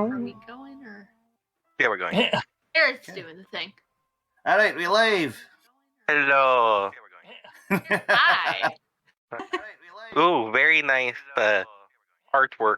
Are we going or? Yeah, we're going. Eric's doing the thing. All right, we live. Hello. Hi. Ooh, very nice artwork.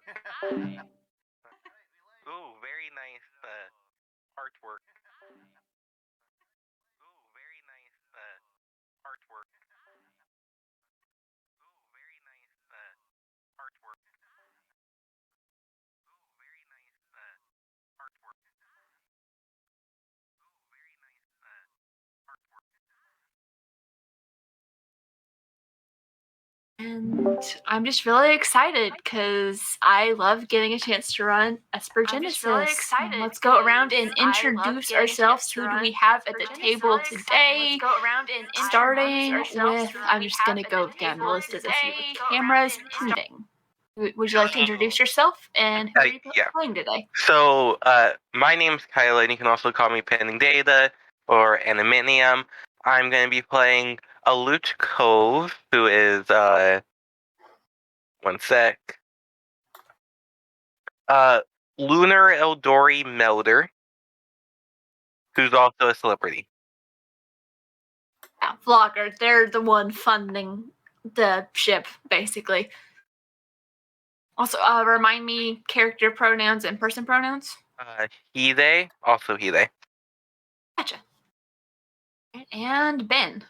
And I'm just really excited because I love getting a chance to run Esper Genesis. Let's go around and introduce ourselves. Who do we have at the table today? Starting with, I'm just going to go down the list as a few with cameras pending. Would you like to introduce yourself and who are you playing today? So, my name's Kyla, and you can also call me Pending Data or Animinium. I'm going to be playing Alute Cove, who is, one sec. Lunar Eldori Melder, who's also a celebrity. Yeah, vlogger. They're the one funding the ship, basically. Also, remind me character pronouns and person pronouns. He, they, also he, they. Gotcha. And Ben.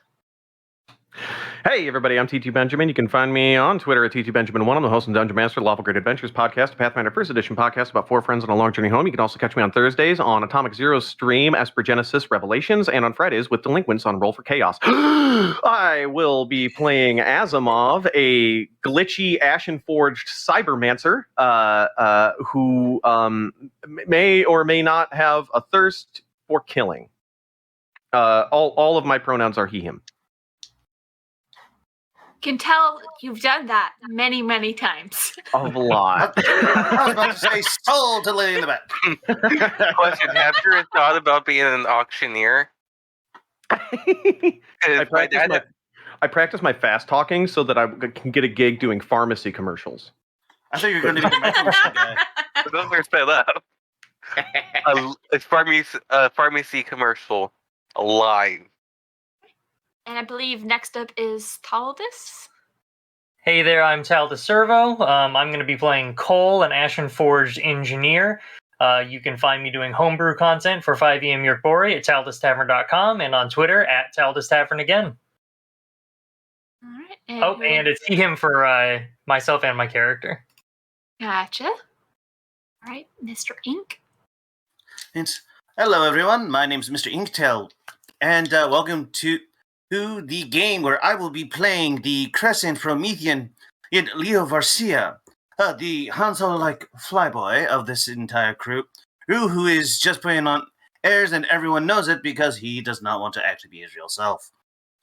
Hey everybody, I'm TT Benjamin. You can find me on Twitter at TTBenjamin1. I'm the host of Dungeon Master, Lawful Great Adventures podcast, a Pathfinder First Edition podcast about 4 friends on a long journey home. You can also catch me on Thursdays on Atomic Zero's stream, Esper Genesis Revelations, and on Fridays with Delinquents on Roll for Chaos. I will be playing Asimov, a glitchy, ashen-forged cybermancer who may or may not have a thirst for killing. All of my pronouns are he, him. Can tell you've done that many, many times. A lot. I was about to say soul to lay in the back. Question, have you ever thought about being an auctioneer? I practice my fast talking so that I can get a gig doing pharmacy commercials. I thought you were going to be the Metro Machine guy. Those are sped up. A pharmacy commercial. Alive. And I believe next up is Taldus. Hey there, I'm Taldus Servo. I'm going to be playing Cole, an Ashen Forged engineer. You can find me doing homebrew content for 5EM Yorkbori at taldustavern.com and on Twitter at taldustavern again. All right. And it's him for myself and my character. Gotcha. All right, Mr. Ink. Hello, everyone. My name is Mr. Inktail, and welcome to the game where I will be playing the Crescent Promethean in Leo Varcia, the Han Solo-like flyboy of this entire crew, who is just putting on airs, and everyone knows it because he does not want to actually be his real self.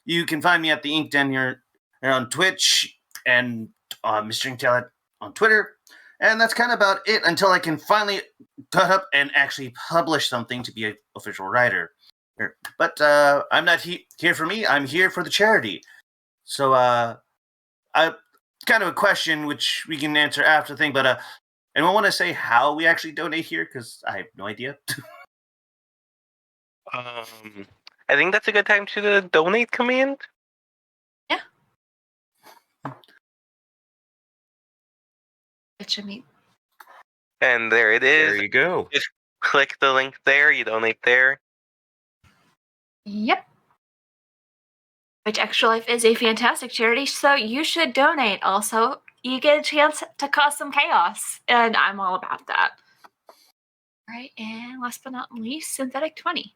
You can find me at the Ink Den here on Twitch and Mr. Inktail on Twitter, and that's kind of about it until I can finally cut up and actually publish something to be an official writer. But I'm not here for me. I'm here for the charity. So I kind of a question which we can answer after the thing. But anyone want to say how we actually donate here? Because I have no idea. I think that's a good time to the donate command. Yeah. Which I mean. And there it is. There you go. Just click the link there. You donate there. Yep. Which Extra Life is a fantastic charity, so you should donate. Also, you get a chance to cause some chaos, and I'm all about that. All right, and last but not least, Synthetic 20.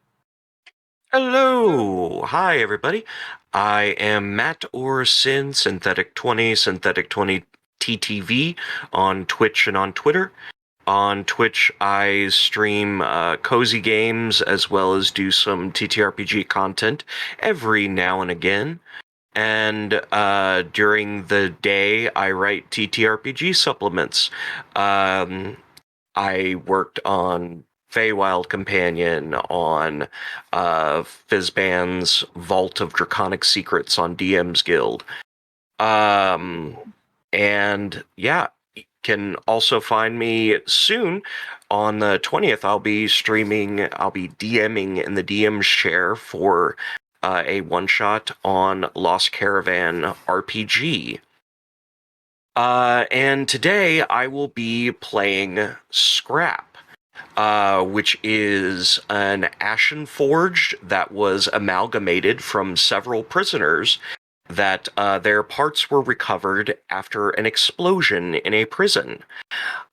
Hello! Hi, everybody. I am Matt Orsin, Synthetic 20, Synthetic 20 TTV on Twitch and on Twitter. On Twitch, I stream cozy games as well as do some TTRPG content every now and again. And during the day, I write TTRPG supplements. I worked on Feywild Companion, on Fizban's Vault of Draconic Secrets on DM's Guild. And yeah, can also find me soon on the 20th. I'll be DMing in the DM share for a one-shot on Lost Caravan RPG. And today I will be playing Scrap, which is an Ashen Forge that was amalgamated from several prisoners that their parts were recovered after an explosion in a prison.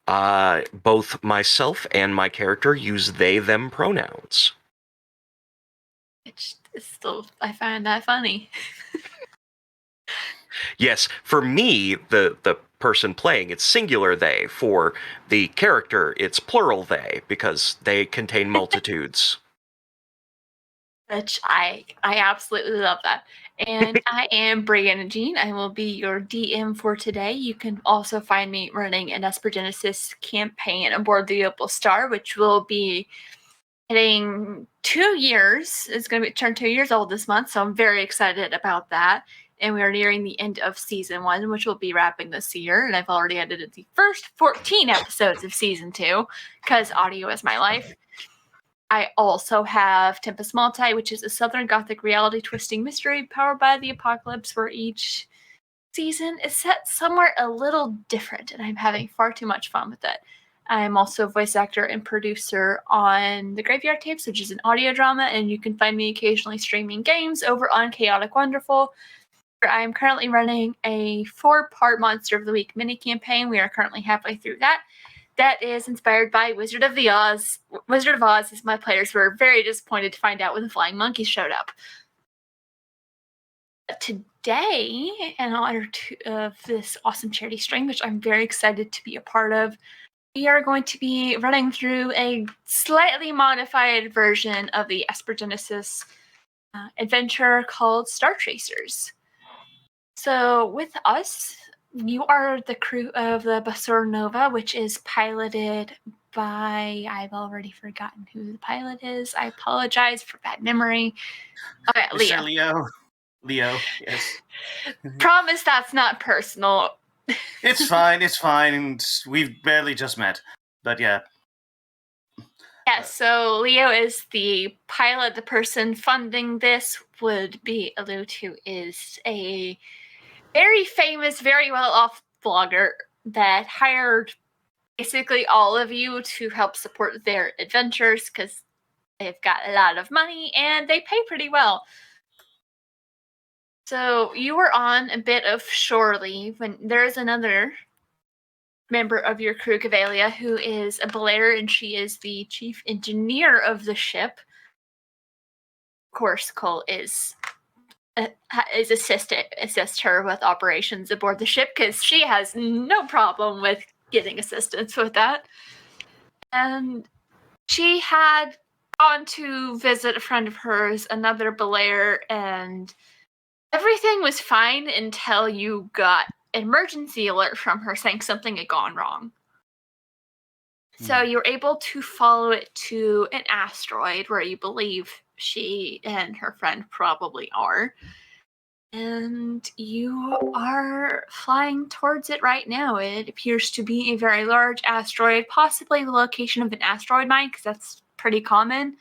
Both myself and my character use they, them pronouns. It's still, I find that funny. Yes, for me, the person playing, it's singular they. For the character, it's plural they, because they contain multitudes. Which I absolutely love that. And I am Briana Jeans. I will be your DM for today. You can also find me running an Esper Genesis campaign aboard the Opal Star, which will be hitting 2 years. It's going to be turned 2 years old this month, so I'm very excited about that. And we are nearing the end of season 1, which will be wrapping this year. And I've already edited the first 14 episodes of season 2, because audio is my life. I also have Tempest Multi, which is a Southern Gothic reality twisting mystery powered by the apocalypse, where each season is set somewhere a little different, and I'm having far too much fun with it. I'm also a voice actor and producer on The Graveyard Tapes, which is an audio drama, and you can find me occasionally streaming games over on Chaotic Wonderful. I'm currently running a 4-part Monster of the Week mini campaign. We are currently halfway through that. That is inspired by Wizard of Oz, as my players were very disappointed to find out when the flying monkeys showed up. Today, in honor of this awesome charity stream, which I'm very excited to be a part of, we are going to be running through a slightly modified version of the Esper Genesis adventure called Starchasers. So with us, you are the crew of the Basur Nova, which is piloted by, I've already forgotten who the pilot is. I apologize for bad memory. Okay, Mr. Leo, yes. Promise that's not personal. It's fine. We've barely just met. But yeah. Yes, so Leo is the pilot. The person funding this would be alluded to is a very famous, very well-off blogger that hired basically all of you to help support their adventures because they've got a lot of money and they pay pretty well. So you were on a bit of shore leave when there's another member of your crew, Cavalia, who is a belayer, and she is the chief engineer of the ship. Of course, Cole is assist her with operations aboard the ship because she has no problem with getting assistance with that. And she had gone to visit a friend of hers, another belayer, and everything was fine until you got an emergency alert from her saying something had gone wrong. So you're able to follow it to an asteroid where you believe she and her friend probably are. And you are flying towards it right now. It appears to be a very large asteroid, possibly the location of an asteroid mine, because that's pretty common.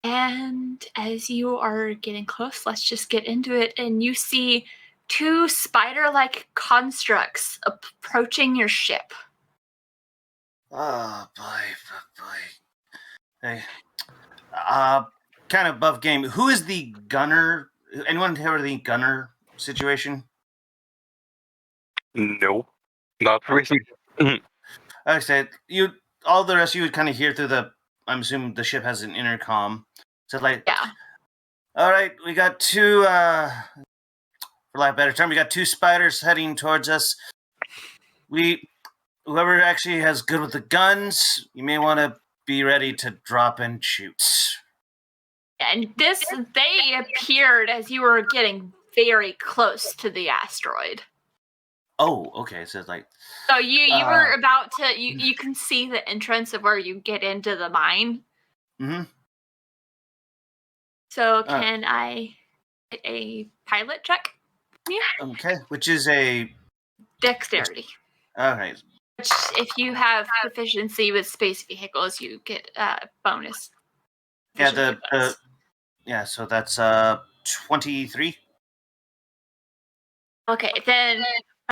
And as you are getting close, let's just get into it. And you see 2 spider-like constructs approaching your ship. Oh, boy. Hey. Kind of above game. Who is the gunner? Anyone heard of the gunner situation? Nope. Not really. Like I said, all the rest you would kind of hear through I'm assuming the ship has an intercom. So Yeah. All right, we got 2, for lack of a better term, we got 2 spiders heading towards us. Whoever actually has good with the guns, you may want to be ready to drop and shoot. And they appeared as you were getting very close to the asteroid. Oh, okay. So it's like. So you were about to. You can see the entrance of where you get into the mine. Mm-hmm. So can I get a pilot check? Yeah. Okay, which is a dexterity. Okay. Which, if you have proficiency with space vehicles, you get bonus. So that's 23. Okay, then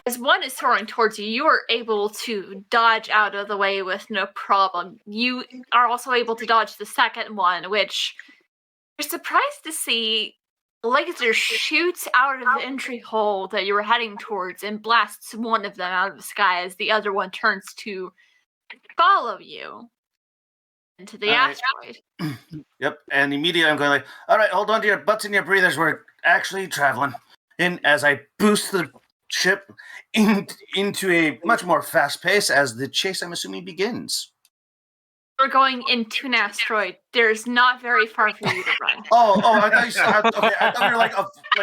as one is soaring towards you, you are able to dodge out of the way with no problem. You are also able to dodge the second one, which you're surprised to see the laser shoots out of the entry hole that you were heading towards and blasts one of them out of the sky as the other one turns to follow you into the asteroid. Yep, and immediately I'm going like, all right, hold on to your butts and your breathers. We're actually traveling. And as I boost the ship into a much more fast pace as the chase, I'm assuming, begins. We're going into an asteroid. There's not very far for you to run. I thought you said, okay, I thought you were like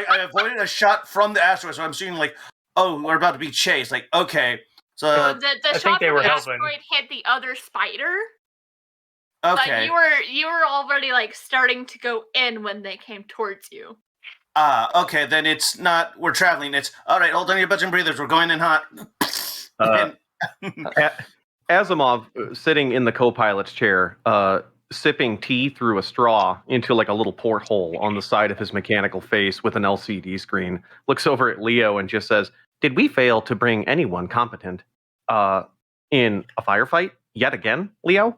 I avoided a shot from the asteroid, so I'm assuming like, oh, we're about to be chased. Like, okay. So the shot from the asteroid hit the other spider. Okay. But you were already like starting to go in when they came towards you. Okay, then it's not, we're traveling, it's, all right, hold on to your butts and breathers, we're going in hot. Asimov, sitting in the co-pilot's chair, sipping tea through a straw into like a little porthole on the side of his mechanical face with an LCD screen, looks over at Leo and just says, did we fail to bring anyone competent in a firefight yet again, Leo?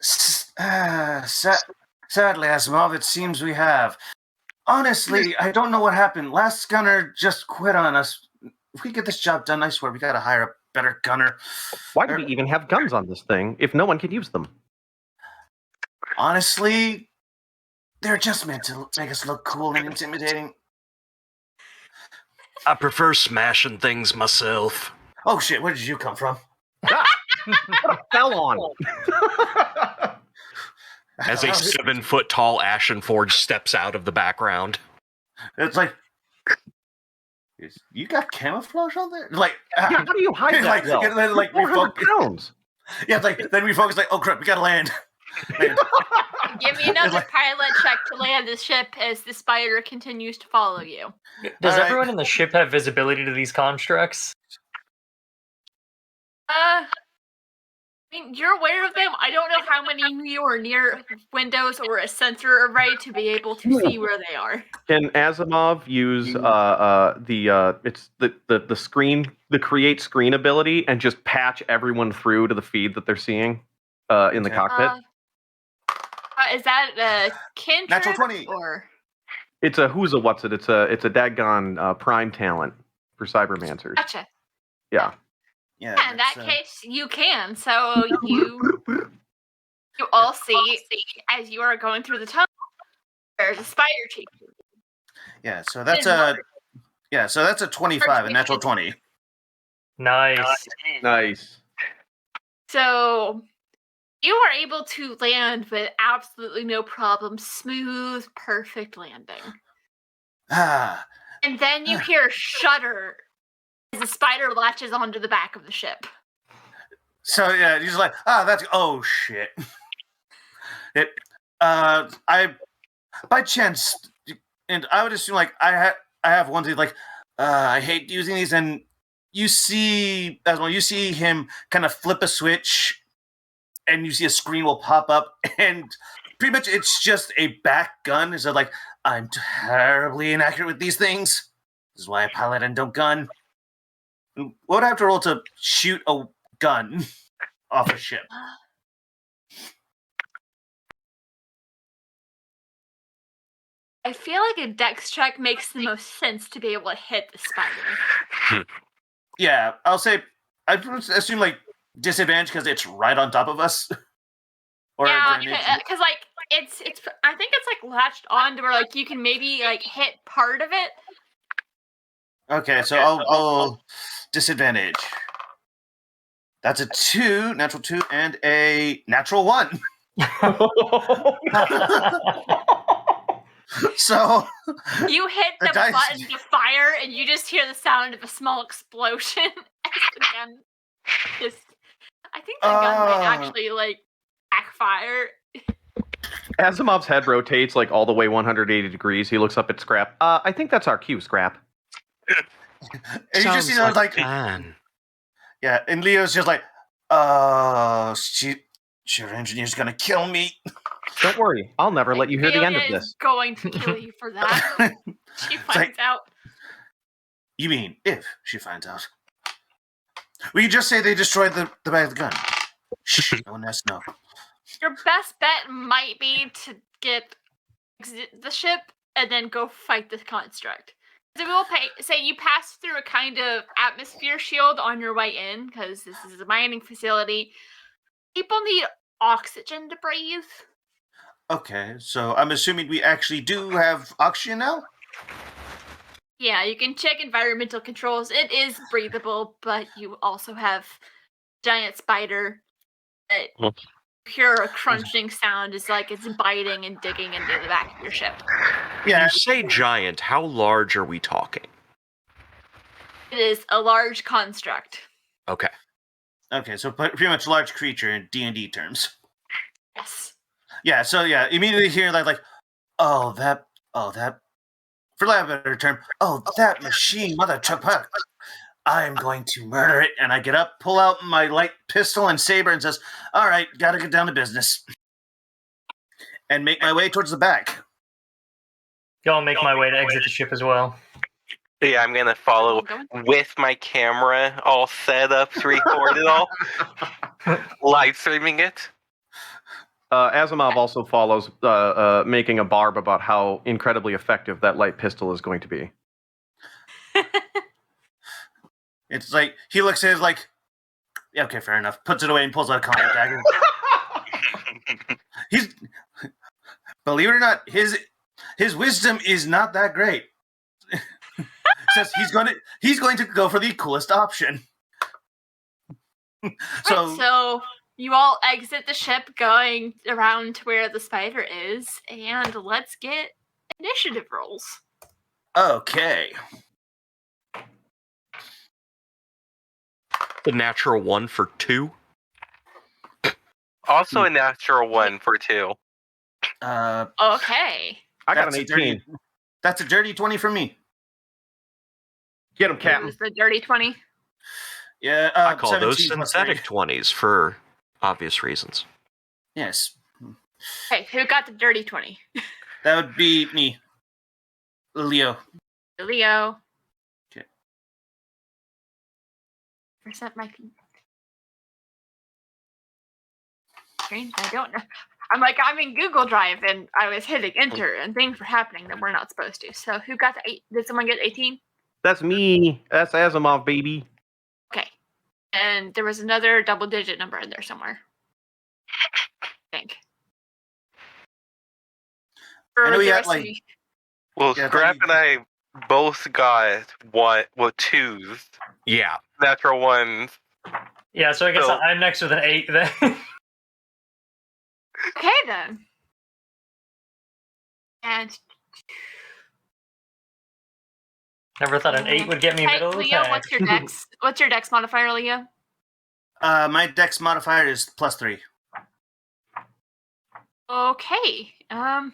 Sadly, Asimov, it seems we have. Honestly, I don't know what happened. Last gunner just quit on us. If we get this job done, I swear we gotta hire a better gunner. Why do we even have guns on this thing if no one can use them? Honestly, they're just meant to make us look cool and intimidating. I prefer smashing things myself. Oh shit, where did you come from? What a fell on. As a 7-foot-tall Ashenforge steps out of the background. It's like, you got camouflage on there? Like, how do you hide that? Like, we focus. Pounds. Yeah, then we focus. Like, oh crap, we gotta land. Give me another pilot check to land the ship as the spider continues to follow you. Does everyone in the ship have visibility to these constructs? I mean, you're aware of them. I don't know how many of you are near windows or a sensor array to be able to see where they are. Can Asimov use the screen, the create screen ability, and just patch everyone through to the feed that they're seeing in the cockpit? Is that a cantrip? Natural 20. Or it's a who's a what's it? It's a daggone prime talent for Cybermancers. Gotcha. Yeah. Yeah, in that case, you can. So you all see as you are going through the tunnel, there's a spider chief. Yeah, so that's a 25, a natural 20. Nice. So you are able to land with absolutely no problem. Smooth, perfect landing. And then you hear a shudder as the spider latches onto the back of the ship. So yeah, he's like, oh shit. I by chance, and I would assume like I have one thing like I hate using these, and you see him kind of flip a switch, and you see a screen will pop up, and pretty much it's just a back gun. So like, I'm terribly inaccurate with these things. This is why I pilot and don't gun. What would I have to roll to shoot a gun off a ship? I feel like a dex check makes the most sense to be able to hit the spider. Yeah, I'll say, I assume like disadvantage because it's right on top of us. Or yeah, because like it's I think it's like latched on to where like you can maybe like hit part of it. Okay, so I'll disadvantage. That's a 2, natural 2, and a natural 1. So you hit the button to fire, and you just hear the sound of a small explosion. And I think the gun might actually like backfire. Asimov's head rotates like all the way 180 degrees. He looks up at Scrap. I think that's our cue, Scrap. And you just see like Yeah, and Leo's just like, your engineer's gonna kill me. Don't worry, I'll never let you hear the end of Amelia is this. going to kill you for that. She finds out. You mean if she finds out? Will you just say they destroyed the bag of the gun? Shh, no one has to know. Your best bet might be to exit the ship and then go fight the construct. So we will say you pass through a kind of atmosphere shield on your way in, because this is a mining facility. People need oxygen to breathe. Okay, so I'm assuming we actually do have oxygen now? Yeah, you can check environmental controls. It is breathable, but you also have giant spider that hear a crunching sound. It's like it's biting and digging into the back of your ship. Yeah. You say giant. How large are we talking? It is a large construct. Okay. Okay, so pretty much large creature in D&D terms. Yes. Yeah, so yeah, immediately hear that for lack of a better term, that machine, mother chuck. I'm going to murder it. And I get up, pull out my light pistol and saber and says, all right, gotta get down to business. And make my way towards the back. I'll make my way to exit the ship as well. Yeah, I'm gonna follow with my camera all set up to record it all. Live streaming it. Asimov also follows, making a barb about how incredibly effective that light pistol is going to be. It's like, he looks at it like, yeah, okay, fair enough. Puts it away and pulls out a combat dagger. Believe it or not, his wisdom is not that great. Says he's going to go for the coolest option. So you all exit the ship going around to where the spider is, and let's get initiative rolls. Okay. The natural 1 for 2. Also a natural 1 for 2. Okay. I got an 18. That's a dirty 20 for me. Get him, Captain. It was the dirty 20. Yeah, I call those 17 plus synthetic 3. 20s for obvious reasons. Yes. Okay, who got the dirty 20? That would be me. Leo. Leo. Okay. Percent might be strange. I don't know. I'm in Google Drive and I was hitting enter and things were happening that we're not supposed to. So who got the 8? Did someone get 18? That's me. That's Asimov, baby. Okay. And there was another double-digit number in there somewhere. I think. I know we had, Well, yeah, Scrap and I both got 2s. Yeah. Natural 1s. Yeah, so I guess I'm next with an 8 then. Okay then. And Never thought an 8 would get me middle Leo, attack. what's your dex? What's your dex modifier, Leo? My dex modifier is +3. Okay. Well,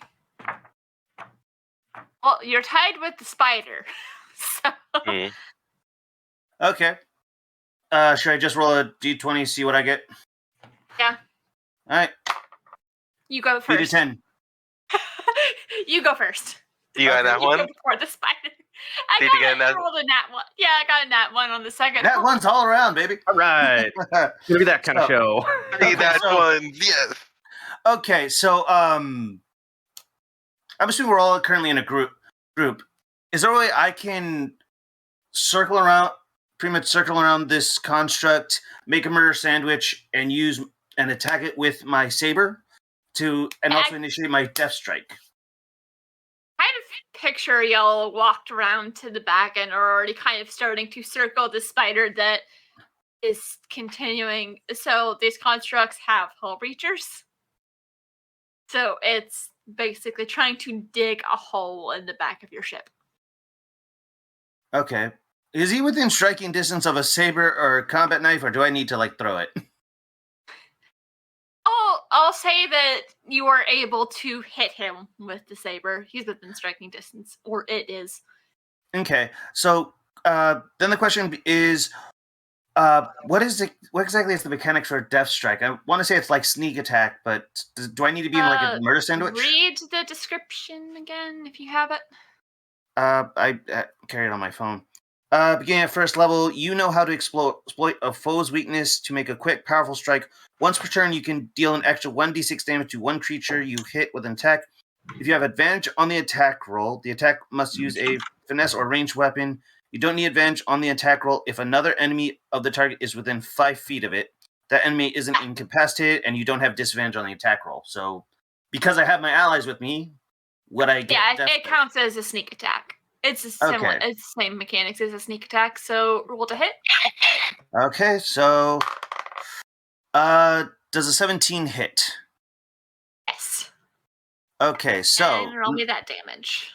you're tied with the spider. So Okay. Should I just roll a d20, see what I get? Yeah. Alright. You go first. D10. You go first. You got that one? You go before the spider. I rolled a nat 1. Yeah, I got a nat 1 on the second. That one's all around, baby. All right. Gonna be that kind of show. See that one, yes. Okay, so I'm assuming we're all currently in a group. Is there a way I can circle around this construct, make a murder sandwich, and attack it with my saber and also initiate my death strike? Kind of picture y'all walked around to the back and are already kind of starting to circle the spider that is continuing. So these constructs have hull breachers. So it's basically trying to dig a hole in the back of your ship. Okay. Is he within striking distance of a saber or a combat knife, or do I need to throw it? I'll say that you are able to hit him with the saber. He's within striking distance, or it is. Okay. So then the question is, What exactly is the mechanics for Death Strike? I want to say it's like sneak attack, but do I need to be in like a murder sandwich? Read the description again if you have it. I carry it on my phone. Beginning at first level, you know how to exploit a foe's weakness to make a quick, powerful strike. Once per turn, you can deal an extra 1d6 damage to one creature you hit with an attack. If you have advantage on the attack roll, the attack must use a finesse or ranged weapon. You don't need advantage on the attack roll if another enemy of the target is within 5 feet of it. That enemy isn't incapacitated, and you don't have disadvantage on the attack roll. So, because I have my allies with me, would I get? Yeah, it counts as a sneak attack. It's similar. Okay. It's the same mechanics as a sneak attack. So roll to hit. Okay, so does a 17 hit? Yes. Okay, so And roll me that damage.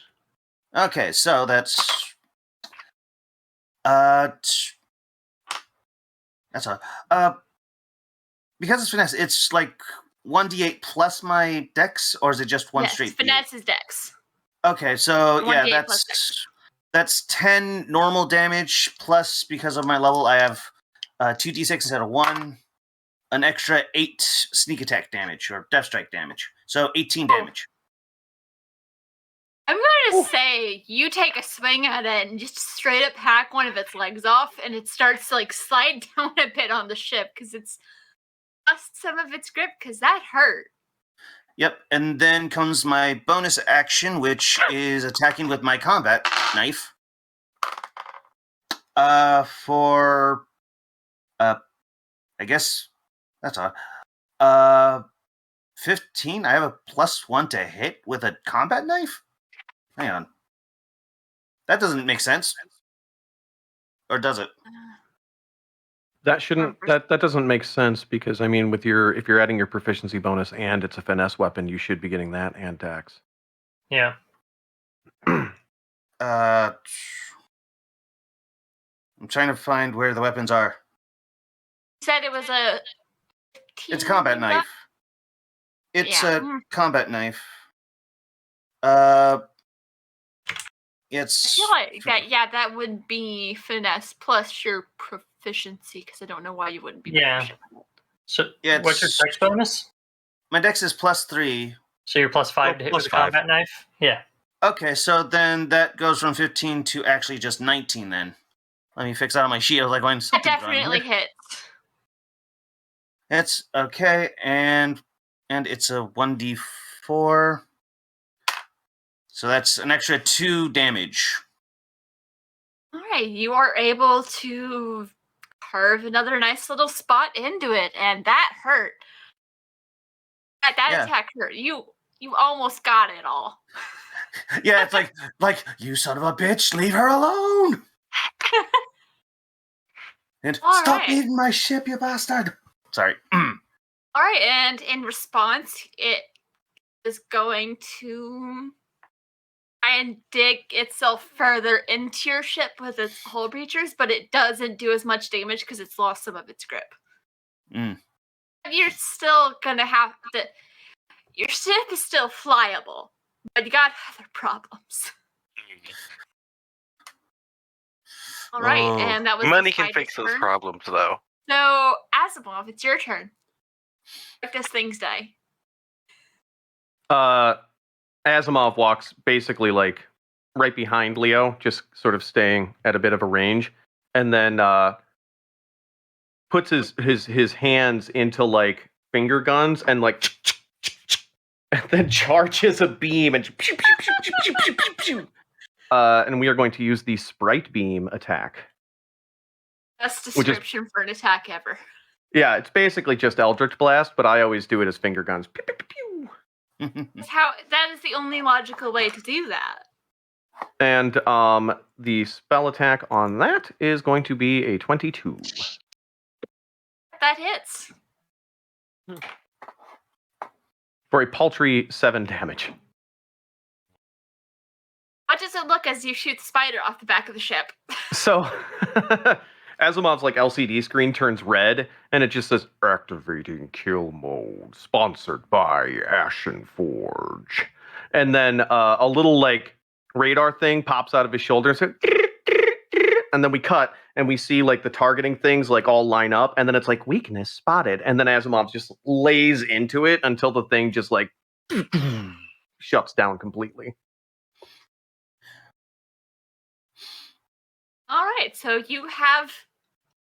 okay, so that's that's a because it's finesse, it's like 1d8 plus my dex, or is it just one Yes, straight? finesse is dex. Okay, so 1d8 yeah, plus dex. that's 10 normal damage plus, because of my level, I have 2d6 instead of 1, an extra 8 sneak attack damage or death strike damage, so 18 damage. I'm going to say you take a swing at it and just straight up hack one of its legs off, and it starts to like slide down a bit on the ship because it's lost some of its grip, because that hurt. Yep, and then comes my bonus action, which is attacking with my combat knife. For I guess that's 15. I have a +1 to hit with a combat knife. Hang on, that doesn't make sense, or does it? That shouldn't. That doesn't make sense, because I mean, if you're adding your proficiency bonus and it's a finesse weapon, you should be getting that and dex. Yeah. I'm trying to find where the weapons are. You said it was a. It's a combat knife. It's Yeah. a combat knife. It's. I feel like that. Yeah, that would be finesse plus your proficiency, because I don't know why you wouldn't be. Yeah. proficient. So Yeah, what's your dex bonus? My dex is +3. So you're +5 to hit with a +5. combat knife? Yeah. Okay, so then that goes from 15 to actually just 19 then. Let me fix that on my sheet. I was like, going, That something's wrong definitely here. hits. It's okay, and it's a 1d4. So that's an extra 2 damage. All right, you are able to carve another nice little spot into it, and that hurt. That Yeah. attack hurt. You almost got it all. Yeah, it's like you son of a bitch, leave her alone. And All stop right. eating my ship, you bastard. Sorry. All right, and in response, it is going to try and dig itself further into your ship with its hull breachers, but it doesn't do as much damage because it's lost some of its grip. Mm. You're still gonna have to. Your ship is still flyable, but you got other problems. All right, Oh. and that was Money the can spider's fix those turn. problems, though. So, Asimov, it's your turn. Like this thing's day. Asimov walks basically like right behind Leo, just sort of staying at a bit of a range, and then puts his hands into like finger guns and like, and then charges a beam and and we are going to use the Sprite Beam attack. Best Which is- description for an attack ever. Yeah, it's basically just Eldritch Blast, but I always do it as finger guns. Pew, pew, pew, pew. That is the only logical way to do that. And the spell attack on that is going to be a 22. That hits. For a paltry 7 damage. What does it look as you shoot the spider off the back of the ship? So Asimov's like LCD screen turns red, and it just says activating kill mode, sponsored by Ashen Forge. And then a little like radar thing pops out of his shoulder and says, and then we cut, and we see like the targeting things like all line up, and then it's like weakness spotted, and then Asimov just lays into it until the thing just like shuts down completely. All right, so you have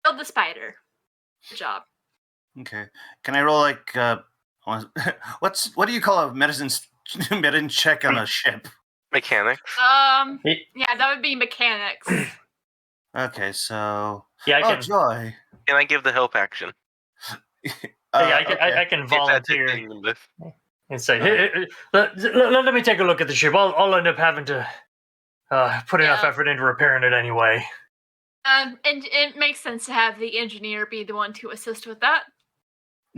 killed the spider. Good job. Okay. Can I roll like what do you call a medicine check on a ship? Mechanics. Yeah, that would be mechanics. Okay, so Yeah, I oh can. joy. Can I give the help action? I can If that's a volunteer thing in this. and say, hey, let me take a look at the ship. I'll end up having to put enough Yeah. effort into repairing it anyway. And it makes sense to have the engineer be the one to assist with that.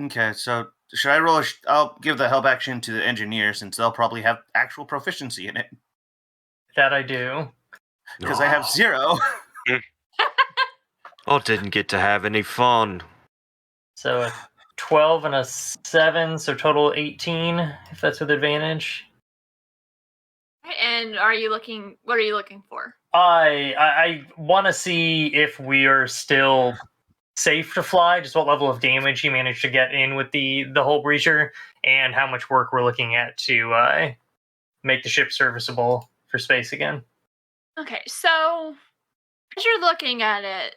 Okay, so should I roll? I'll give the help action to the engineer since they'll probably have actual proficiency in it. That I do. Because I have 0. Oh, didn't get to have any fun. So a 12 and a 7, so total 18, if that's with advantage. And what are you looking for? I want to see if we are still safe to fly, just what level of damage you managed to get in with the hull breacher, and how much work we're looking at to make the ship serviceable for space again. Okay, so as you're looking at it,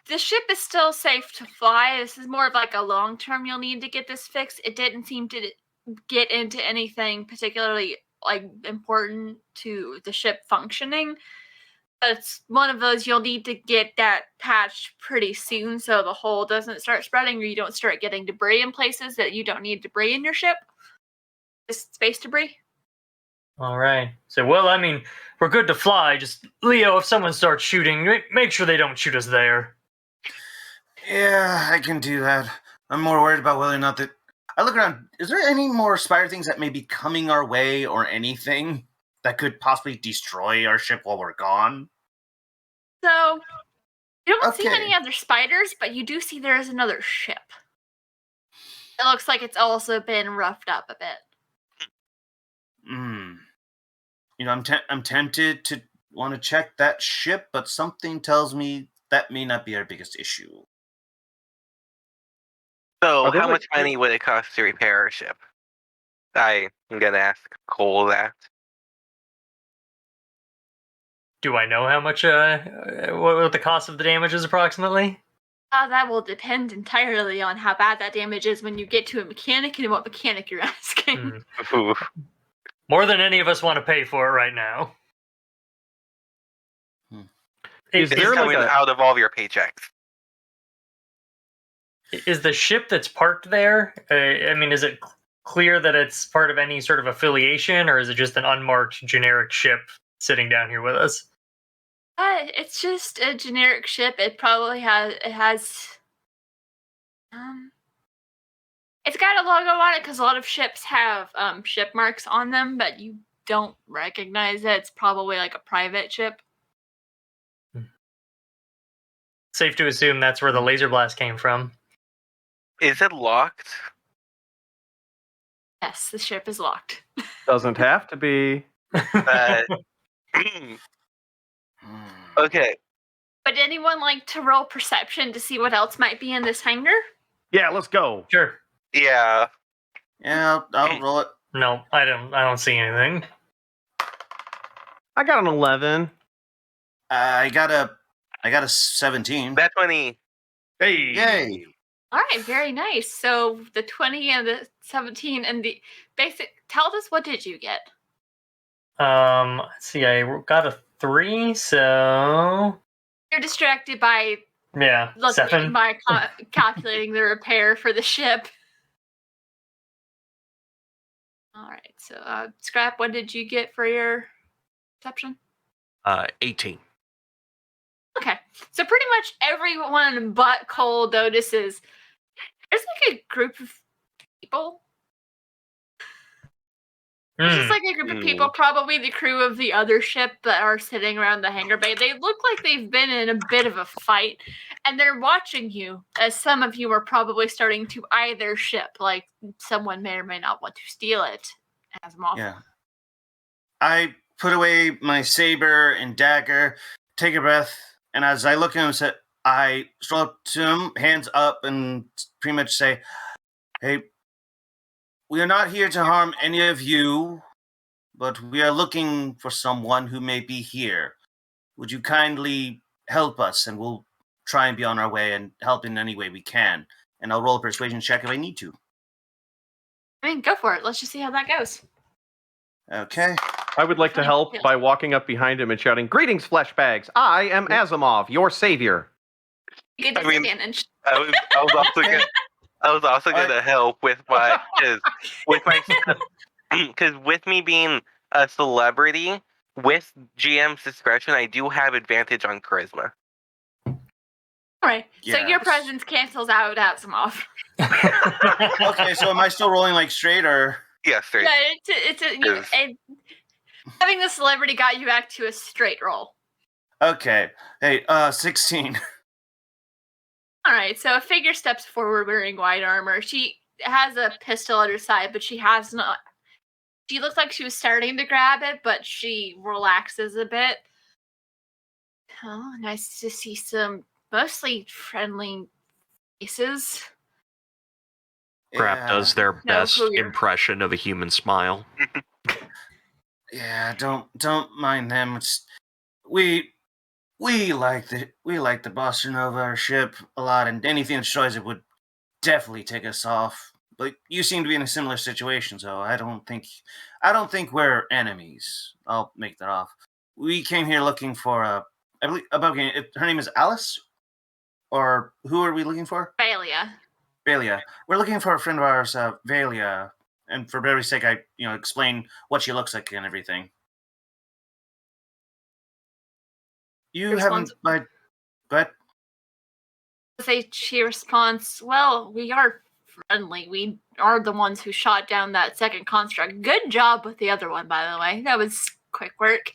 the ship is still safe to fly. This is more of like a long term. You'll need to get this fixed. It didn't seem to get into anything particularly like important to the ship functioning. But it's one of those you'll need to get that patched pretty soon so the hull doesn't start spreading or you don't start getting debris in places that you don't need debris in your ship. Just space debris. All right. So, well, I mean, we're good to fly. Just, Leo, if someone starts shooting, make sure they don't shoot us there. Yeah, I can do that. I'm more worried about whether or not that. I look around. Is there any more spider things that may be coming our way or anything that could possibly destroy our ship while we're gone? So, you don't see Okay. any other spiders, but you do see there is another ship. It looks like it's also been roughed up a bit. You know, I'm tempted to want to check that ship, but something tells me that may not be our biggest issue. So, Are there, how like- much money would it cost to repair a ship? I'm gonna ask Cole that. Do I know how much, what the cost of the damage is approximately? That will depend entirely on how bad that damage is when you get to a mechanic and what mechanic you're asking. Ooh. More than any of us want to pay for it right now. Is It's there like coming out of all of your paychecks. Is the ship that's parked there, I mean, is it clear that it's part of any sort of affiliation, or is it just an unmarked generic ship sitting down here with us? It's just a generic ship. It probably has it's got a logo on it because a lot of ships have ship marks on them, but you don't recognize it. It's probably like a private ship. Safe to assume that's where the laser blast came from. Is it locked? Yes, the ship is locked. Doesn't have to be. Okay. Would anyone like to roll perception to see what else might be in this hangar? Yeah, let's go. Sure. Yeah. Yeah, I'll roll it. No, I don't see anything. I got an 11. I got a 17. That 20. Hey. Yay! All right, very nice. So the 20 and the 17 and the basic. Tell us, what did you get? Let's see, I got a 3, so You're distracted by yeah, 7. by calculating the repair for the ship. All right, so Scrap, what did you get for your perception? 18. Okay, so pretty much everyone but Cole notices there's like a group of people. It's just like a group of people, probably the crew of the other ship that are sitting around the hangar bay. They look like they've been in a bit of a fight, and they're watching you, as some of you are probably starting to eye their ship, like someone may or may not want to steal it. Asimov. Yeah. I put away my saber and dagger, take a breath, and as I look at him, I stroll up to him, hands up, and pretty much say, "Hey, we are not here to harm any of you, but we are looking for someone who may be here. Would you kindly help us, and we'll try and be on our way and help in any way we can. And I'll roll a persuasion check if I need to." I mean, go for it. Let's just see how that goes. Okay. I would like to help by walking up behind him and shouting, "Greetings, flesh bags! I am Asimov, your savior." Good disadvantage. I was also gonna help with my because with me being a celebrity, with GM's discretion, I do have advantage on charisma. All right. So your Yes. presence cancels out Asimov. Okay, so am I still rolling like straight or? Yeah, straight. Yeah, having the celebrity got you back to a straight roll. Okay. Hey, 16. All right. So a figure steps forward wearing white armor. She has a pistol at her side, but she has not. She looks like she was starting to grab it, but she relaxes a bit. Oh, nice to see some mostly friendly faces. Crap does their best impression of a human smile. Yeah, don't mind them. We like the Boston Nova ship a lot, and anything that destroys it would definitely take us off. But you seem to be in a similar situation, so I don't think we're enemies. I'll make that off. We came here looking for I believe her name is Alice, or who are we looking for? Valia. We're looking for a friend of ours, Valia, and for Barry's sake, I explain what she looks like and everything. You haven't, but She responds, "Well, we are friendly. We are the ones who shot down that second construct. Good job with the other one, by the way. That was quick work.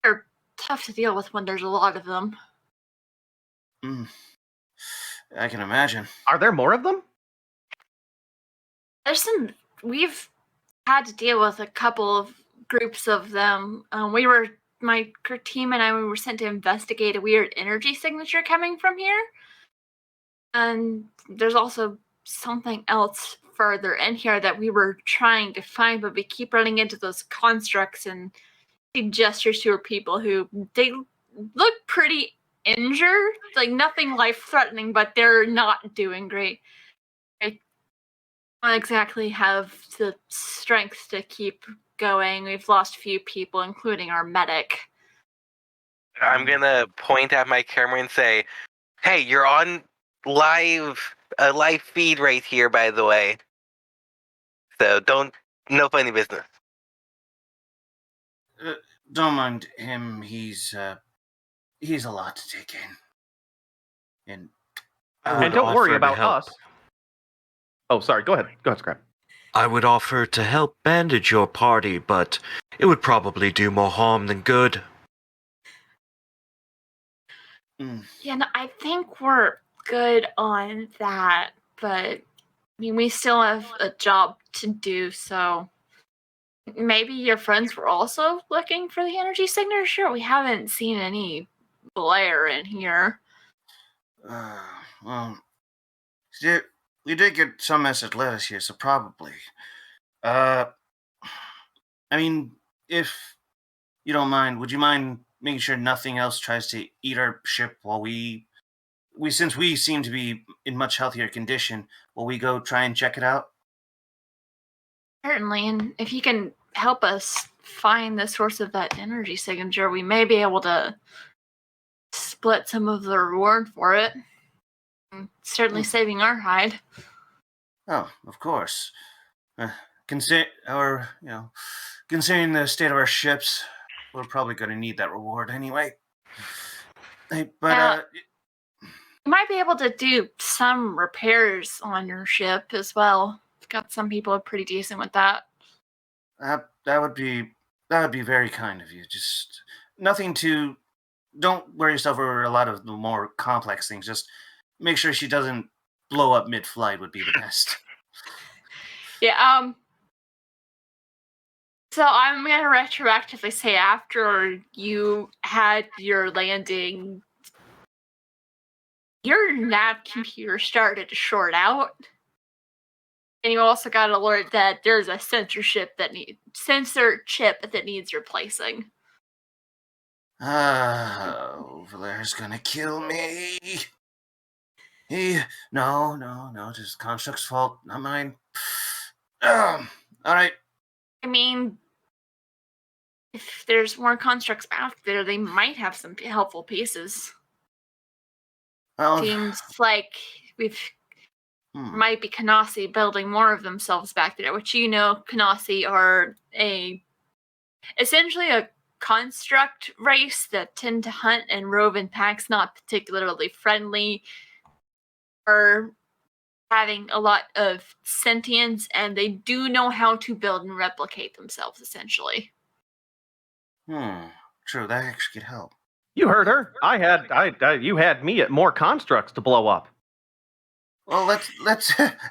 They're tough to deal with when there's a lot of them." I can imagine. Are there more of them? We've had to deal with a couple of groups of them. My team and I were sent to investigate a weird energy signature coming from here. And there's also something else further in here that we were trying to find, but we keep running into those constructs, and he gestures to people who they look pretty injured, like nothing life-threatening, but they're not doing great. I don't exactly have the strength to keep going. We've lost a few people, including our medic. I'm gonna point at my camera and say, "Hey, you're on a live feed right here, by the way. So no funny business." Don't mind him. He's a lot to take in. And don't worry about us. Oh, sorry. Go ahead, Scrap. I would offer to help bandage your party, but it would probably do more harm than good. Yeah, no, I think we're good on that, but we still have a job to do, so maybe your friends were also looking for the energy signature? We haven't seen any glare in here. Well, we did get some message letters here, so probably. I mean, if you don't mind, would you mind making sure nothing else tries to eat our ship while since we seem to be in much healthier condition, will we go try and check it out? Certainly, and if you can help us find the source of that energy signature, we may be able to split some of the reward for it. Certainly saving our hide. Oh, of course. Considering the state of our ships, we're probably going to need that reward anyway. Hey, but you might be able to do some repairs on your ship as well. We've got some people who are pretty decent with that. That would be very kind of you. Just nothing to. Don't worry yourself over a lot of the more complex things. Just make sure she doesn't blow up mid-flight would be the best. Yeah. So I'm gonna retroactively say after you had your landing your nav computer started to short out. And you also got an alert that there's a sensor chip that needs replacing. Over there's gonna kill me. No, just Construct's fault, not mine. All right. I mean, if there's more constructs out there, they might have some helpful pieces. Well, Seems like might be Kanasi building more of themselves back there, which Kanasi are essentially a construct race that tend to hunt and rove in packs, not particularly friendly, or having a lot of sentience, and they do know how to build and replicate themselves, essentially. True, that actually could help. You heard her. You had me at more constructs to blow up. Well, let's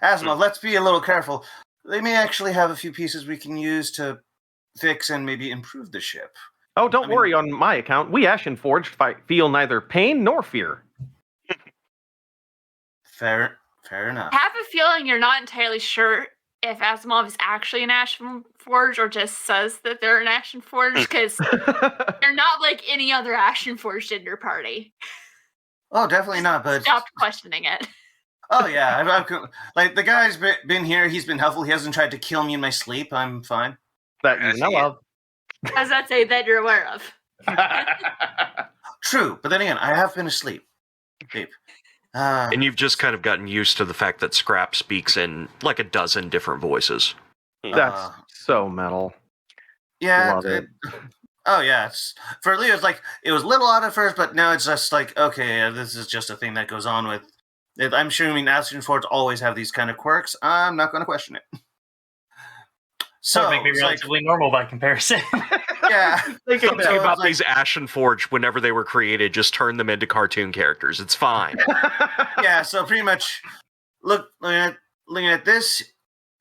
Asimov, let's be a little careful. They may actually have a few pieces we can use to fix and maybe improve the ship. Oh, don't worry on my account. We Ashen Forged feel neither pain nor fear. Fair enough. I have a feeling you're not entirely sure if Asimov is actually an Ashen Forge or just says that they're an Ashen Forge, because they're not like any other Ashen Forged in your party. Oh, definitely not, but... Stop questioning it. Oh, yeah. I've like, the guy's been here. He's been helpful. He hasn't tried to kill me in my sleep. I'm fine. That you know of. Does that say that you're aware of? True, but then again, I have been asleep. Babe. And you've just kind of gotten used to the fact that Scrap speaks in like a dozen different voices. That's so metal. Yeah. Love it. Oh, yeah. For Leo, it's like, it was a little odd at first, but now it's just like, okay, this is just a thing that goes on with... I'm sure, Ashen Forge always have these kind of quirks. I'm not going to question it. So it make me relatively normal by comparison. Yeah. Something about these Ashen Forge, whenever they were created, just turn them into cartoon characters. It's fine. Yeah, so pretty much, looking at this,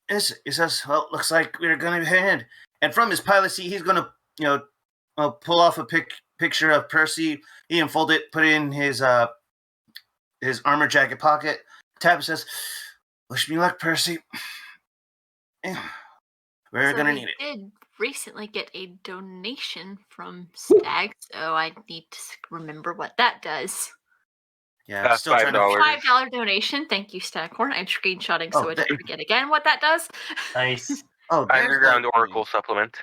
he says, well, looks like we're going to head. And from his pilot seat, he's going to, pull off a picture of Percy. He unfold it, put it in his armor jacket pocket. Tap says, wish me luck, Percy. We're going to need it. I did recently get a donation from Stag, so I need to remember what that does. Yeah, I'm still trying to... $5 donation. Thank you, Staghorn. I'm screenshotting so I don't forget again what that does. Nice. Underground Oracle supplement.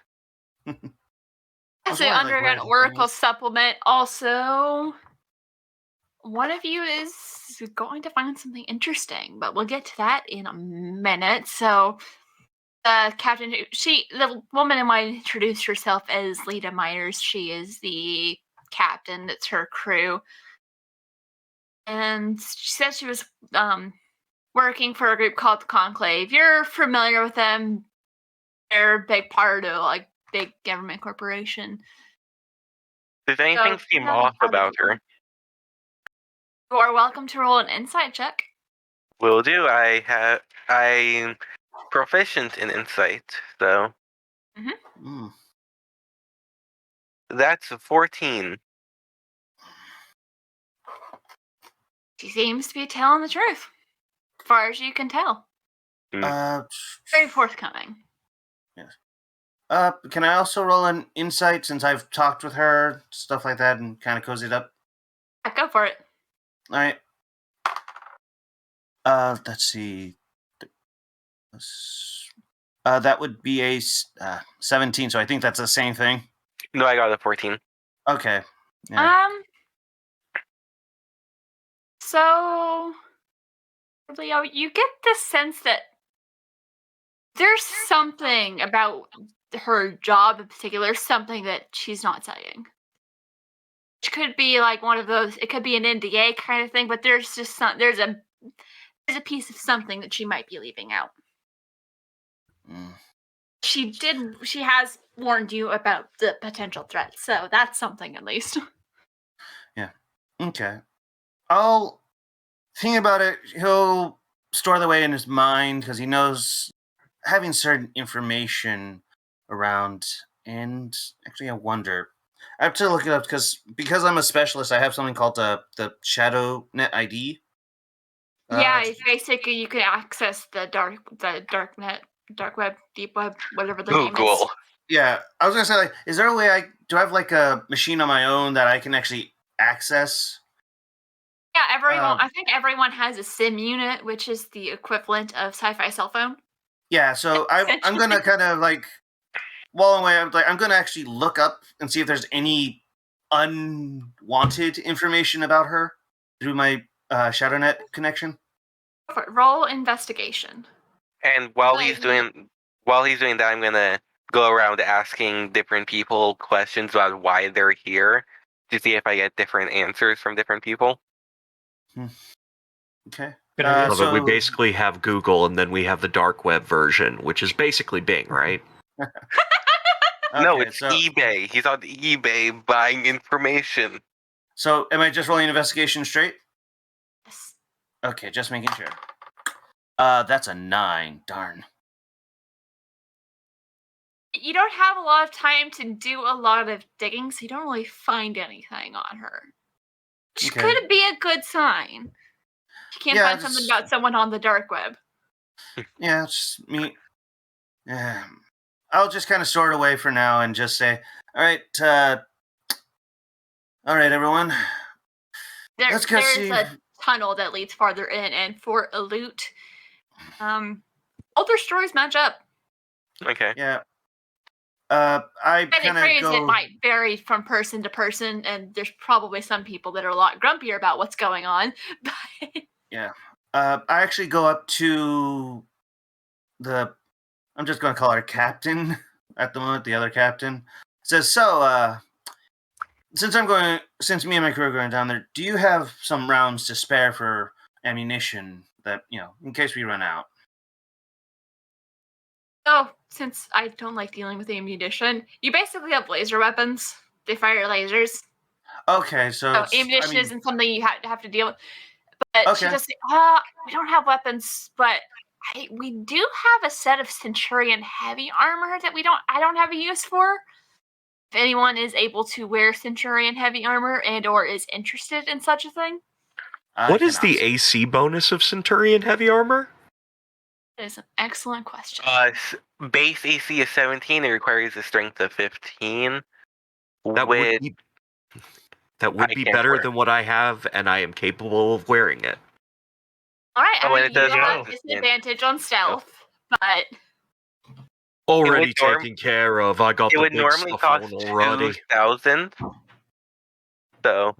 I say Underground Oracle supplement. Also, one of you is going to find something interesting, but we'll get to that in a minute. So, Captain, the woman in mine introduced herself as Lita Myers. She is the captain. It's her crew. And she said she was working for a group called the Conclave. You're familiar with them. They're a big part of, big government corporation. Does anything seem off about her? You are welcome to roll an insight check. Will do. I'm proficient in insight, so... That's a 14. She seems to be telling the truth, as far as you can tell. Very forthcoming. Yes. Can I also roll an insight since I've talked with her, stuff like that, and kind of cozied up? Go for it. All right. Let's see. That would be a 17, so I think that's the same thing. No, I got a 14. Okay. Yeah. So, Leo, you get the sense that there's something about her job in particular, something that she's not saying. Which could be like one of those, it could be an NDA kind of thing, but there's just there's a piece of something that she might be leaving out. She has warned you about the potential threat, so that's something at least. Yeah. Okay. I'll think about it. He'll store that away in his mind because he knows having certain information around. And actually, I wonder, I have to look it up because I'm a specialist. I have something called the Shadow Net ID. Yeah, it's basically you can access the dark net, dark web, deep web, whatever the name is. Google. Yeah, I was gonna say, like, is there a way do I have like a machine on my own that I can actually access? Yeah, I think everyone has a SIM unit, which is the equivalent of sci-fi cell phone. Yeah, so I'm gonna kind of like while I'm away, I'm gonna actually look up and see if there's any unwanted information about her through my ShadowNet connection. Roll investigation. And while he's doing that, I'm gonna go around asking different people questions about why they're here to see if I get different answers from different people. Okay. Good idea. So we basically have Google, and then we have the dark web version, which is basically Bing, right? No, Okay, it's so, eBay. He's on eBay buying information. So am I just rolling investigation straight? Yes. Okay, just making sure. That's a 9. Darn. You don't have a lot of time to do a lot of digging, so you don't really find anything on her. Which Okay. could be a good sign. You can't find something about someone on the dark web. Yeah, it's me. Yeah. I'll just kind of store it away for now and just say, all right, everyone. Let's go There's see. a tunnel that leads farther in, and for a loot, all their stories match up. Okay. Yeah. I kind of go. It might vary from person to person, and there's probably some people that are a lot grumpier about what's going on. But Yeah. I actually go up to I'm just going to call her captain at the moment. The other captain says, "So, since me and my crew are going down there, do you have some rounds to spare for ammunition that in case we run out?" oh, since I don't like dealing with ammunition, you basically have laser weapons. They fire lasers. Okay, so ammunition isn't something you have to deal with. But she Okay. does say, we don't have weapons, but we do have a set of Centurion heavy armor that I don't have a use for. If anyone is able to wear Centurion heavy armor and or is interested in such a thing. What is the AC bonus of Centurion heavy armor? That is an excellent question. Base AC is 17. It requires a strength of 15. That would be better than what I have, and I am capable of wearing it. All right, and it does have disadvantage on stealth, but already taken care of. I got it the would big normally stuff cost on already. 2,000. So,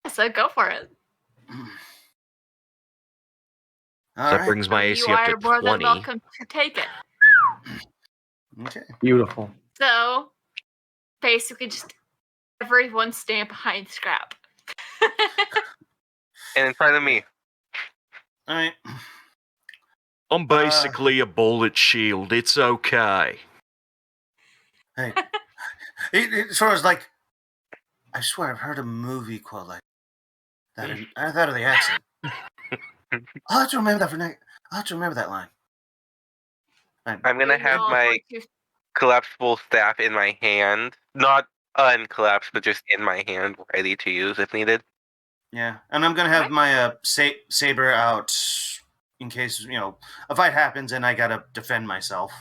so go for it. That brings my AC up to 20. You are more than welcome to take it. Okay. Beautiful. So, basically, just everyone stand behind Scrap. and in front of me. All right. I'm basically a bullet shield. It's okay. Hey. It sort of like, I swear I've heard a movie quote like that. I thought of the accent. I'll have to remember that I'll have to remember that line. I'm going to have my collapsible staff in my hand. Not uncollapsed, but just in my hand, ready to use if needed. Yeah, and I'm going to have my saber out in case, a fight happens and I got to defend myself.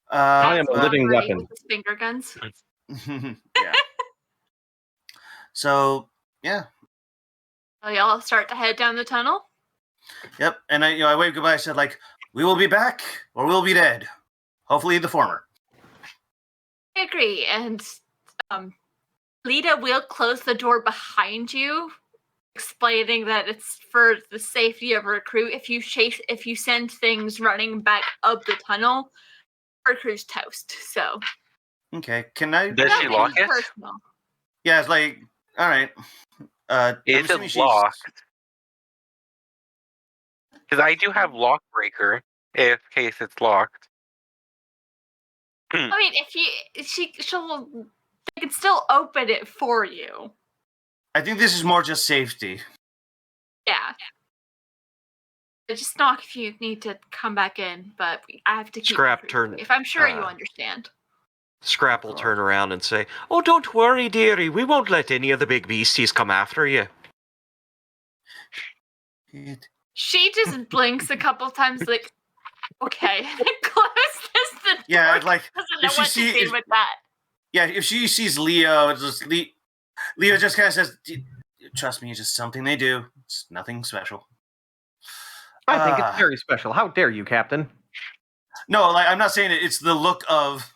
I am a living weapon. With finger guns. Yeah. So, yeah. So y'all start to head down the tunnel? Yep, and I waved goodbye. I said, we will be back, or we'll be dead. Hopefully the former. I agree, and Lita will close the door behind you, explaining that it's for the safety of her crew. If you send things running back up the tunnel, her crew's toast. So. Okay, can I? Does she lock it? Personal. Yeah, it's like, all right. Is it locked? Because I do have lock breaker, in case it's locked. I mean, they can still open it for you. I think this is more just safety. Yeah. Just knock if you need to come back in, but I have to keep Scrap turn. if I'm sure you understand. Scrap will turn around and say, "Oh, don't worry, dearie. We won't let any of the big beasties come after you." She just blinks a couple times, like, okay, closes the door. Yeah, like Doesn't know what to do with that. Yeah, if she sees Leo, Leo just kind of says, "Trust me, it's just something they do. It's nothing special." I think it's very special. How dare you, Captain? No, like I'm not saying it. It's the look of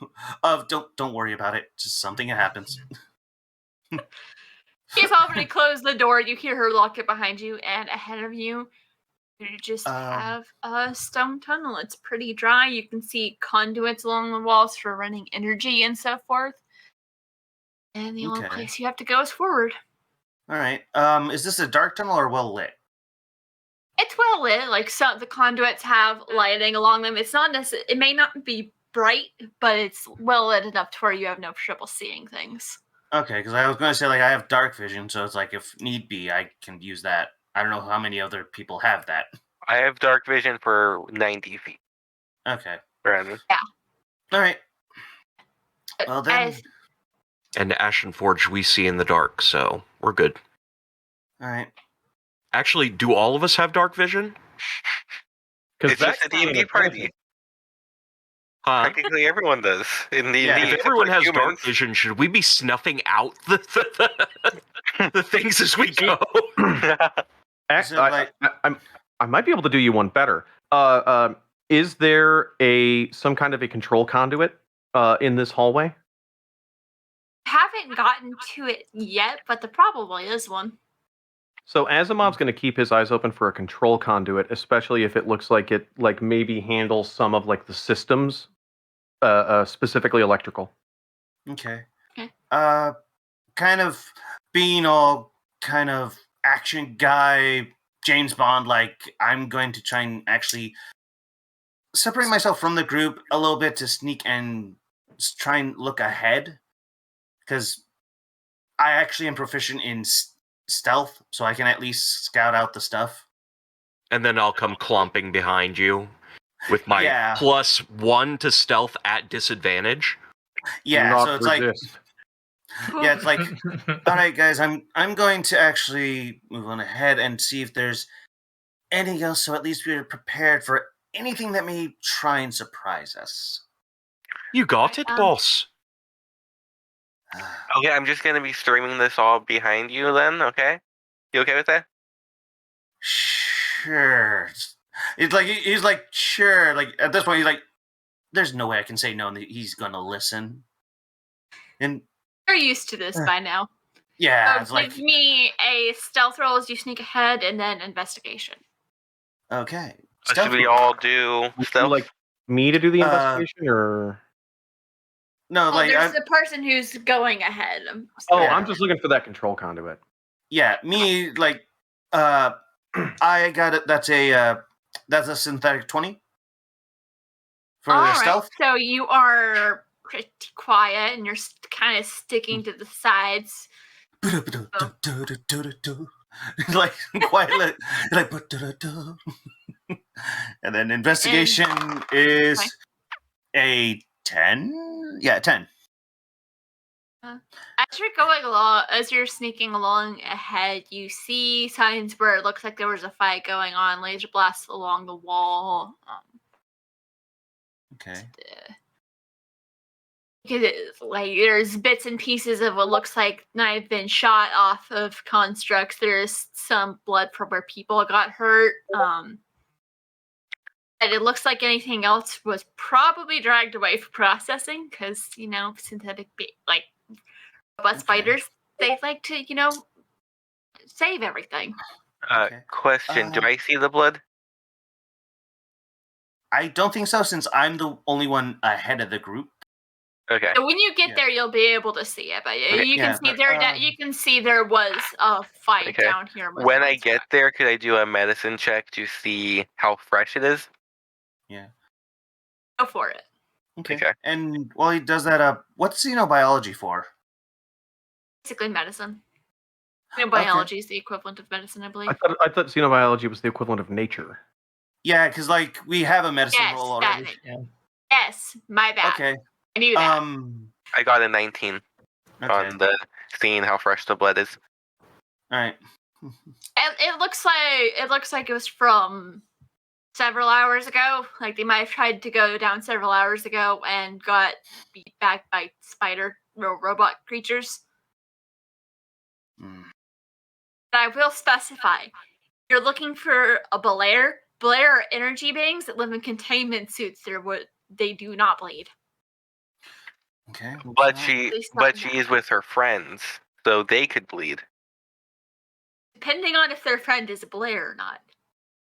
don't worry about it. Just something that happens. She's already closed the door. You hear her lock it behind you, and ahead of you, you just have a stone tunnel. It's pretty dry. You can see conduits along the walls for running energy and so forth. And the only place you have to go is forward. All right. Is this a dark tunnel or well lit? It's well lit. Like the conduits have lighting along them. It's not necessarily. It may not be bright, but it's well lit enough to where you have no trouble seeing things. Okay, because I was going to say, like, I have dark vision, so it's like, if need be, I can use that. I don't know how many other people have that. I have dark vision for 90 feet. Okay. Brandon. Yeah. All right. Well, then. And Ashen Forge we see in the dark, so we're good. All right. Actually, do all of us have dark vision? It's just a D&D party. Practically everyone does. In the if everyone has dark vision, should we be snuffing out the things as we go? Actually, I might be able to do you one better. Is there some kind of a control conduit in this hallway? Haven't gotten to it yet, but there probably is one. So Asimov's going to keep his eyes open for a control conduit, especially if it looks like it maybe handles some of the systems, specifically electrical. Okay. Kind of being all kind of action guy, James Bond, I'm going to try and actually separate myself from the group a little bit to sneak and try and look ahead, because I actually am proficient in stealth, so I can at least scout out the stuff. And then I'll come clomping behind you with my +1 to stealth at disadvantage. Yeah, so it's it's like, all right, guys, I'm going to actually move on ahead and see if there's anything else, so at least we're prepared for anything that may try and surprise us. You got it, boss. Okay, I'm just going to be streaming this all behind you then, okay? You okay with that? Sure. He's like, sure. Like, at this point, he's like, there's no way I can say no, and he's going to listen. And you're used to this by now. Yeah. So give me a stealth roll as you sneak ahead, and then investigation. Okay. Should we all do stealth? Would you like me to do the investigation, or... No, there's the person who's going ahead. I'm just looking for that control conduit. Yeah, me, I got it. That's a synthetic 20 for the stealth. So you are pretty quiet, and you're kind of sticking to the sides. Like quietly, and then investigation is a 10. Yeah, 10. As you're going along, as you're sneaking along ahead, you see signs where it looks like there was a fight going on. Laser blasts along the wall. Okay. Because there's bits and pieces of what looks like knife been shot off of constructs. There's some blood from where people got hurt. And it looks like anything else was probably dragged away for processing, because synthetic robot spiders, they like to save everything. Question: do I see the blood? I don't think so, since I'm the only one ahead of the group. Okay. So when you get there, you'll be able to see it, but you can see you can see there was a fight down here. When I get there, could I do a medicine check to see how fresh it is? Yeah. Go for it. Okay. And while he does that, what's xenobiology for? Basically medicine. Xenobiology is the equivalent of medicine, I believe. I thought xenobiology was the equivalent of nature. Yeah, because we have a medicine roll already. Yes, my bad. Okay. I knew that. I got a 19 on the seeing how fresh the blood is. All right. It looks like it was from several hours ago. Like they might have tried to go down several hours ago and got beat back by spider robot creatures. Mm. But I will specify, you're looking for a Blair. Blair are energy beings that live in containment suits. They do not bleed. Okay. But so- she is with her friends, so they could bleed. Depending on if their friend is a Blair or not.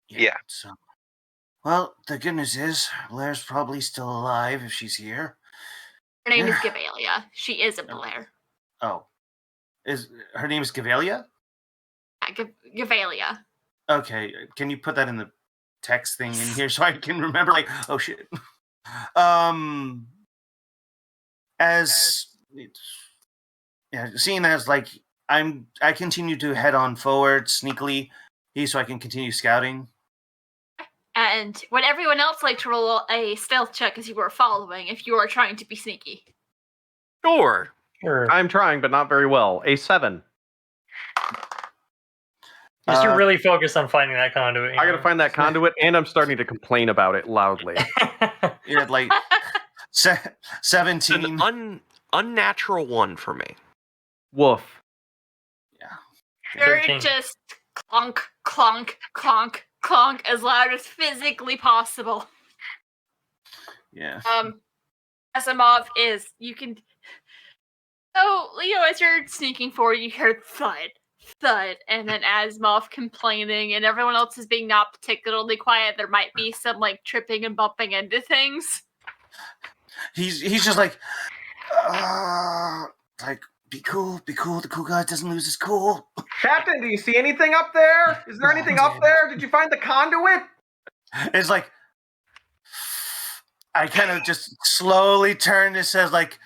Yeah. So, well, the good news is Blair's probably still alive if she's here. Her name is Gavalia. She is a Blair. Oh, is her name is Gavalia? Yeah, Gavalia. Okay, can you put that in the text thing in here so I can remember? Like, oh shit. Seeing as like I continue to head on forward sneakily, so I can continue scouting. And would everyone else like to roll a stealth check as you were following if you are trying to be sneaky? Sure. I'm trying, but not very well. A 7. Because you're really focused on finding that conduit. I gotta find that conduit, and I'm starting to complain about it loudly. Yeah, like 17. An unnatural 1 for me. Woof. You're 13. just clunk, clunk, clunk, clunk as loud as physically possible. Yeah. Asimov is, you can... So, Leo, as you're sneaking forward, you hear thud, thud, and then Asimov complaining, and everyone else is being not particularly quiet. There might be some, like, tripping and bumping into things. He's just like be cool, the cool guy doesn't lose his cool. Captain, do you see anything up there? Is there anything up there? Did you find the conduit? It's like I kind of just slowly turn. It says like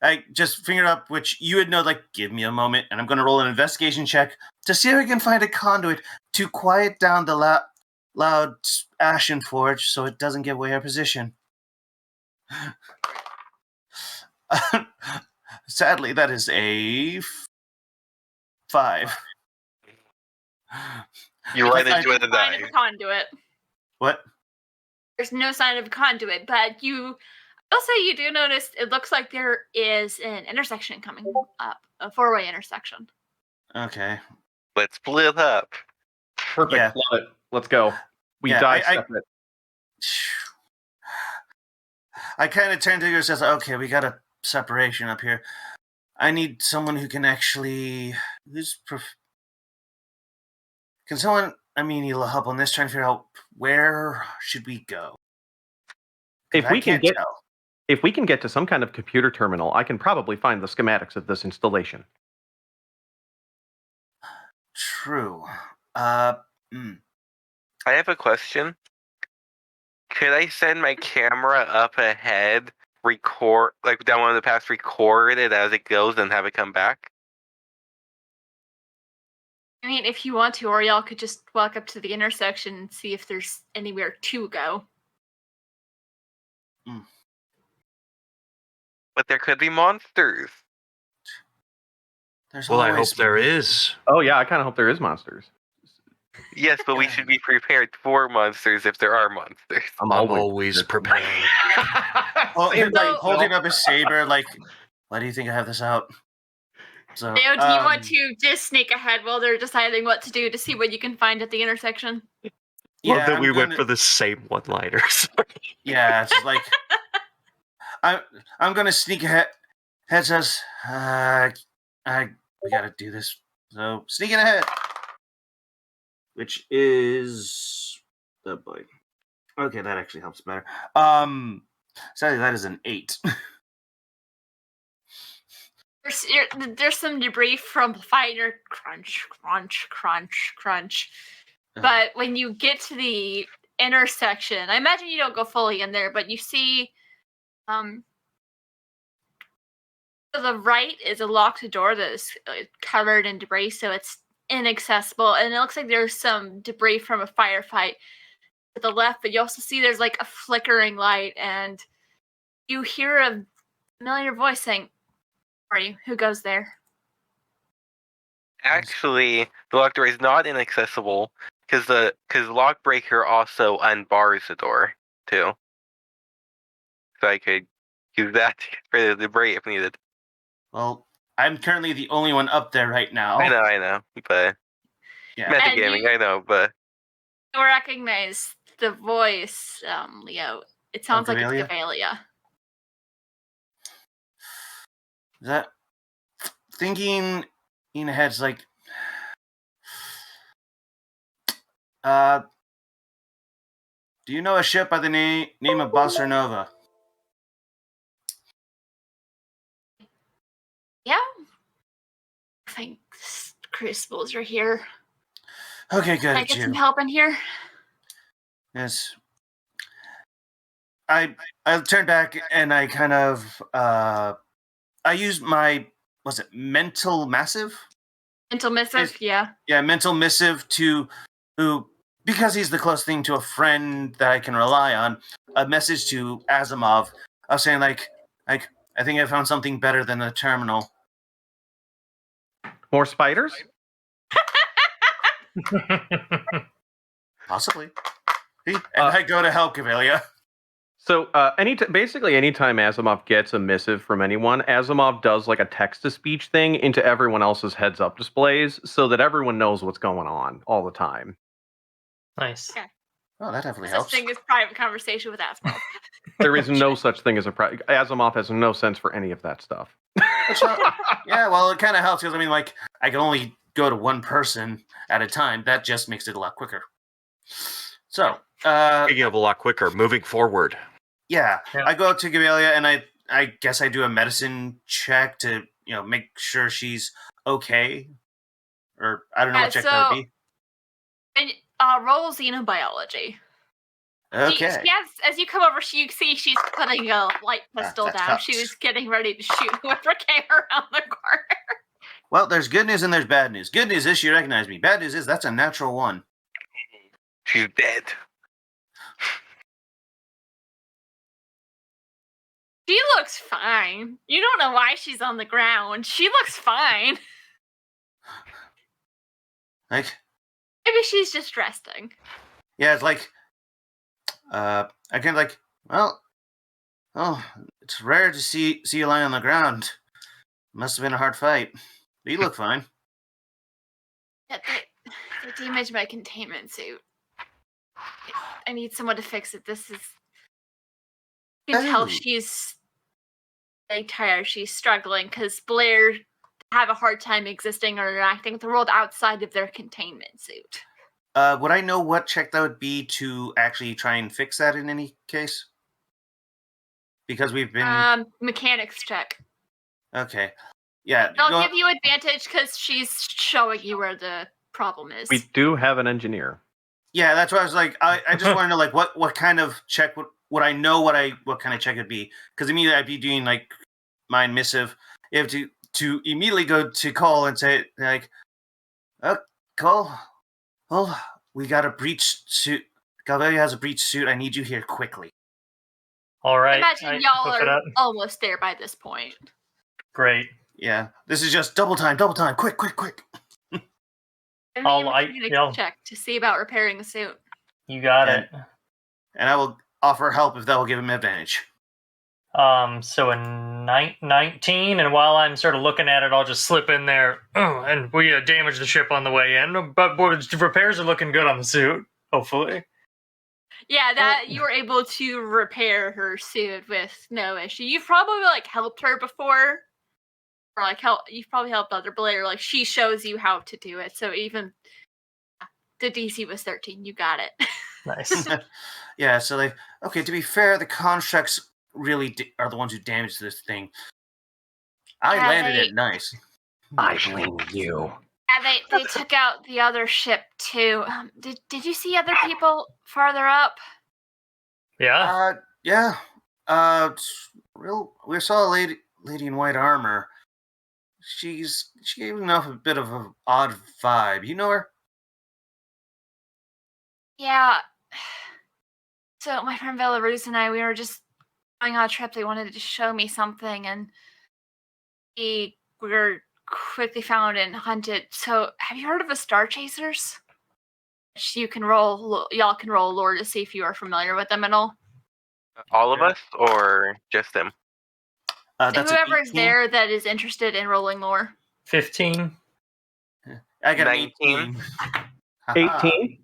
I just finger up, which you would know. Like, give me a moment, and I'm going to roll an investigation check to see if I can find a conduit to quiet down the loud ashen forge, so it doesn't give away our position. Sadly, that is a 5. You run into it and Sign die. of a conduit. What? There's no sign of a conduit, but you do notice it looks like there is an intersection coming up, a 4-way intersection. Okay. Let's split up. Perfect. Yeah. Love it. Let's go. We die separate. I kind of turn to you and says, okay, we got a separation up here. I need someone who can actually... Can someone... I mean, you'll help on this, trying to figure out where should we go? If we can get to some kind of computer terminal, I can probably find the schematics of this installation. True. I have a question. Could I send my camera up ahead, record, like down one of the paths, record it as it goes, and have it come back? I mean, if you want to, or y'all could just walk up to the intersection and see if there's anywhere to go. But there could be monsters. Well, I hope there is. Oh yeah, I kind of hope there is monsters. Yes, but we should be prepared for monsters if there are monsters. I'm always prepared. Holding up his saber, like, why do you think I have this out? So, Leo, do you want to just sneak ahead while they're deciding what to do to see what you can find at the intersection? Love that we went for the same one-liners. Yeah, it's like I'm gonna sneak ahead. Heads us. We gotta do this. So sneaking ahead, which is the boy. Okay, that actually helps better. Sadly, that is an 8. There's some debris from the fighter. Crunch, crunch, crunch, crunch. But when you get to the intersection, I imagine you don't go fully in there, but you see to the right is a locked door that is covered in debris, so it's inaccessible. And it looks like there's some debris from a firefight to the left, but you also see there's like a flickering light, and you hear a familiar voice saying, "Sorry, who goes there?" Actually, the lock door is not inaccessible because Lockbreaker also unbars the door too. So I could use that to get rid of the debris if needed. Well, I'm currently the only one up there right now. I know, but Yeah. metagaming, I know, but You recognize the voice, Leo. It sounds like it's Gavelia? Gavelia. That thinking in ahead's like, do you know a ship by the name of Bossa Nova? Yeah. I think Crucibles are here. Okay, good. Can I It's get some you. help in here? Yes. I turned back and I kind of I used my mental massive? Mental missive, yeah. Yeah, mental missive to who because he's the closest thing to a friend that I can rely on. A message to Asimov. I was saying like I think I found something better than a terminal. More spiders? Possibly. And I go to help Gavelia. So, basically, anytime Asimov gets a missive from anyone, Asimov does like a text-to-speech thing into everyone else's heads-up displays, so that everyone knows what's going on all the time. Nice. Okay. Oh, that definitely Such helps. thing as private conversation with Asimov. There is no such thing as Asimov has no sense for any of that stuff. Yeah, well, it kind of helps because I mean, like, I can only go to one person at a time. That just makes it a lot quicker. So, Speaking of a lot quicker, moving forward. yeah, Yeah. I go to Gavelia and I guess I do a medicine check to make sure she's okay, or I don't know what check that would be. And roll xenobiology. Okay. She has, as you come over, you see she's putting a light pistol that down. helps. She was getting ready to shoot whoever came around the corner. Well, there's good news and there's bad news. Good news is she recognized me. Bad news is that's a natural one. she's dead. She looks fine. You don't know why she's on the ground. She looks fine. Like, Maybe she's just resting. yeah, it's like, I kind of like, well, oh, it's rare to see you lying on the ground. Must have been a hard fight. But you look fine. Yeah, they damaged my containment suit. I need someone to fix it. This is. You can tell Oh. she's very tired. She's struggling because Blair have a hard time existing or interacting with the world outside of their containment suit. Would I know what check that would be to actually try and fix that in any case? Because we've been Mechanics check. okay. Yeah, They'll give you advantage because she's showing you where the problem is. We do have an engineer. Yeah, that's why I was like, I just want to know like what kind of check would I know what kind of check it'd be? Because immediately I'd be doing like mind missive. You have to immediately go to Cole and say like, Cole, well, we got a breach suit. Galvelia has a breach suit. I need you here quickly. All right. Imagine y'all are almost there by this point. Great. Yeah, this is just double time, quick. I'll check to see about repairing the suit. You got it. And I will offer help if that will give him advantage. So a 19, and while I'm sort of looking at it, I'll just slip in there. Oh, and we damaged the ship on the way in, but repairs are looking good on the suit, hopefully. Yeah, that you were able to repair her suit with no issue. You've probably helped her before, or you've probably helped other Blair. Like she shows you how to do it. So even the DC was 13, you got it. Nice. Yeah. So to be fair, the constructs really are the ones who damaged this thing. I landed it nice. I blame you. Yeah, they took out the other ship too. Did you see other people farther up? Yeah. Yeah. We saw a lady in white armor. She gave enough a bit of an odd vibe. You know her? Yeah. So my friend Belarus and I, we were just going on a trip. They wanted to show me something, and we were quickly found and hunted. So, have you heard of the Starchasers? Y'all can roll lore to see if you are familiar with them at all. All of us, or just them? That's Whoever is there that is interested in rolling lore. 15. I got 19. 18.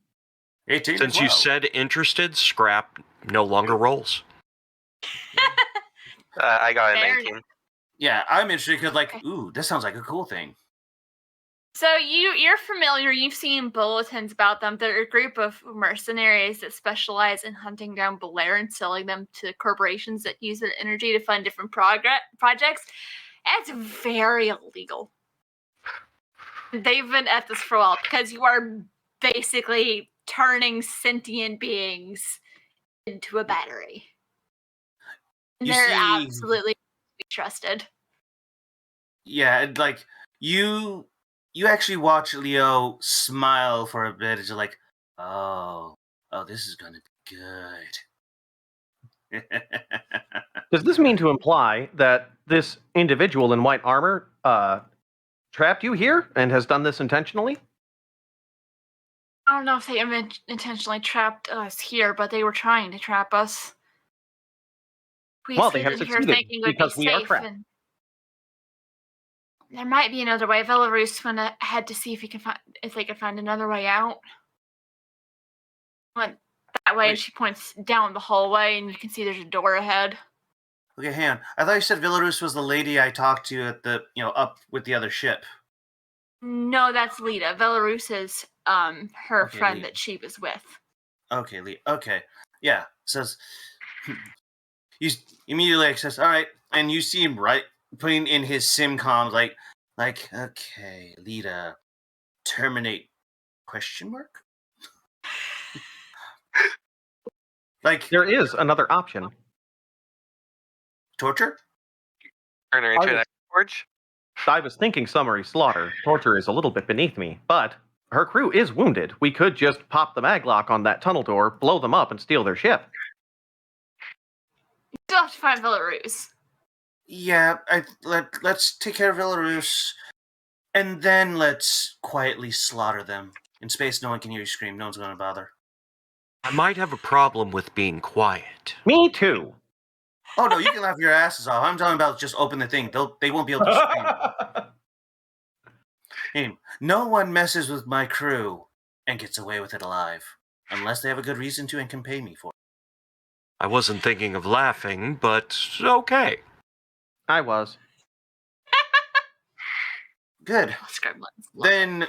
18. Since you said interested, scrap no longer rolls. I got a Fair 19. Yeah, I'm interested because, ooh, this sounds like a cool thing. So you're familiar. You've seen bulletins about them. They're a group of mercenaries that specialize in hunting down Belair and selling them to corporations that use their energy to fund different projects. It's very illegal. They've been at this for a while because you are basically turning sentient beings into a battery. They're absolutely to be trusted. Yeah, you actually watch Leo smile for a bit. It's like, oh, this is gonna be good. Does this mean to imply that this individual in white armor trapped you here and has done this intentionally? I don't know if they intentionally trapped us here, but they were trying to trap us. They have succeeded because we are trapped. There might be another way. Belarus went ahead to see if they could find another way out. Went that way, and she points down the hallway, and you can see there's a door ahead. Okay, hang on. I thought you said Belarus was the lady I talked to at the, up with the other ship. No, that's Lita. Belarus is her friend Lita. that she was with. Okay, Lita. Okay, yeah. Says you immediately says, all right, and you see him putting in his sim comms like okay, Lita, terminate ? There is another option. Torture? Turn her into an forge? I was thinking summary slaughter. Torture is a little bit beneath me, but her crew is wounded. We could just pop the maglock on that tunnel door, blow them up, and steal their ship. You still have to find Belarus. Yeah, let's take care of Belarus, and then let's quietly slaughter them. In space, no one can hear you scream. No one's going to bother. I might have a problem with being quiet. Me too. Oh, no, you can laugh your asses off. I'm talking about just open the thing. They won't be able to scream. No one messes with my crew and gets away with it alive. Unless they have a good reason to and can pay me for it. I wasn't thinking of laughing, but okay. I was. Good. Then,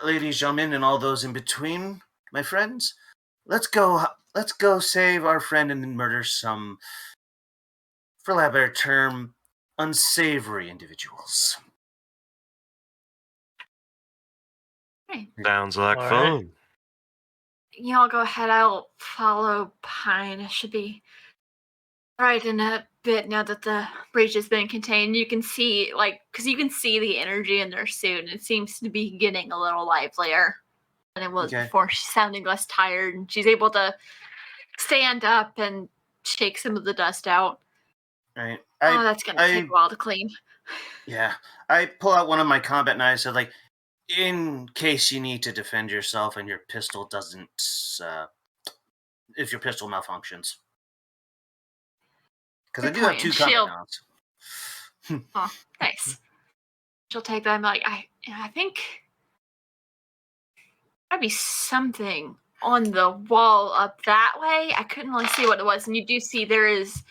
ladies, gentlemen, and all those in between, my friends, let's go save our friend and murder some, for lack of a better term, unsavory individuals. Okay. Sounds like All fun. right. Y'all go ahead. I'll follow behind. It should be right in a bit now that the breach has been contained. You can see, because you can see the energy in their suit, and it seems to be getting a little livelier than it was before. She's sounding less tired, and she's able to stand up and shake some of the dust out. Right. That's going to take a while to clean. Yeah. I pull out one of my combat knives and in case you need to defend yourself and your pistol doesn't, if your pistol malfunctions. Because I do have 2 combat knives. Oh, nice. She'll take that. I'm like, I think there'd be something on the wall up that way. I couldn't really see what it was. And you do see there is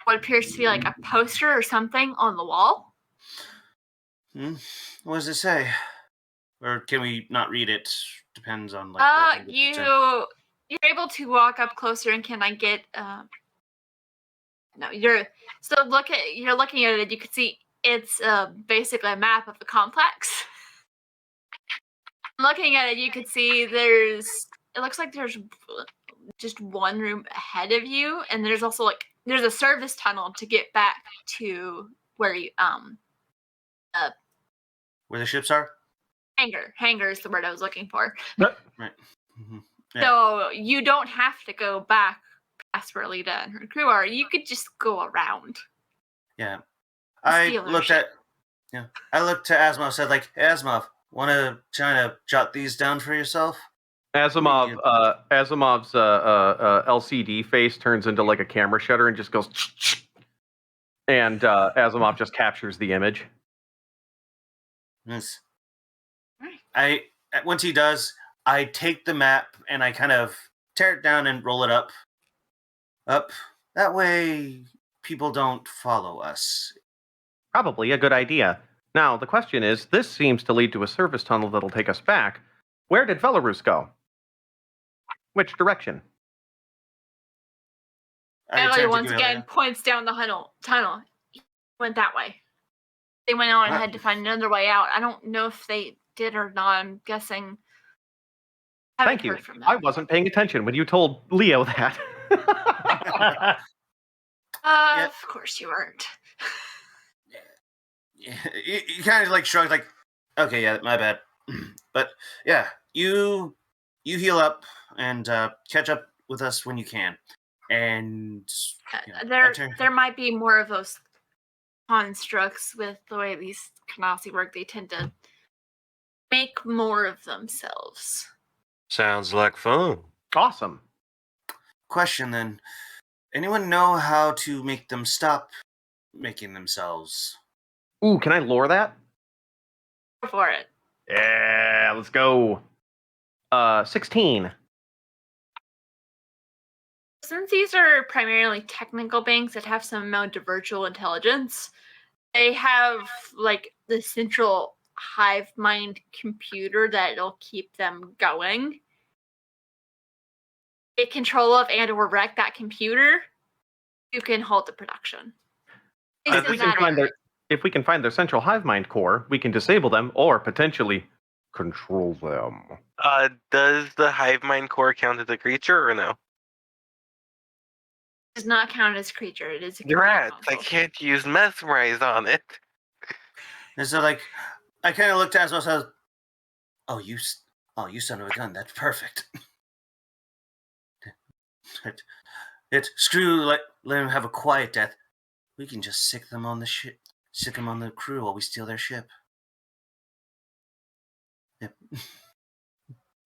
what appears to be like a poster or something on the wall. What does it say? Or can we not read it? Depends on you're able to walk up closer, and can I get no, you're looking at it. You can see it's basically a map of the complex. Looking at it, you can see it looks like there's just one room ahead of you, and there's also there's a service tunnel to get back to where you where the ships are? Hangar is the word I was looking for. Right. Mm-hmm. Yeah. So you don't have to go back That's where Lita and her crew are. You could just go around. Yeah. I Steal their looked ship. I looked to Asimov, said like, hey, Asimov, want to try to jot these down for yourself? Asimov's LCD face turns into like a camera shutter and just goes, and Asimov just captures the image. Yes. Right. Once he does, I take the map and I kind of tear it down and roll it up. That way, people don't follow us. Probably a good idea. Now, the question is, this seems to lead to a service tunnel that'll take us back. Where did Belarus go? Which direction? Ellie once again points down the tunnel. He went that way. They went on and had to find another way out. I don't know if they did or not. I'm guessing. Thank you. I wasn't paying attention when you told Leo that. Of course you weren't. You kind of like shrugs, like, okay, yeah, my bad. But yeah, you heal up and catch up with us when you can. And there might be more of those constructs with the way these Kanasi work. They tend to make more of themselves. Sounds like fun. Awesome. Question then. Anyone know how to make them stop making themselves? Ooh, can I lore that? Go for it. Yeah, let's go. 16. Since these are primarily technical beings that have some amount of virtual intelligence, they have like the central hive mind computer that'll keep them going. Take control of and or wreck that computer, you can halt the production. If we can find their central hive mind core, we can disable them or potentially control them. Does the hive mind core count as a creature or no? Does not count as creature. It is a Rats. I can't use mesmerize on it. And so, like, I kind of looked at myself. Oh, you son of a gun! That's perfect. Screw. Let him have a quiet death. We can just sick them on the ship. Sick them on the crew while we steal their ship. Yep.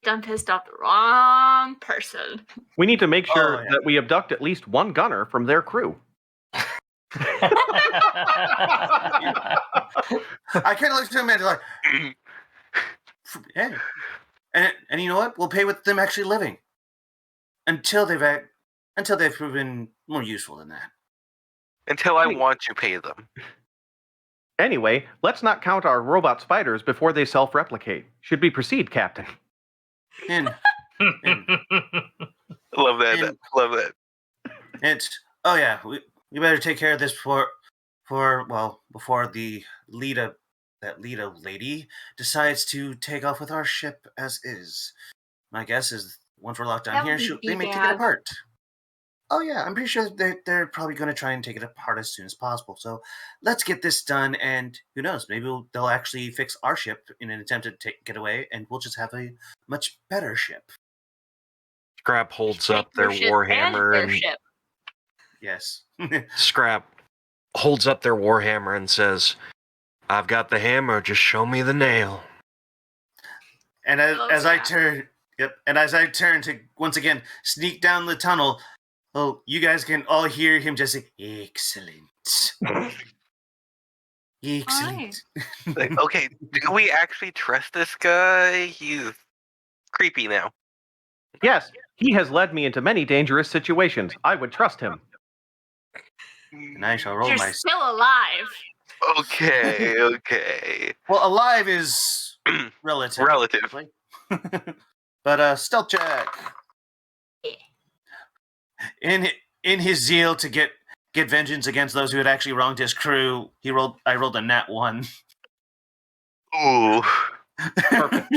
Done pissed off the wrong person. We need to make sure that we abduct at least one gunner from their crew. I kind of looked at him and like, hey, and you know what? We'll pay with them actually living until they've proven more useful than that. Until I want to pay them. Anyway, let's not count our robot spiders before they self-replicate. Should we proceed, Captain? And love that. Love that. Oh yeah, we better take care of this before the Lita lady decides to take off with our ship as is. My guess is once we're locked down here, they may take it apart. Oh yeah, I'm pretty sure they're probably going to try and take it apart as soon as possible. So let's get this done, and who knows, maybe they'll actually fix our ship in an attempt to get away, and we'll just have a much better ship. Scrap holds up their warhammer and ship. Yes. Scrap holds up their warhammer and says, "I've got the hammer. Just show me the nail." And as I turn to once again sneak down the tunnel. Oh, you guys can all hear him just say, "Excellent." Excellent. Like, okay, do we actually trust this guy? He's creepy now. Yes, he has led me into many dangerous situations. I would trust him. And I shall roll You're still alive. Okay. Well, alive is relative. But stealth check. In his zeal to get vengeance against those who had actually wronged his crew, I rolled a nat 1. Ooh. Perfect.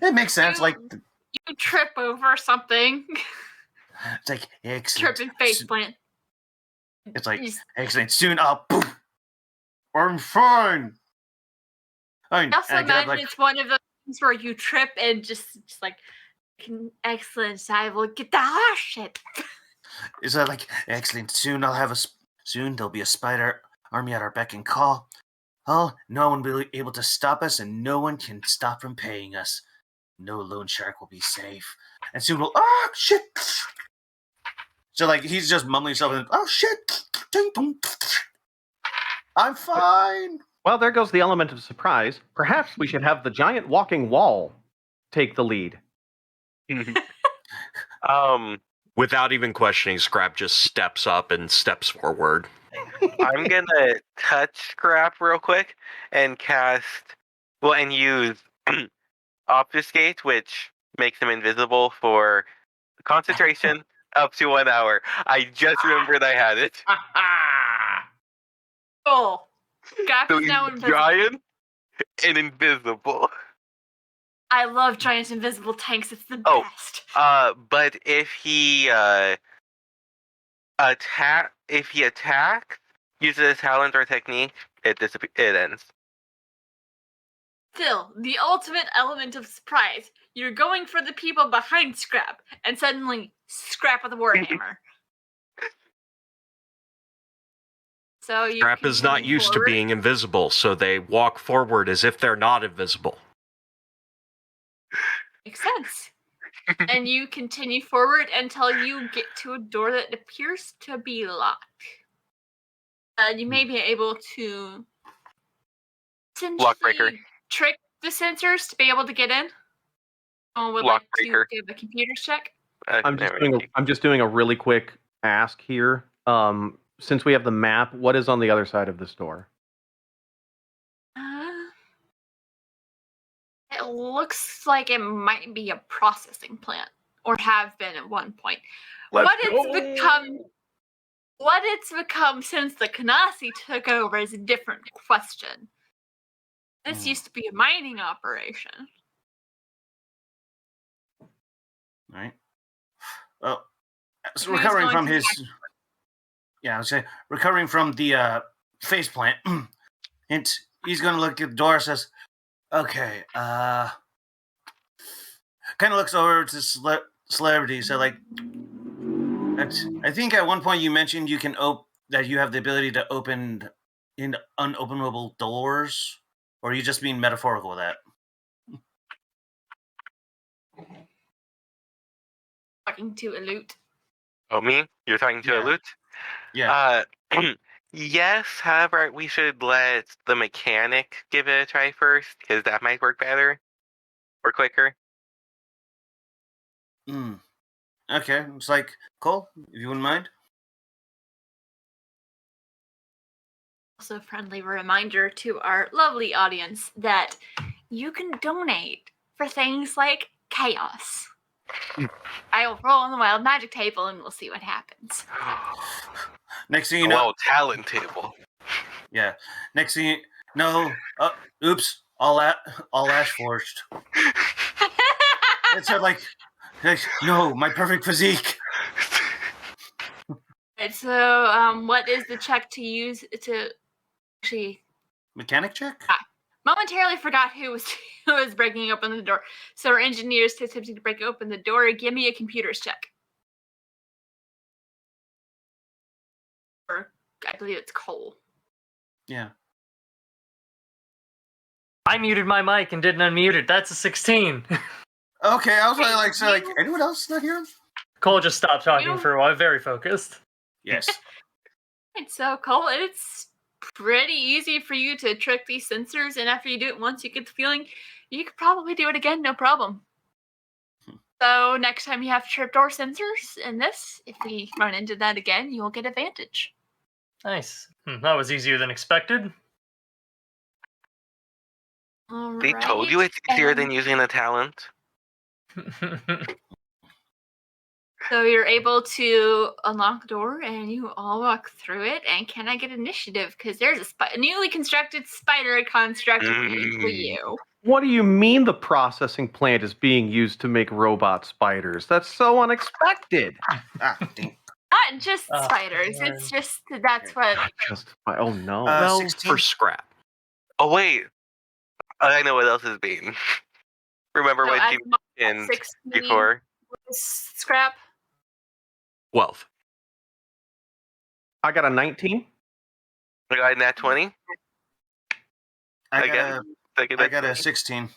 It makes sense. You trip over something. It's like, excellent. Trip and face plant. It's like, excellent. Soon I'll poof. I'm fine. I also imagine it's one of those things where you trip and just like Excellent. I will get the horse ship. Is that like excellent? Soon soon there'll be a spider army at our beck and call. Oh, no one will be able to stop us, and no one can stop from paying us. No loan shark will be safe. And soon we'll shit. So like he's just mumbling himself and shit. I'm fine. Well, there goes the element of surprise. Perhaps we should have the giant walking wall take the lead. Without even questioning, Scrap just steps up and steps forward. I'm gonna touch Scrap real quick and use Obfuscate, which makes him invisible for concentration up to 1 hour. I just remembered I had it. Oh, Scrap So is he's now invisible. giant and invisible. I love giant invisible tanks. It's the best. But if he attacks, uses a talent or technique, it ends. Still, the ultimate element of surprise. You're going for the people behind Scrap, and suddenly Scrap with a warhammer. So you Scrap is not used to being invisible, so they walk forward as if they're not invisible. Makes sense. And you continue forward until you get to a door that appears to be locked. You may be able to Lockbreaker. trick the sensors to be able to get in. Would like to give a computer check. I'm just doing a really quick ask here. Since we have the map, what is on the other side of this door? It looks like it might be a processing plant, or have been at one point. What it's become since the Kanasi took over is a different question. This used to be a mining operation. Right. Well, so recovering from his... Yeah, I would say recovering from the face plant, and he's going to look at the door and says, okay, kind of looks over to Celebrity, so like, I think at one point you mentioned you can that you have the ability to open in unopenable doors, or are you just being metaphorical with that? Talking to a loot. Oh, me? You're talking to a loot? Yeah. Yes, however, we should let the mechanic give it a try first, because that might work better or quicker. Okay, it's like, Cole, if you wouldn't mind. Also, a friendly reminder to our lovely audience that you can donate for things like chaos. I will roll on the wild magic table and we'll see what happens. Next thing you know... talent table. Yeah. Next thing you know... oops. All ash forged. It's like, no, my perfect physique. Right, so, what is the check to use to actually... Mechanic check? Momentarily forgot who was breaking open the door. So our engineers attempting to break open the door. Give me a computers check. Or I believe it's Cole. Yeah. I muted my mic and didn't unmute it. That's a 16. Okay, I was like, anyone else not here? Cole just stopped talking for a while. Very focused. Yes. And so, Cole, it's pretty easy for you to trick these sensors, and after you do it once, you get the feeling you could probably do it again, no problem. So next time you have trapdoor sensors in this, if we run into that again, you'll get advantage. Nice. That was easier than expected. They told you it's easier than using a talent. So you're able to unlock the door, and you all walk through it. And can I get initiative? Because there's a newly constructed spider construct waiting for you. What do you mean the processing plant is being used to make robot spiders? That's so unexpected. Not just spiders. It's just that's what. Oh no. Well, 16? for Scrap. Oh wait, I know what else is being. Remember when second 16 before. scrap. 12. I got a 19. I got a nat 20. I Again? got a 16.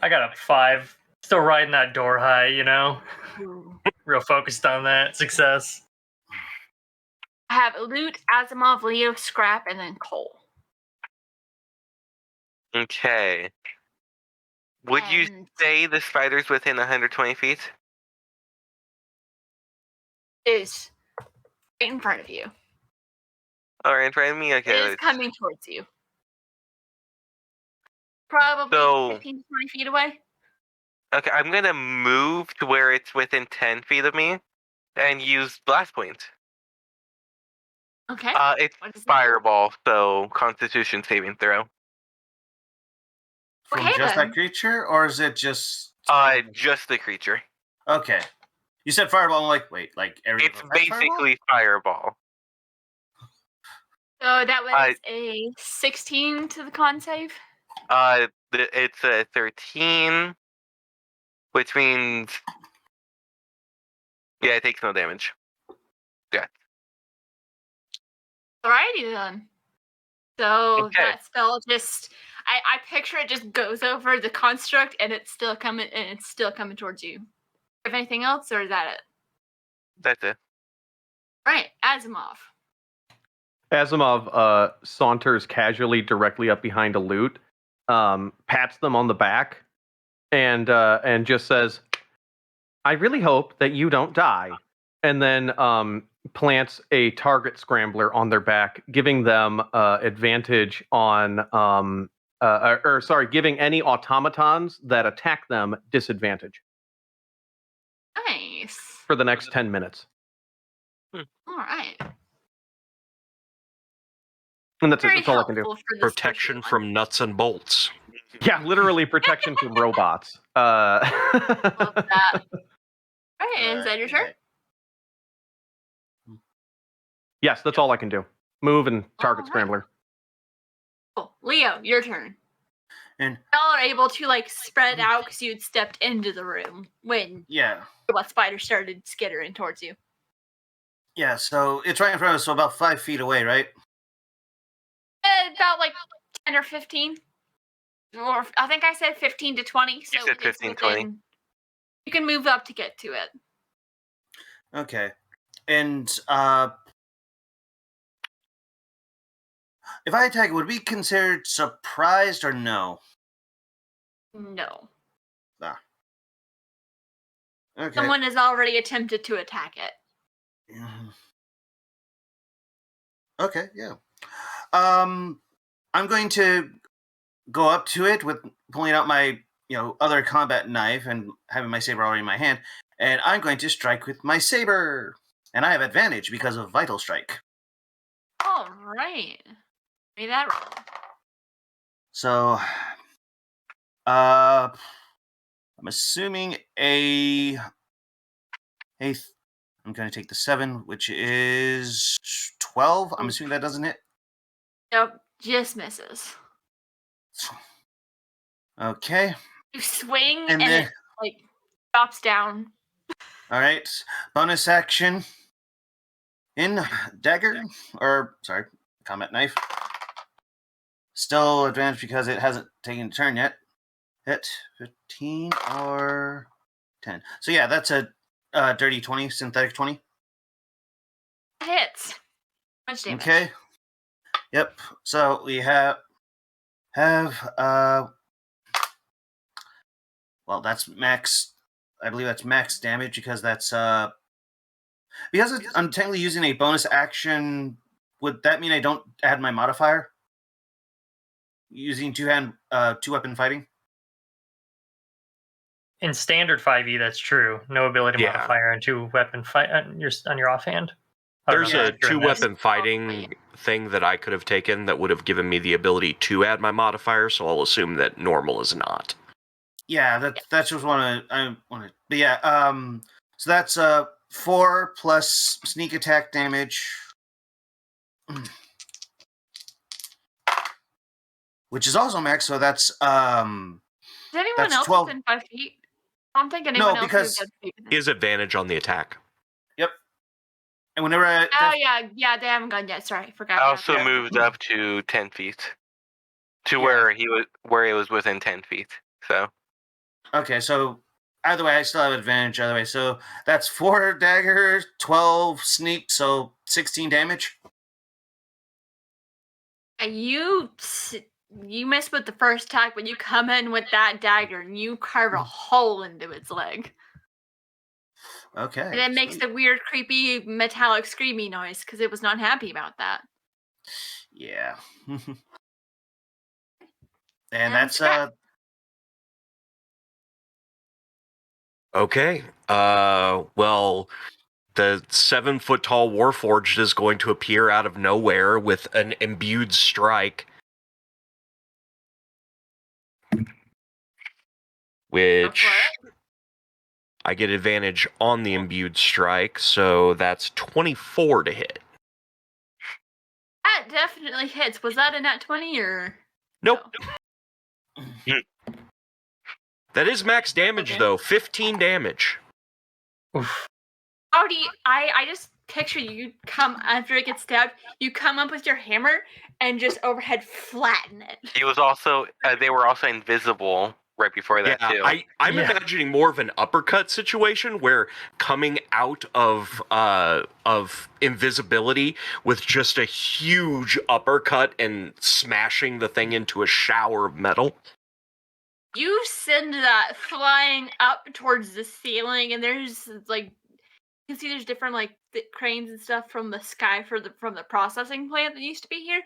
I got a 5. Still riding that door high, you know? Real focused on that. Success. I have Loot, Asimov, Leo, Scrap, and then Cole. Okay. Would you And say the spider's within 120 feet? is right in front of you. Or in front of me? Okay. It is coming towards you. Probably So- 15 to 20 feet away. Okay, I'm gonna move to where it's within 10 feet of me and use blast point. Okay. It's What does it do? fireball, so Constitution saving throw. From Okay, just then. that creature, or is it just? Just the creature. Okay. You said fireball. I'm like, wait, like every. It's basically fireball. So that was a 16 to the con save. It's a 13, which means it takes no damage. Alrighty then. So Okay. that spell just I picture it just goes over the construct and it's still coming towards you. Have anything else or is that it? That's it. Right, Asimov. Asimov saunters casually directly up behind a Loot, pats them on the back, and just says, "I really hope that you don't die," and then plants a target scrambler on their back, giving them advantage on giving any automatons that attack them disadvantage Nice. for the next 10 minutes. Alright. And that's it. Very That's all I can do. helpful for this Protection first from nuts and bolts. Yeah, literally protection from robots. Love that. Alright, is that your turn? Yes, that's all I can do. Move and target Alright. scrambler. Cool. Leo, your turn. And Y'all are able to spread out because you had stepped into the room when yeah, robot spider started skittering towards you. yeah. So it's right in front of us, so about 5 feet away, right? About 10 or 15. Or I think I said 15 to 20. So said 15, 20. You can move up to get to it. Okay. And if I attack, would it be considered surprised or no? No. Okay. Someone has already attempted to attack it. Okay, yeah. I'm going to go up to it with pulling out my, other combat knife and having my saber already in my hand, and I'm going to strike with my saber. And I have advantage because of Vital Strike. All right. Give me that roll. So, I'm assuming I'm going to take the 7, which is 12. I'm assuming that doesn't hit. Nope, just misses. Okay. You swing And and then- it drops down. All right. Bonus action. In dagger, combat knife. Still advantage because it hasn't taken a turn yet. Hit 15 or 10. So yeah, that's a dirty 20, synthetic 20. Hits. Much damage. Okay. Yep. So we have well, that's max. I believe that's max damage because that's because I'm technically using a bonus action. Would that mean I don't add my modifier? Using two weapon fighting. In standard 5e, that's true. No ability Yeah. modifier and 2-weapon fight on your offhand. I don't There's know a if you're in this. 2-weapon fighting thing that I could have taken that would have given me the ability to add my modifier, so I'll assume that normal is not. Yeah, that's just I want to. But yeah, so that's 4 plus sneak attack damage, which is also max. So that's Is anyone That's else 12. within 5 feet? I don't think anyone else because- is within 5 feet. He has advantage on the attack. Yep. And whenever Yeah, they haven't gone yet. Sorry, forgot. I about also that. moved up to 10 feet. To Yeah. where it was within 10 feet. So Okay, so either way, I still have advantage either way. So that's 4 daggers, 12 sneak, so 16 damage. You missed with the first attack, but you come in with that dagger and you carve a hole into its leg. Okay. And it makes a weird, creepy, metallic, screamy noise because it was not happy about that. Yeah. and And that's scrap. Okay. Well, the 7-foot-tall Warforged is going to appear out of nowhere with an imbued strike. Which I get advantage on the imbued strike, so that's 24 to hit. That definitely hits. Was that a nat 20 or? Nope. No? That is max damage, Okay. though. 15 damage. Oof. Audi, I just picture you come after it gets stabbed. You come up with your hammer and just overhead flatten it. he was also they were also invisible right before that too. I'm imagining more of an uppercut situation where coming out of invisibility with just a huge uppercut and smashing the thing into a shower of metal. You send that flying up towards the ceiling, and there's like you can see there's different like cranes and stuff from the sky from the processing plant that used to be here,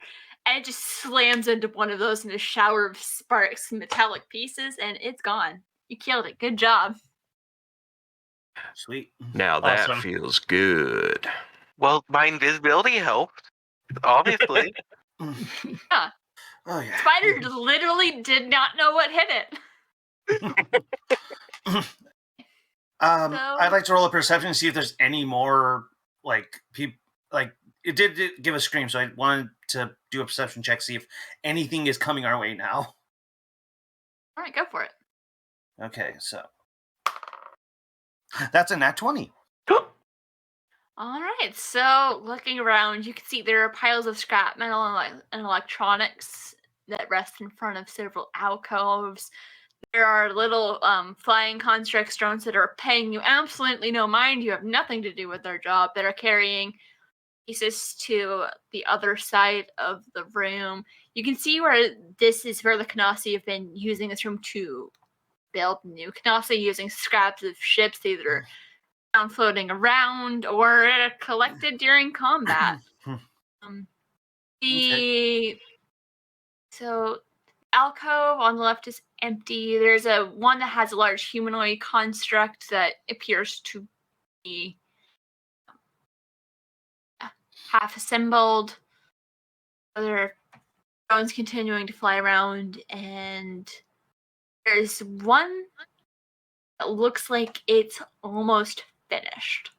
and it just slams into one of those in a shower of sparks and metallic pieces, and it's gone. You killed it. Good job. Sweet. Now that Awesome. feels good. Well, my invisibility helped, obviously. Yeah. Oh yeah. Spider literally did not know what hit it. I'd like to roll a perception to see if there's any more like people like it did give a scream, so I wanted to do a perception check, see if anything is coming our way now. All right, go for it. Okay, so that's a nat 20. All right, so looking around, you can see there are piles of scrap metal and electronics that rest in front of several alcoves. There are little flying construct drones that are paying you absolutely no mind. You have nothing to do with their job. That are carrying pieces to the other side of the room. You can see where this is where the Kanasi have been using this room to build new Kanasi, using scraps of ships either found floating around or collected during combat. So alcove on the left is empty. There's one that has a large humanoid construct that appears to be half assembled. Other drones continuing to fly around, and there's one that looks like it's almost finished,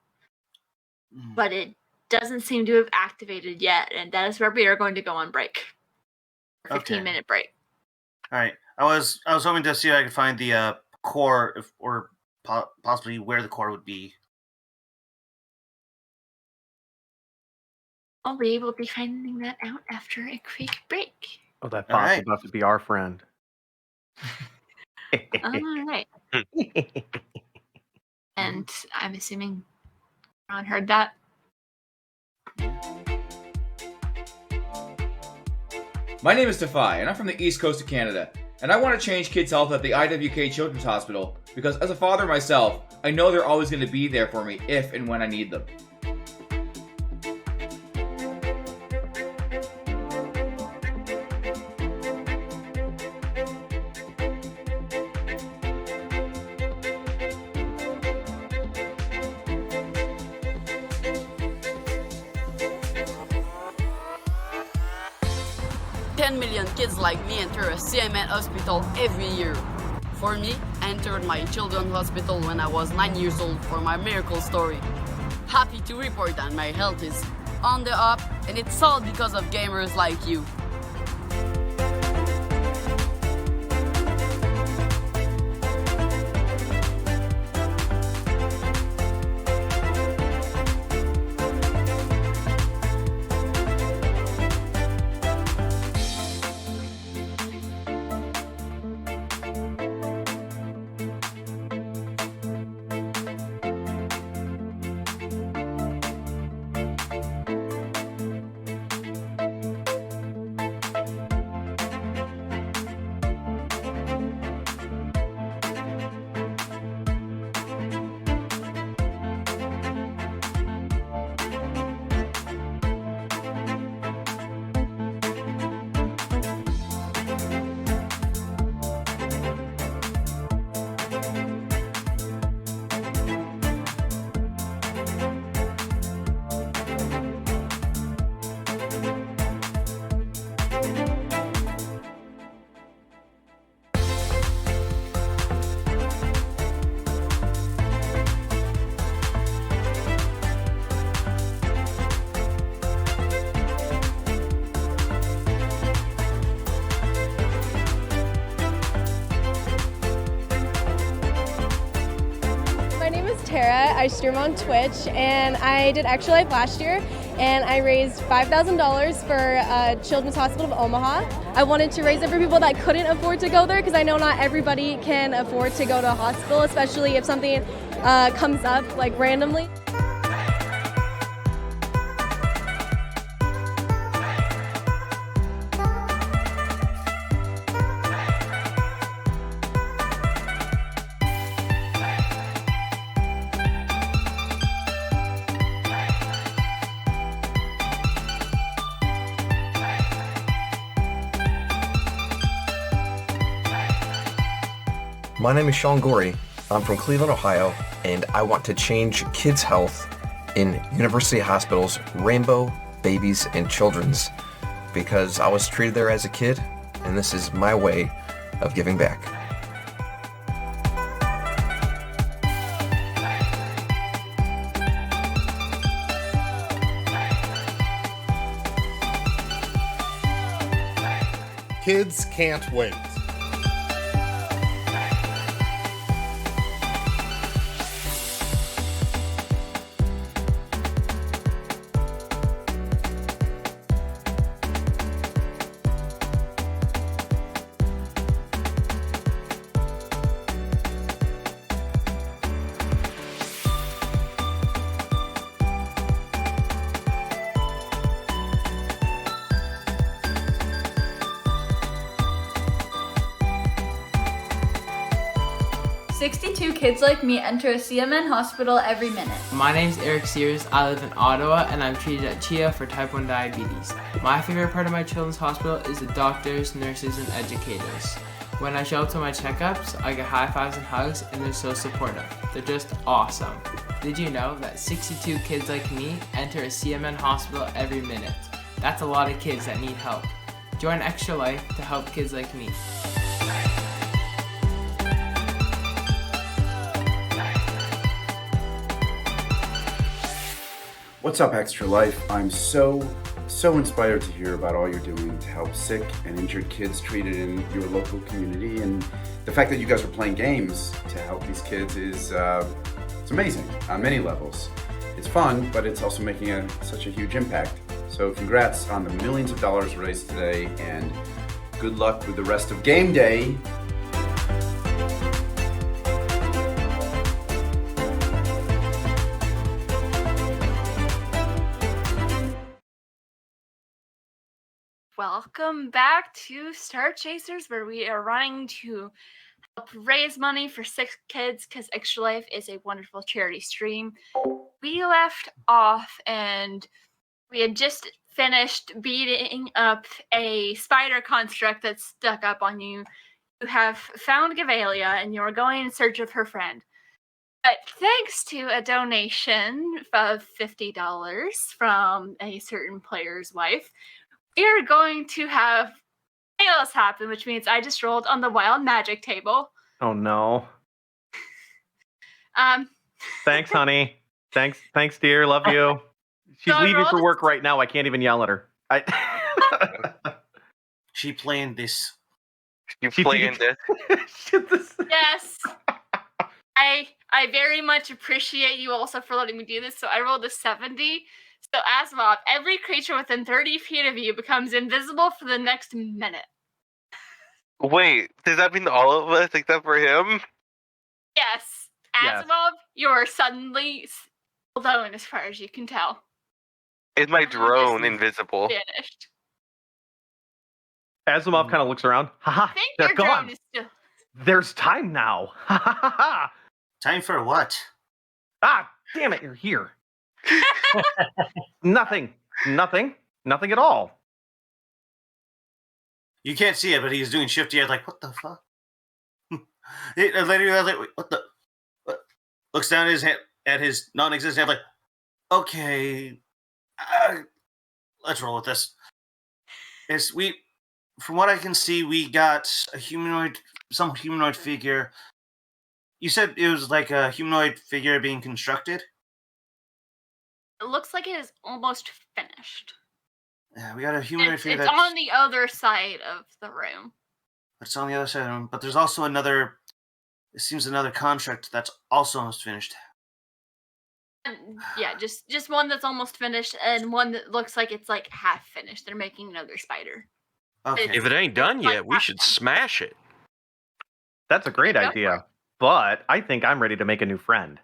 but it doesn't seem to have activated yet, and that is where we are going to go on break. 15-minute break. All right. I was hoping to see if I could find the core, or possibly where the core would be. I'll be able to be finding that out after a quick break. Oh, that All fox right. is about to be our friend. All right. And I'm assuming Ron heard that. My name is Tafai, and I'm from the East Coast of Canada, and I want to change kids' health at the IWK Children's Hospital because as a father myself, I know they're always going to be there for me if and when I need them. Million kids like me enter a CMN hospital every year. For me, I entered my children's hospital when I was 9 years old for my miracle story. Happy to report that my health is on the up, and it's all because of gamers like you. I stream on Twitch, and I did Extra Life last year, and I raised $5,000 for Children's Hospital of Omaha. I wanted to raise it for people that couldn't afford to go there, because I know not everybody can afford to go to a hospital, especially if something comes up like randomly. My name is Sean Gorey. I'm from Cleveland, Ohio, and I want to change kids' health in University Hospital's Rainbow Babies and Children's, because I was treated there as a kid, and this is my way of giving back. Kids can't wait. Kids like me enter a CMN hospital every minute. My name's Eric Sears. I live in Ottawa and I'm treated at CHIA for type 1 diabetes. My favorite part of my children's hospital is the doctors, nurses, and educators. When I show up to my checkups, I get high fives and hugs, and they're so supportive. They're just awesome. Did you know that 62 kids like me enter a CMN hospital every minute? That's a lot of kids that need help. Join Extra Life to help kids like me. What's up, Extra Life? I'm so inspired to hear about all you're doing to help sick and injured kids treated in your local community, and the fact that you guys are playing games to help these kids is it's amazing on many levels. It's fun, but it's also making such a huge impact. So congrats on the millions of dollars raised today, and good luck with the rest of game day. Welcome back to Starchasers, where we are running to help raise money for sick kids because Extra Life is a wonderful charity stream. We left off and we had just finished beating up a spider construct that's stuck up on you. You have found Gavalia and you're going in search of her friend. But thanks to a donation of $50 from a certain player's wife, we are going to have chaos happen, which means I just rolled on the wild magic table. Oh no. Thanks, honey. Thanks, dear. Love you. She's leaving for work right now. I can't even yell at her. She playing this. You playing this? Yes. I very much appreciate you also for letting me do this. So I rolled a 70. So Asimov, every creature within 30 feet of you becomes invisible for the next minute. Wait, does that mean all of us except for him? Yes. Asimov, you're suddenly alone as far as you can tell. Is my drone invisible? Finished. Asimov kind of looks around. Haha, they're gone. Drone is still... There's time now. Ha ha ha. Time for what? Ah, damn it, you're here. Nothing at all. You can't see it, but he's doing shifty head like, what the fuck? Later, like, what the? What? Looks down at his non-existent head like, okay, let's roll with this. From what I can see, we got some humanoid figure. You said it was like a humanoid figure being constructed? It looks like it is almost finished. Yeah, we got a humanoid figure it's on the other side of the room. It's on the other side of the room, but there's also another construct that's also almost finished. Yeah, just one that's almost finished and one that looks like it's like half finished. They're making another spider. Okay. If it ain't done like yet, we should smash it. That's a great Go for idea. But I think I'm ready to make a new friend.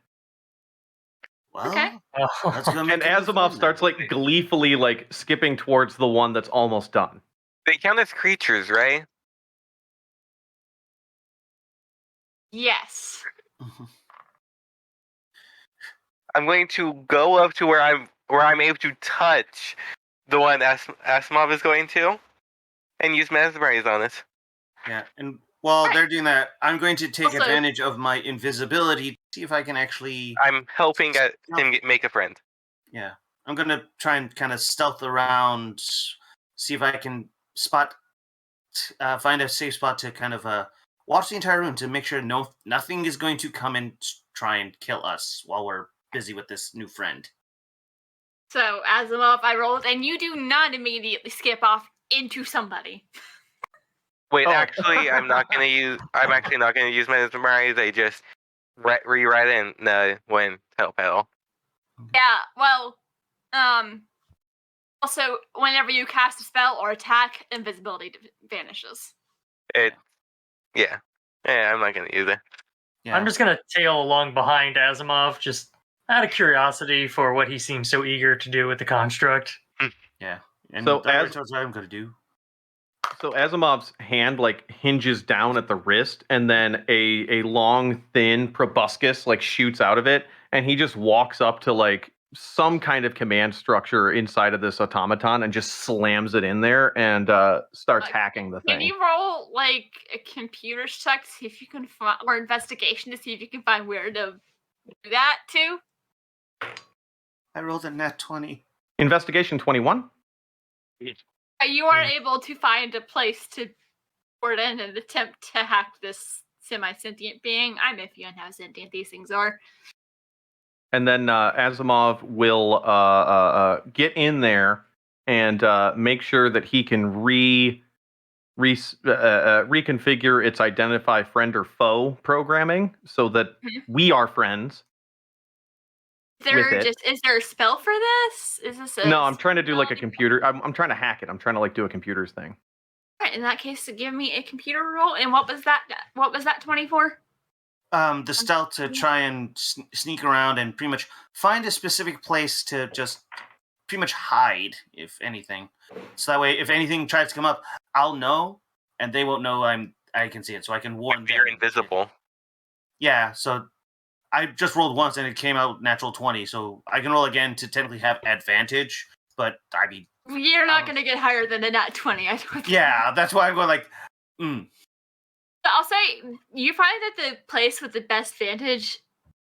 Well, Okay. let's go make And a new Asimov friend starts then. like gleefully like skipping towards the one that's almost done. They count as creatures, right? Yes. I'm going to go up to where I'm able to touch the one Asimov is going to, and use Mesmerize on it. Yeah, and while they're doing that, I'm going to take Also- advantage of my invisibility to see if I can actually. I'm helping him make a friend. Yeah, I'm going to try and kind of stealth around, see if I can find a safe spot to kind of watch the entire room to make sure nothing is going to come and try and kill us while we're busy with this new friend. So Asimov, I rolled, and you do not immediately skip off into somebody. Wait, actually, I'm actually not gonna use Mesmerize. I just rewrite it and when help at all. Yeah. Well, also, whenever you cast a spell or attack, invisibility vanishes. Yeah, I'm not gonna use it. Yeah. I'm just gonna tail along behind Asimov, just out of curiosity for what he seems so eager to do with the construct. Yeah, and So that's what I'm going to do. So Asimov's hand like hinges down at the wrist, and then a long, thin proboscis like shoots out of it, and he just walks up to like some kind of command structure inside of this automaton and just slams it in there and starts hacking the Can thing. you roll like a computer check to see if you can find, or investigation to see if you can find where to do that too? I rolled a nat 20. Investigation 21. You are able to find a place to board in and attempt to hack this semi-sentient being. I'm iffy on how sentient these things are. And then Asimov will get in there and make sure that he can reconfigure its identify friend or foe programming so that we are friends. Is there a spell for this? Is this a No, I'm trying to do like a computer. I'm trying to hack it. I'm trying to like do a computers thing. All right, in that case, give me a computer roll. And what was that? What was that 24? The stealth to try and sneak around and pretty much find a specific place to just pretty much hide, if anything. So that way, if anything tries to come up, I'll know, and they won't know I can see it, so I can warn them. You're invisible. Yeah, so I just rolled once and it came out natural 20, so I can roll again to technically have advantage, but I mean... You're not going to get higher than a nat 20, I don't think. Yeah, that's why I'm going like, I'll say, you find that the place with the best vantage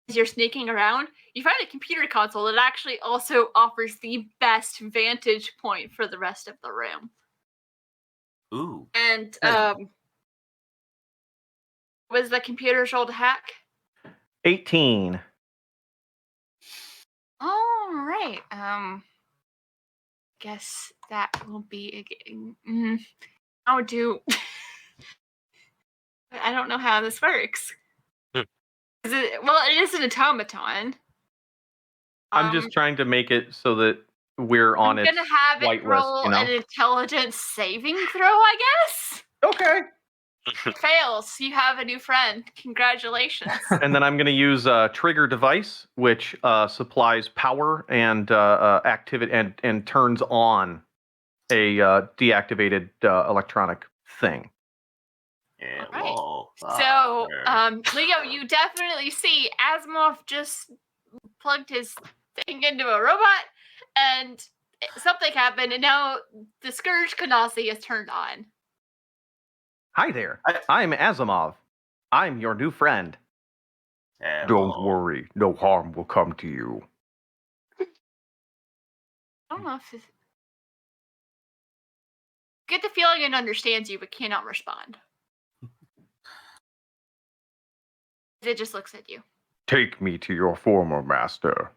as you're sneaking around, you find a computer console that actually also offers the best vantage point for the rest of the room. Ooh. And, was the computer's roll to hack? 18. All right. Guess that will be again. I'll do. I don't know how this works. It is an automaton. I'm just trying to make it so that we're on its I'm gonna have it roll you know? an intelligence saving throw, I guess. Okay. It fails. You have a new friend. Congratulations. And then I'm going to use a trigger device, which supplies power and activity and turns on a deactivated electronic thing. Yeah, So, Leo, you definitely see Asimov just plugged his thing into a robot, and something happened, and now the Scourge Kanasi is turned on. Hi there. I'm Asimov. I'm your new friend. Don't worry. No harm will come to you. I don't know if get the feeling it understands you, but cannot respond. It just looks at you. Take me to your former master.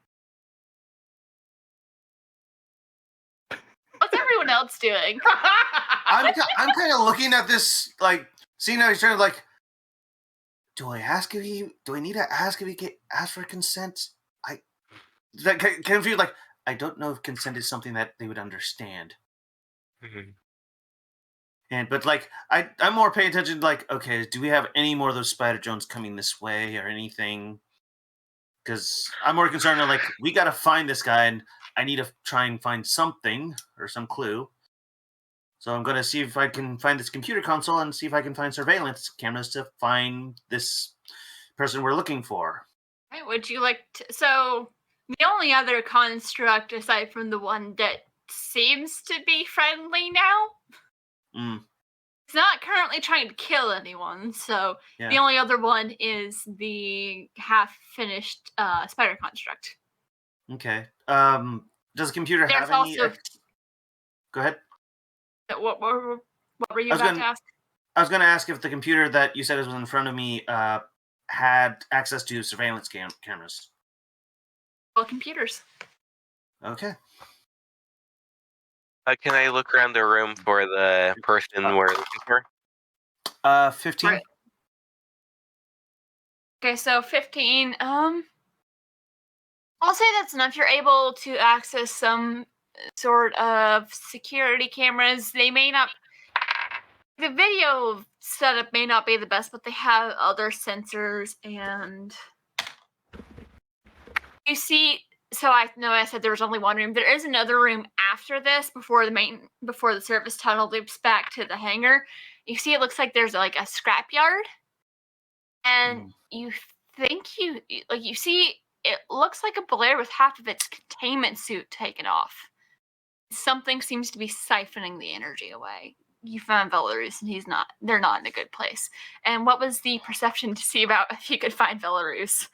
What's everyone else doing? I'm kind of looking at this, like, seeing how he's trying to, like, do I need to ask if he ask for consent? that confused. Like, I don't know if consent is something that they would understand. But like, I'm more paying attention to like, okay, do we have any more of those spider drones coming this way or anything? Because I'm more concerned with like, we got to find this guy, and I need to try and find something or some clue. So I'm going to see if I can find this computer console and see if I can find surveillance cameras to find this person we're looking for. Right, would you like to... So, the only other construct, aside from the one that seems to be friendly now, it's not currently trying to kill anyone, so the only other one is the half-finished spider construct. Okay. Does the computer have any... Go ahead. What were you about to ask? I was going to ask if the computer that you said was in front of me had access to surveillance cameras. Well, computers. Okay. Can I look around the room for the person we're looking for? 15. Right. Okay, so 15. I'll say that's enough. You're able to access some sort of security cameras. They may not... The video setup may not be the best, but they have other sensors, and you see... So I know I said there was only one room. There is another room after this, before the service tunnel loops back to the hangar. You see, it looks like there's like a scrapyard, and you think you see it looks like a Blair with half of its containment suit taken off. Something seems to be siphoning the energy away. You found Belarus, and they're not in a good place. And what was the perception to see about if you could find Belarus?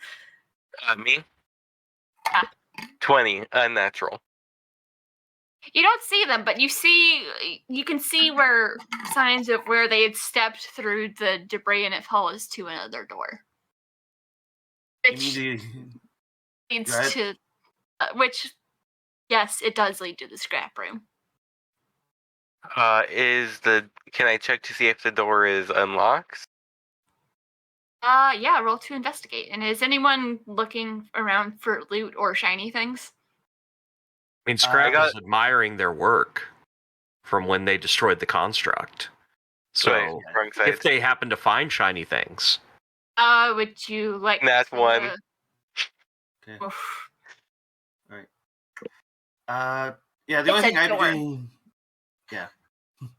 Me? Yeah. 20, unnatural. You don't see them, but you can see where signs of where they had stepped through the debris, and it follows to another door. Which leads to, yes, it does lead to the scrap room. Can I check to see if the door is unlocked? Yeah, roll to investigate. And is anyone looking around for loot or shiny things? I mean, Scrap is admiring their work from when they destroyed the construct. So, if they happen to find shiny things. Would you like... That's one. Okay. Alright. Yeah, the only thing I do... Yeah. The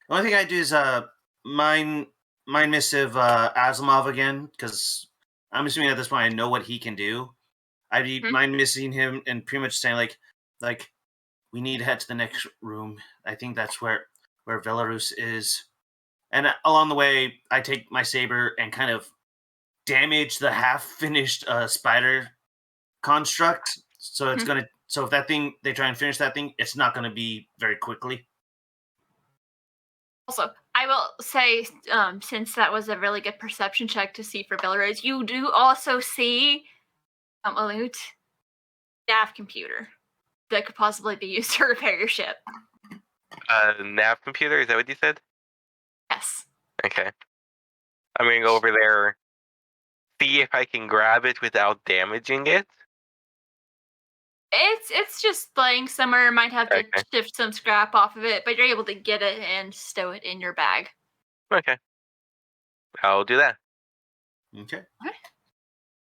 only thing I do is, mind missive Asimov again, because I'm assuming at this point I know what he can do. I'd be mind missing him and pretty much saying like we need to head to the next room. I think that's where Belarus is. And along the way, I take my saber and kind of damage the half-finished spider construct. So it's gonna. So if they try and finish that thing, it's not gonna be very quickly. Also, I will say, since that was a really good perception check to see for Belarus, you do also see a loot nav computer that could possibly be used to repair your ship. Nav computer? Is that what you said? Yes. Okay. I'm gonna go over there, see if I can grab it without damaging it. It's just laying somewhere. Might have to shift some scrap off of it, but you're able to get it and stow it in your bag. Okay. I'll do that. Okay.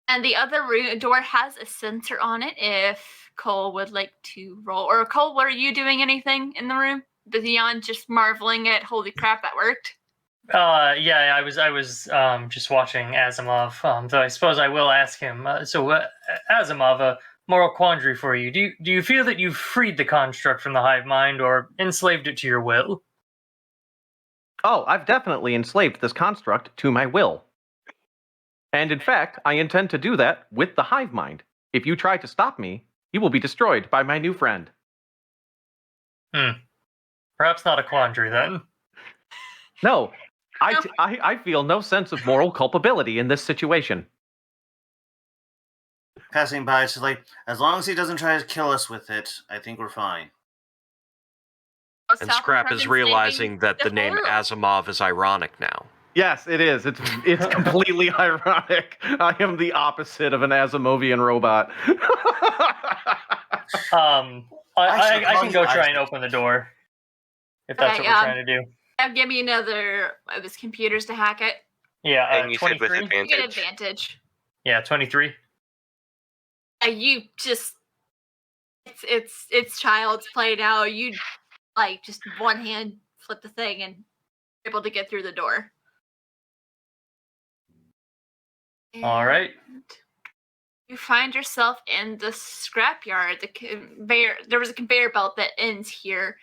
And the other door has a sensor on it if Cole would like to roll. Or Cole, what are you doing anything in the room? Beyond just marveling at, holy crap, that worked? Yeah, I was just watching Asimov, though I suppose I will ask him. Asimov, a moral quandary for you. Do you feel that you've freed the construct from the hive mind or enslaved it to your will? Oh, I've definitely enslaved this construct to my will. And in fact, I intend to do that with the hive mind. If you try to stop me, you will be destroyed by my new friend. Perhaps not a quandary, then. No, I feel no sense of moral culpability in this situation. Passing by, it's like, as long as he doesn't try to kill us with it, I think we're fine. And Scrap is realizing that the name Asimov is ironic now. Yes, it is. It's completely ironic. I am the opposite of an Asimovian robot. I can go try and open the door if that's what we're trying to do. Give me another of his computers to hack it. Yeah, And you said with 23. advantage. You get advantage. Yeah, 23. You just it's child's play now. You like just one hand flip the thing and able to get through the door. All right. You find yourself in the scrapyard. There was a conveyor belt that ends here.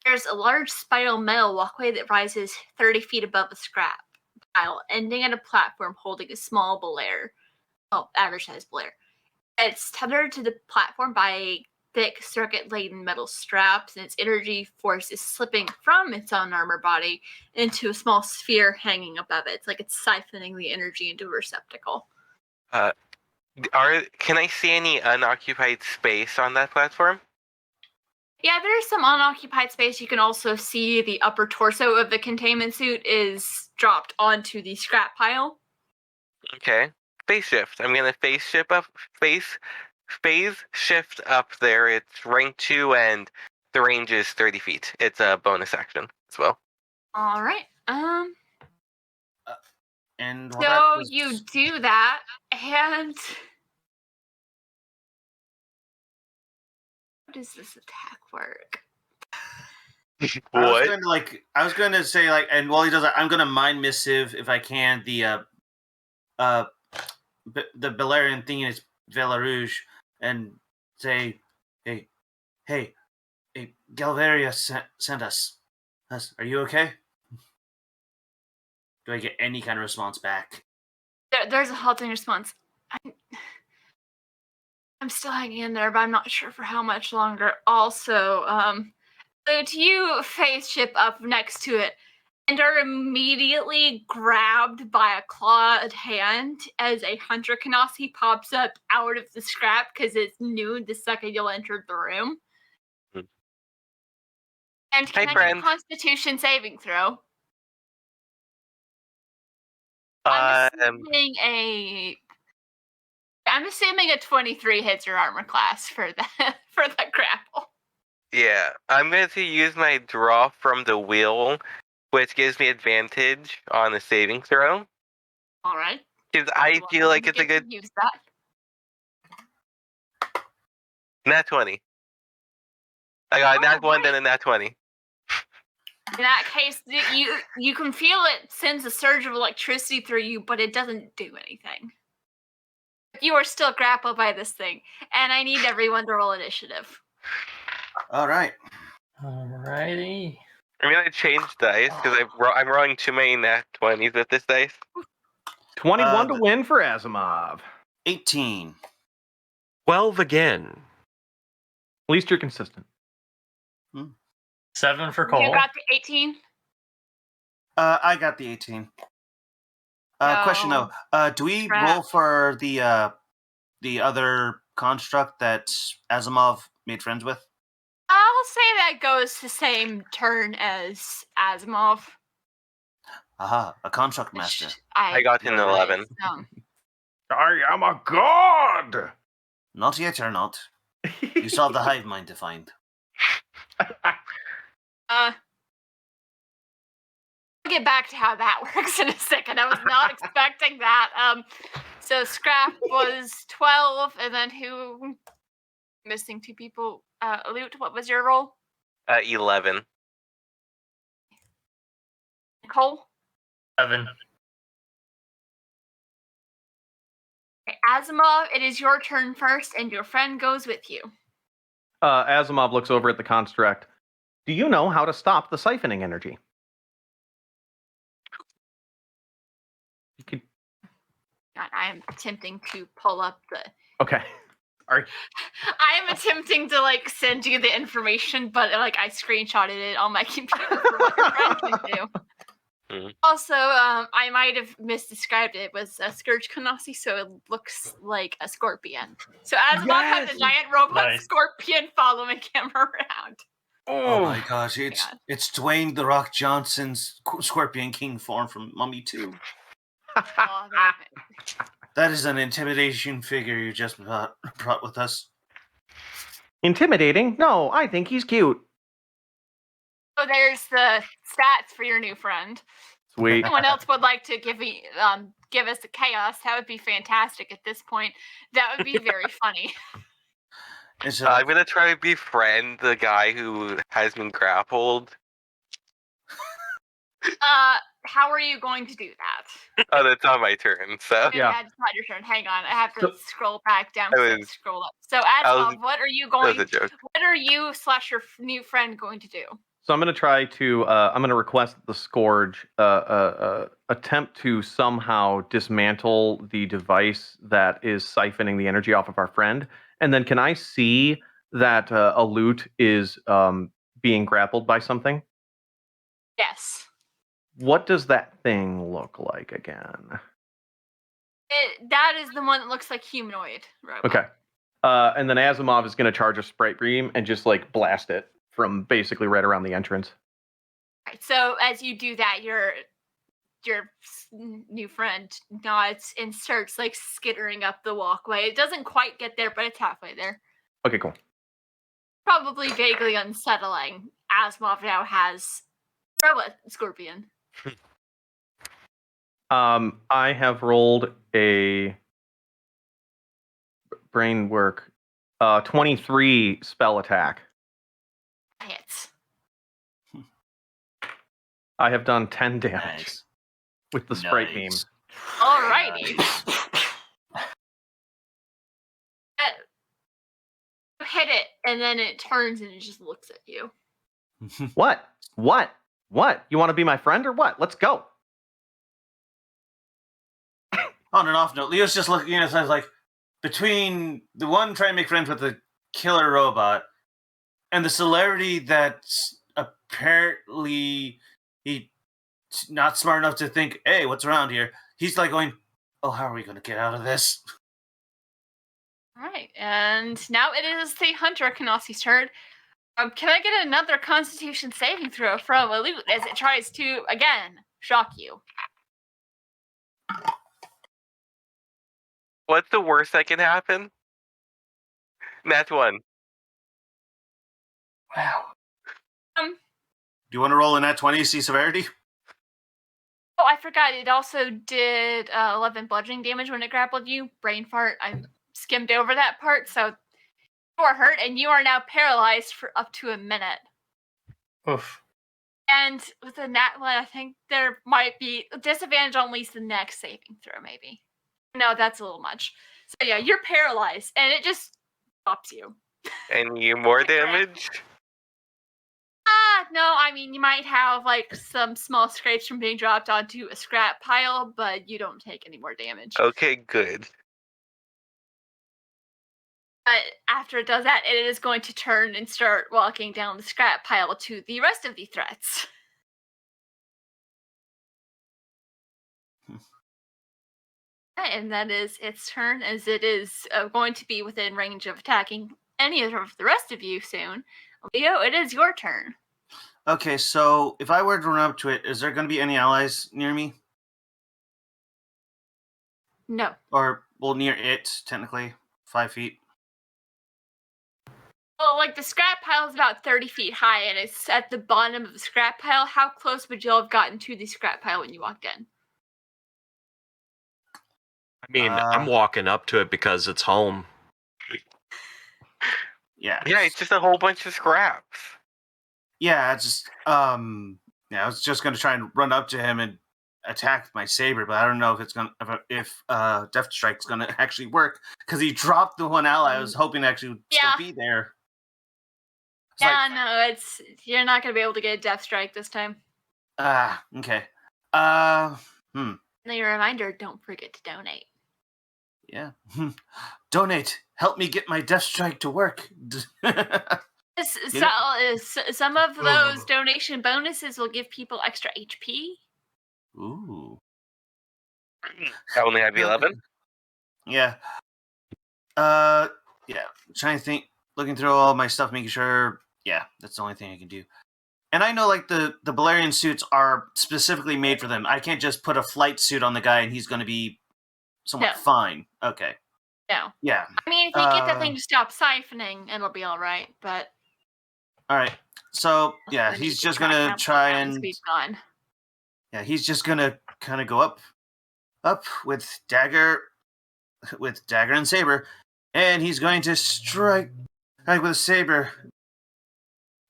There's a large spiral metal walkway that rises 30 feet above the scrap pile, ending at a platform holding a small belair. Oh, average-sized belair. It's tethered to the platform by thick, circuit-laden metal straps, and its energy force is slipping from its own armor body into a small sphere hanging above it. It's like it's siphoning the energy into a receptacle. Can I see any unoccupied space on that platform? Yeah, there's some unoccupied space. You can also see the upper torso of the containment suit is dropped onto the scrap pile. Okay. Phase shift. I'm gonna phase shift up there. It's rank 2 and the range is 30 feet. It's a bonus action as well. All right. And so you do that, and how does this attack work? What? I was going to say and while he does that, I'm going to mind missive if I can the Belerian thing in its Vela Rouge and say, hey, Galvaria sent us. Are you okay? Do I get any kind of response back? There's a halting response. I'm still hanging in there, but I'm not sure for how much longer. Also, so you face ship up next to it and are immediately grabbed by a clawed hand as a Hunter Kanasi pops up out of the scrap because it's new the second you'll enter the room. And can I get a Constitution saving throw? I'm assuming a 23 hits your armor class for that grapple. Yeah, I'm going to use my draw from the wheel, which gives me advantage on the saving throw. All right. Because I feel like it's a good. Use that. Nat 20. I got a nat 1, then a nat 20. In that case, you can feel it sends a surge of electricity through you, but it doesn't do anything. You are still grappled by this thing, and I need everyone to roll initiative. All right. Alrighty. I'm going to change dice because I'm rolling too many nat 20s with this dice. 21 to win for Asimov. 18. 12 again. At least you're consistent. 7 for Cole. You got the 18? I got the 18. Question though, do we roll for the other construct that Asimov made friends with? I'll say that goes the same turn as Asimov. Aha, a construct master. I got an 11. I am a god! Not yet, you're not. You still have the hive mind to find. I'll get back to how that works in a second. I was not expecting that. So Scrap was 12, and then who? Missing 2 people. Loot, what was your roll? 11. Cole? 7. Okay, Asimov, it is your turn first, and your friend goes with you. Asimov looks over at the construct. Do you know how to stop the siphoning energy? You could. I am attempting to pull up the. Okay. I am attempting to send you the information, but I screenshotted it on my computer for what your friend can do. Mm-hmm. Also, I might have misdescribed it. It was a Scourge Kanasi, so it looks like a scorpion. So Asimov has a giant robot scorpion following him around. Oh my gosh, it's Dwayne "The Rock" Johnson's Scorpion King form from Mummy 2. Oh, that is an intimidation figure you just brought with us. Intimidating? No, I think he's cute. So there's the stats for your new friend. Sweet. If anyone else would like to give us the chaos, that would be fantastic at this point. That would be very funny. I'm gonna try to befriend the guy who has been grappled. How are you going to do that? Oh, that's on my turn, so. Yeah, it's not your turn. Hang on, I have to scroll back down. Scroll up. So, Asma, what are you going? That was a joke. What are you / your new friend going to do? So I'm going to try to. I'm going to request that the Scourge attempt to somehow dismantle the device that is siphoning the energy off of our friend, and then can I see that a loot is being grappled by something? Yes. What does that thing look like again? That is the one that looks like humanoid robot. Okay. And then Asimov is going to charge a sprite beam and just like blast it from basically right around the entrance. Right. So as you do that, your new friend nods and starts like skittering up the walkway. It doesn't quite get there, but it's halfway there. Okay, cool. Probably vaguely unsettling. Asimov now has robot scorpion. I have rolled a brain work 23 spell attack. Hits. I have done 10 damage with the sprite beam. Alrighty. You hit it, and then it turns and it just looks at you. What? You want to be my friend or what? Let's go. On and off note, Leo's just looking at us like, between the one trying to make friends with the killer robot and the celebrity that's apparently he's not smart enough to think, hey, what's around here? He's like going, oh, how are we going to get out of this? All right, and now it is the Hunter Kanasi's turn. Can I get another Constitution saving throw from Alute as it tries to, again, shock you? What's the worst that can happen? That's one. Wow. Do you want to roll in that 20 see severity? Oh, I forgot. It also did 11 bludgeoning damage when it grappled you. Brain fart. I skimmed over that part, so you are hurt, and you are now paralyzed for up to a minute. Oof. And with the nat one, I think there might be a disadvantage on at least the next saving throw, maybe. No, that's a little much. So yeah, you're paralyzed, and it just stops you. And you more damage? No, I mean, you might have, like, some small scrapes from being dropped onto a scrap pile, but you don't take any more damage. Okay, good. But after it does that, it is going to turn and start walking down the scrap pile to the rest of the threats. And that is its turn, as it is going to be within range of attacking any of the rest of you soon. Leo, it is your turn. Okay, so if I were to run up to it, is there going to be any allies near me? No. Or, well, near it, technically. 5 feet. Well, like, the scrap pile is about 30 feet high, and it's at the bottom of the scrap pile. How close would you have gotten to the scrap pile when you walked in? I mean, I'm walking up to it because it's home. Yeah. Yeah, it's just a whole bunch of scraps. Yeah, it's just, I was just going to try and run up to him and attack my saber, but I don't know if it's going to, if Death Strike's going to actually work, because he dropped the one ally I was hoping actually would still be there. No, you're not going to be able to get a Death Strike this time. Okay. And a reminder, don't forget to donate. Yeah. Donate. Help me get my Death Strike to work. Some of those donation bonuses will give people extra HP. Ooh. I only have 11. Yeah. Yeah. Trying to think, looking through all my stuff, making sure. Yeah, that's the only thing I can do. And I know, like, the Balerian suits are specifically made for them. I can't just put a flight suit on the guy and he's going to be somewhat fine. Okay. No. Yeah. I mean, if you get the thing to stop siphoning, it'll be all right. But all right. So yeah, he's just gonna try and we've gone. Yeah, he's just gonna kind of go up with dagger and saber, and he's going to strike with a saber,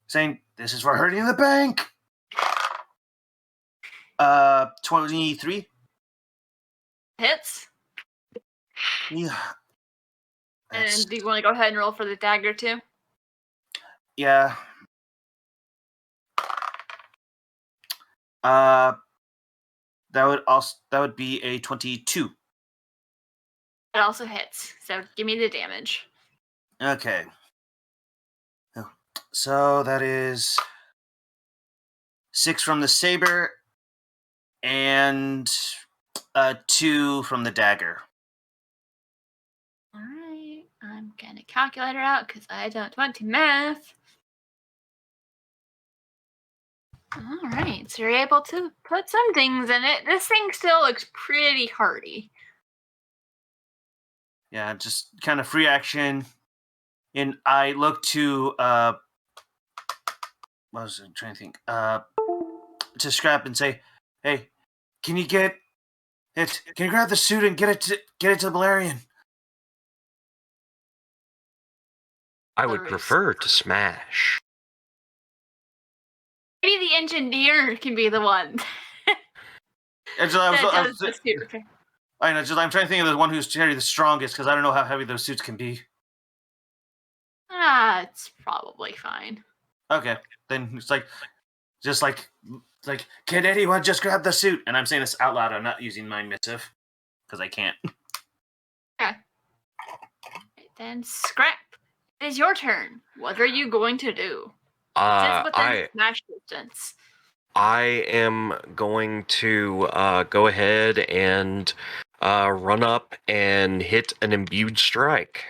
saying, "This is for hurting the bank." 23 hits. Yeah. And do you want to go ahead and roll for the dagger too? Yeah. That would be a 22. It also hits. So give me the damage. Okay. So that is 6 from the saber and 2 from the dagger. All right. I'm going to calculate it out because I don't want to math. All right. So you're able to put some things in it. This thing still looks pretty hardy. Yeah, just kind of free action. And I look to what was I trying to think? To Scrap and say, "Hey, can you get it? Can you grab the suit and get it to the Valerian?" I would prefer to smash. Maybe the engineer can be the one. I'm trying to think of the one who's carried the strongest because I don't know how heavy those suits can be. It's probably fine. Okay, then it's just like, can anyone just grab the suit? And I'm saying this out loud. I'm not using my missive because I can't. Okay. Right, then Scrap, it is your turn. What are you going to do? It's within smash distance. I am going to go ahead and run up and hit an imbued strike.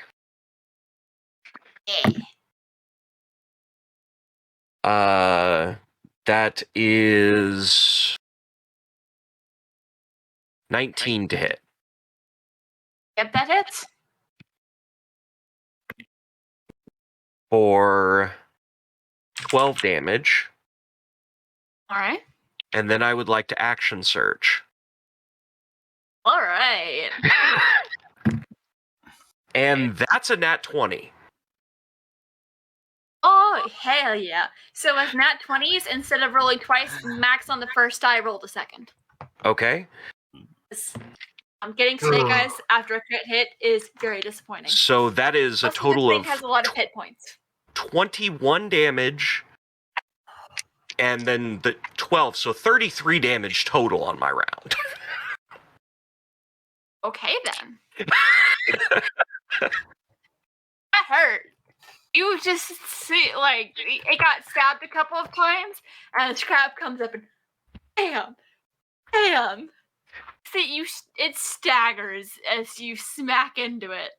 That is 19 to hit. Yep, that hits. For 12 damage. All right. And then I would like to action search. All right. And that's a nat 20. Oh, hell yeah. So with nat 20s, instead of rolling twice, max on the first die, roll the second. Okay. I'm getting snake eyes after a crit hit is very disappointing. So that is a total this of thing has a lot of hit points. 21 damage. And then the 12, so 33 damage total on my round. Okay, then. That hurt. You just see, it got stabbed a couple of times, and Scrap comes up and, bam. See, it staggers as you smack into it.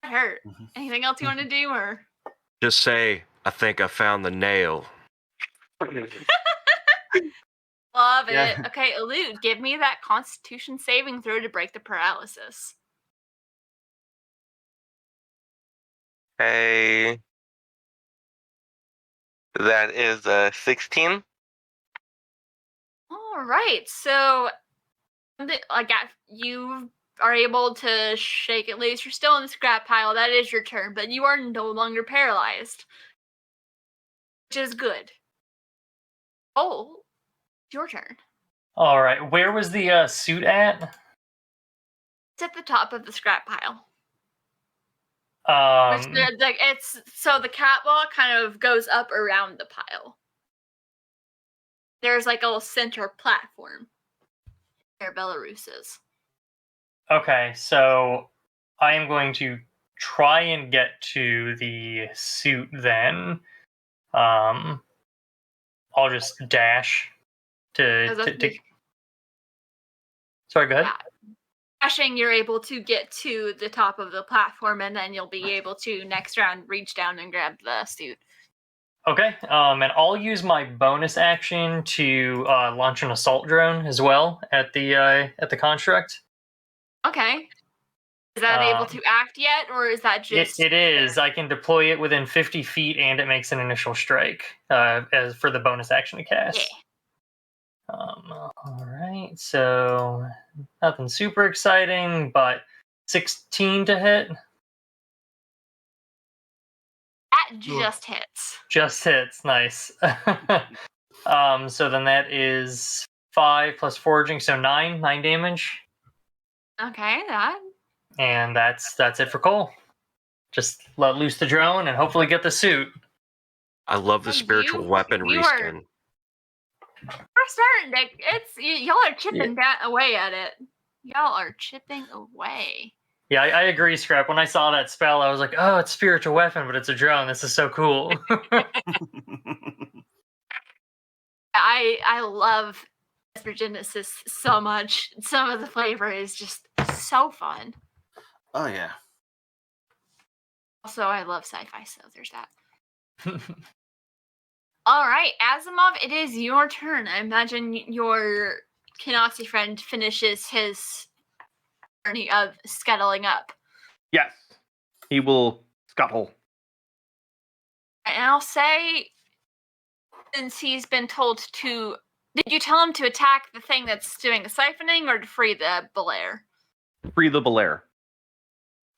That hurt. Anything else you want to do, or? Just say, I think I found the nail. Love it. Okay, Elude, give me that Constitution saving throw to break the paralysis. Hey. That is 16. All right, so you are able to shake it loose. You're still in the scrap pile. That is your turn, but you are no longer paralyzed, which is good. Oh, it's your turn. All right, where was the suit at? It's at the top of the scrap pile. It's so the catwalk kind of goes up around the pile. There's like a little center platform where Belarus is. Okay, so I am going to try and get to the suit then. I'll just dash to Sorry, go ahead. Dashing, you're able to get to the top of the platform, and then you'll be able to next round reach down and grab the suit. Okay, and I'll use my bonus action to launch an assault drone as well at the construct. Okay. Is that able to act yet, or is that just... It is. I can deploy it within 50 feet, and it makes an initial strike as for the bonus action to cast. Yeah. All right, so nothing super exciting, but 16 to hit. That just hits. Just hits, nice. So then that is 5 plus foraging, so 9 damage. Okay, that. And that's it for Cole. Just let loose the drone and hopefully get the suit. I love the spiritual weapon reskin. We're starting to... y'all are chipping away at it. Y'all are chipping away. Yeah, I agree, Scrap. When I saw that spell, I was like, oh, it's spiritual weapon, but it's a drone. This is so cool. I love Esper Genesis so much. Some of the flavor is just so fun. Oh, yeah. Also, I love sci-fi, so there's that. All right, Asimov, it is your turn. I imagine your Kinasi friend finishes his journey of scuttling up. Yes. He will scuttle. And I'll say, since he's been told to... Did you tell him to attack the thing that's doing the siphoning, or to free the Belair? Free the Belair.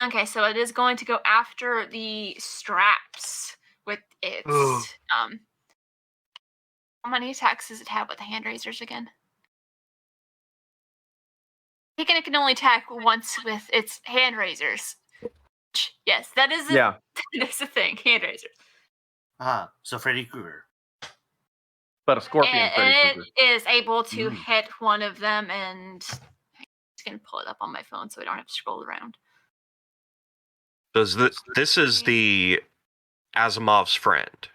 Okay, so it is going to go after the straps with its... How many attacks does it have with the hand raisers again? I think it can only attack once with its hand raisers. Yes, that is that is the thing, hand raisers. Ah, so Freddy Krueger. But a scorpion Freddy Krueger. It is able to hit one of them, and I'm just going to pull it up on my phone so I don't have to scroll around. Does this is the Asimov's friend?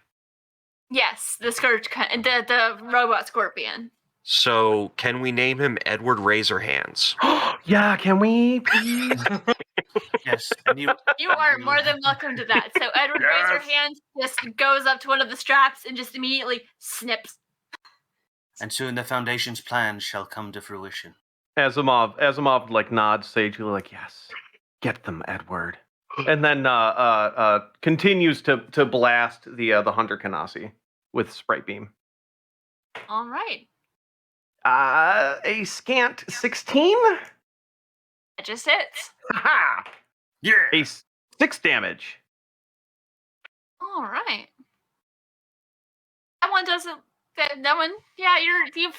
Yes, the robot scorpion. So, can we name him Edward Razorhands? Yeah, can we, please? Yes. You are more than welcome to that. So Edward Razorhands just goes up to one of the straps and just immediately snips. And soon the Foundation's plan shall come to fruition. Asimov like nods sagely, like, yes, get them, Edward. And then continues to blast the Hunter Kanasi with spray beam. All right. A scant 16. It just hits. Ha! Yeah. A 6 damage. All right. That one doesn't. That one. Yeah, this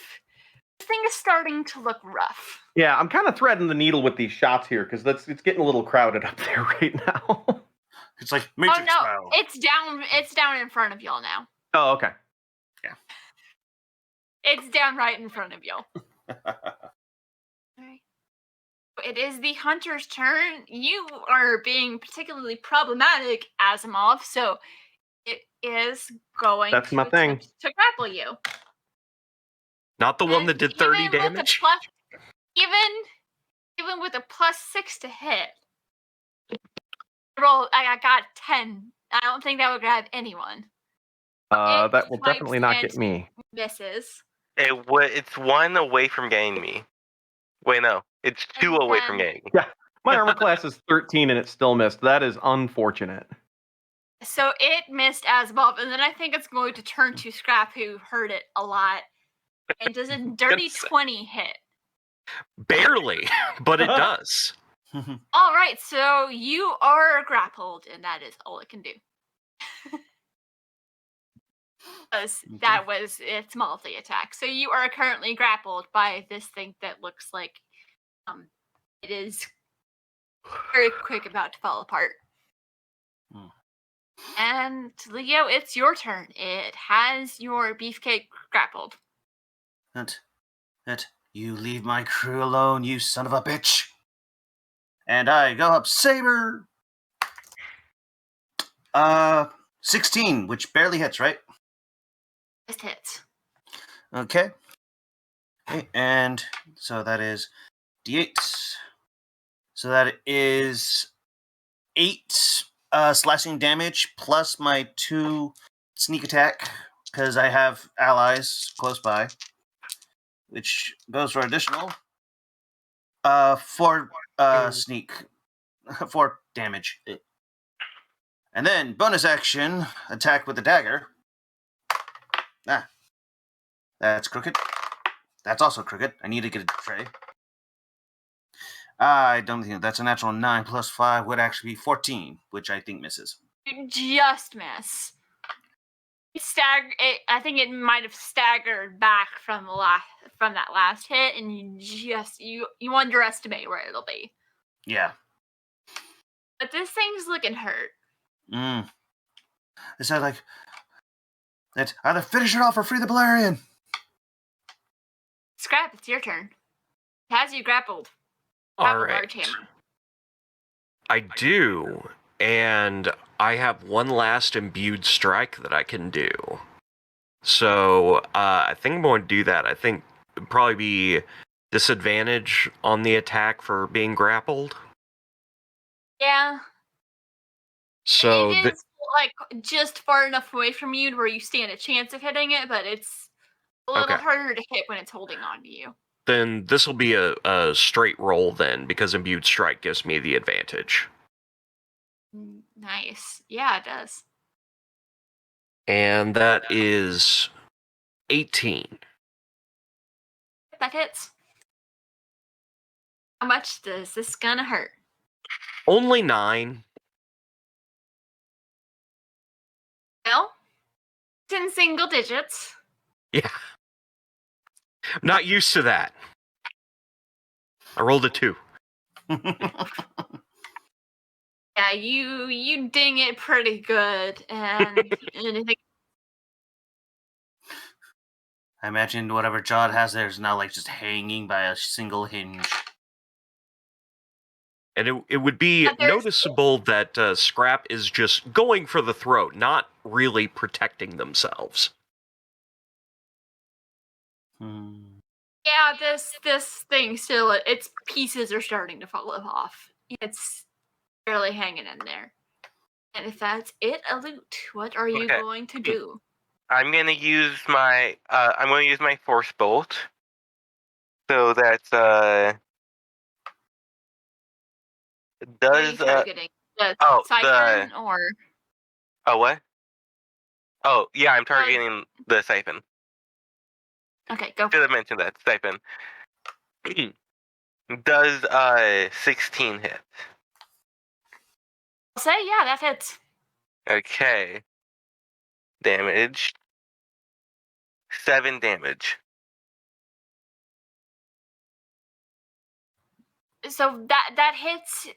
thing is starting to look rough. Yeah, I'm kind of threading the needle with these shots here because it's getting a little crowded up there right now. It's like Matrix style. It's down in front of y'all now. Oh, okay. Yeah. It's down right in front of y'all. Right. It is the hunter's turn. You are being particularly problematic, Asimov, so it is going That's my thing. To grapple you. Not the one that did 30 damage? Even with a +6 to hit, I got 10. I don't think that would grab anyone. That will definitely not get me. Misses. It's 1 away from getting me. Wait, no. It's 2 away from getting me. Yeah. My armor class is 13 and it still missed. That is unfortunate. So it missed Asimov, and then I think it's going to turn to Scrap, who heard it a lot. And does a dirty 20 hit? Barely, but it does. All right, so you are grappled, and that is all it can do. That was its multi-attack. So you are currently grappled by this thing that looks like it is very quick about to fall apart. And Leo, it's your turn. It has your beefcake grappled. That you leave my crew alone, you son of a bitch. And I go up Saber. 16, which barely hits, right? Just hits. Okay. And so that is D8. So that is 8 slashing damage plus my 2 sneak attack because I have allies close by, which goes for additional 4 sneak 4 damage. And then bonus action, attack with the dagger. Ah, that's crooked. That's also crooked. I need to get a tray. I don't think that's a natural 9 plus 5 would actually be 14, which I think misses. You just miss. I think it might have staggered back from that last hit, and you underestimate where it'll be. Yeah. But this thing's looking hurt. It sounds like it's either finish it off or free the Balerion. Scrap, it's your turn. Has you grappled? All right. I do, and I have one last imbued strike that I can do. So I think I'm going to do that. I think it'd probably be disadvantage on the attack for being grappled. Yeah. So it is just far enough away from you where you stand a chance of hitting it, but it's a little harder to hit when it's holding on to you. Then this will be a straight roll then, because imbued strike gives me the advantage. Nice. Yeah, it does. And that is 18. That hits. How much does this gonna hurt? Only 9. Well, it's in single digits. Yeah. I'm not used to that. I rolled a 2. Yeah, you ding it pretty good, and anything. I imagine whatever Jod has there is now just hanging by a single hinge. And it would be noticeable that Scrap is just going for the throat, not really protecting themselves. Yeah, this thing still, its pieces are starting to fall off. It's barely hanging in there. And if that's it, Alute, what are you going to do? I'm gonna use my force bolt. So that's does targeting the siphon or what? Oh yeah, I'm targeting the siphon. Okay, go. Should have mentioned that siphon. Does 16 hit? I'll say yeah, that hits. Okay. Damage. 7 damage. So that hits.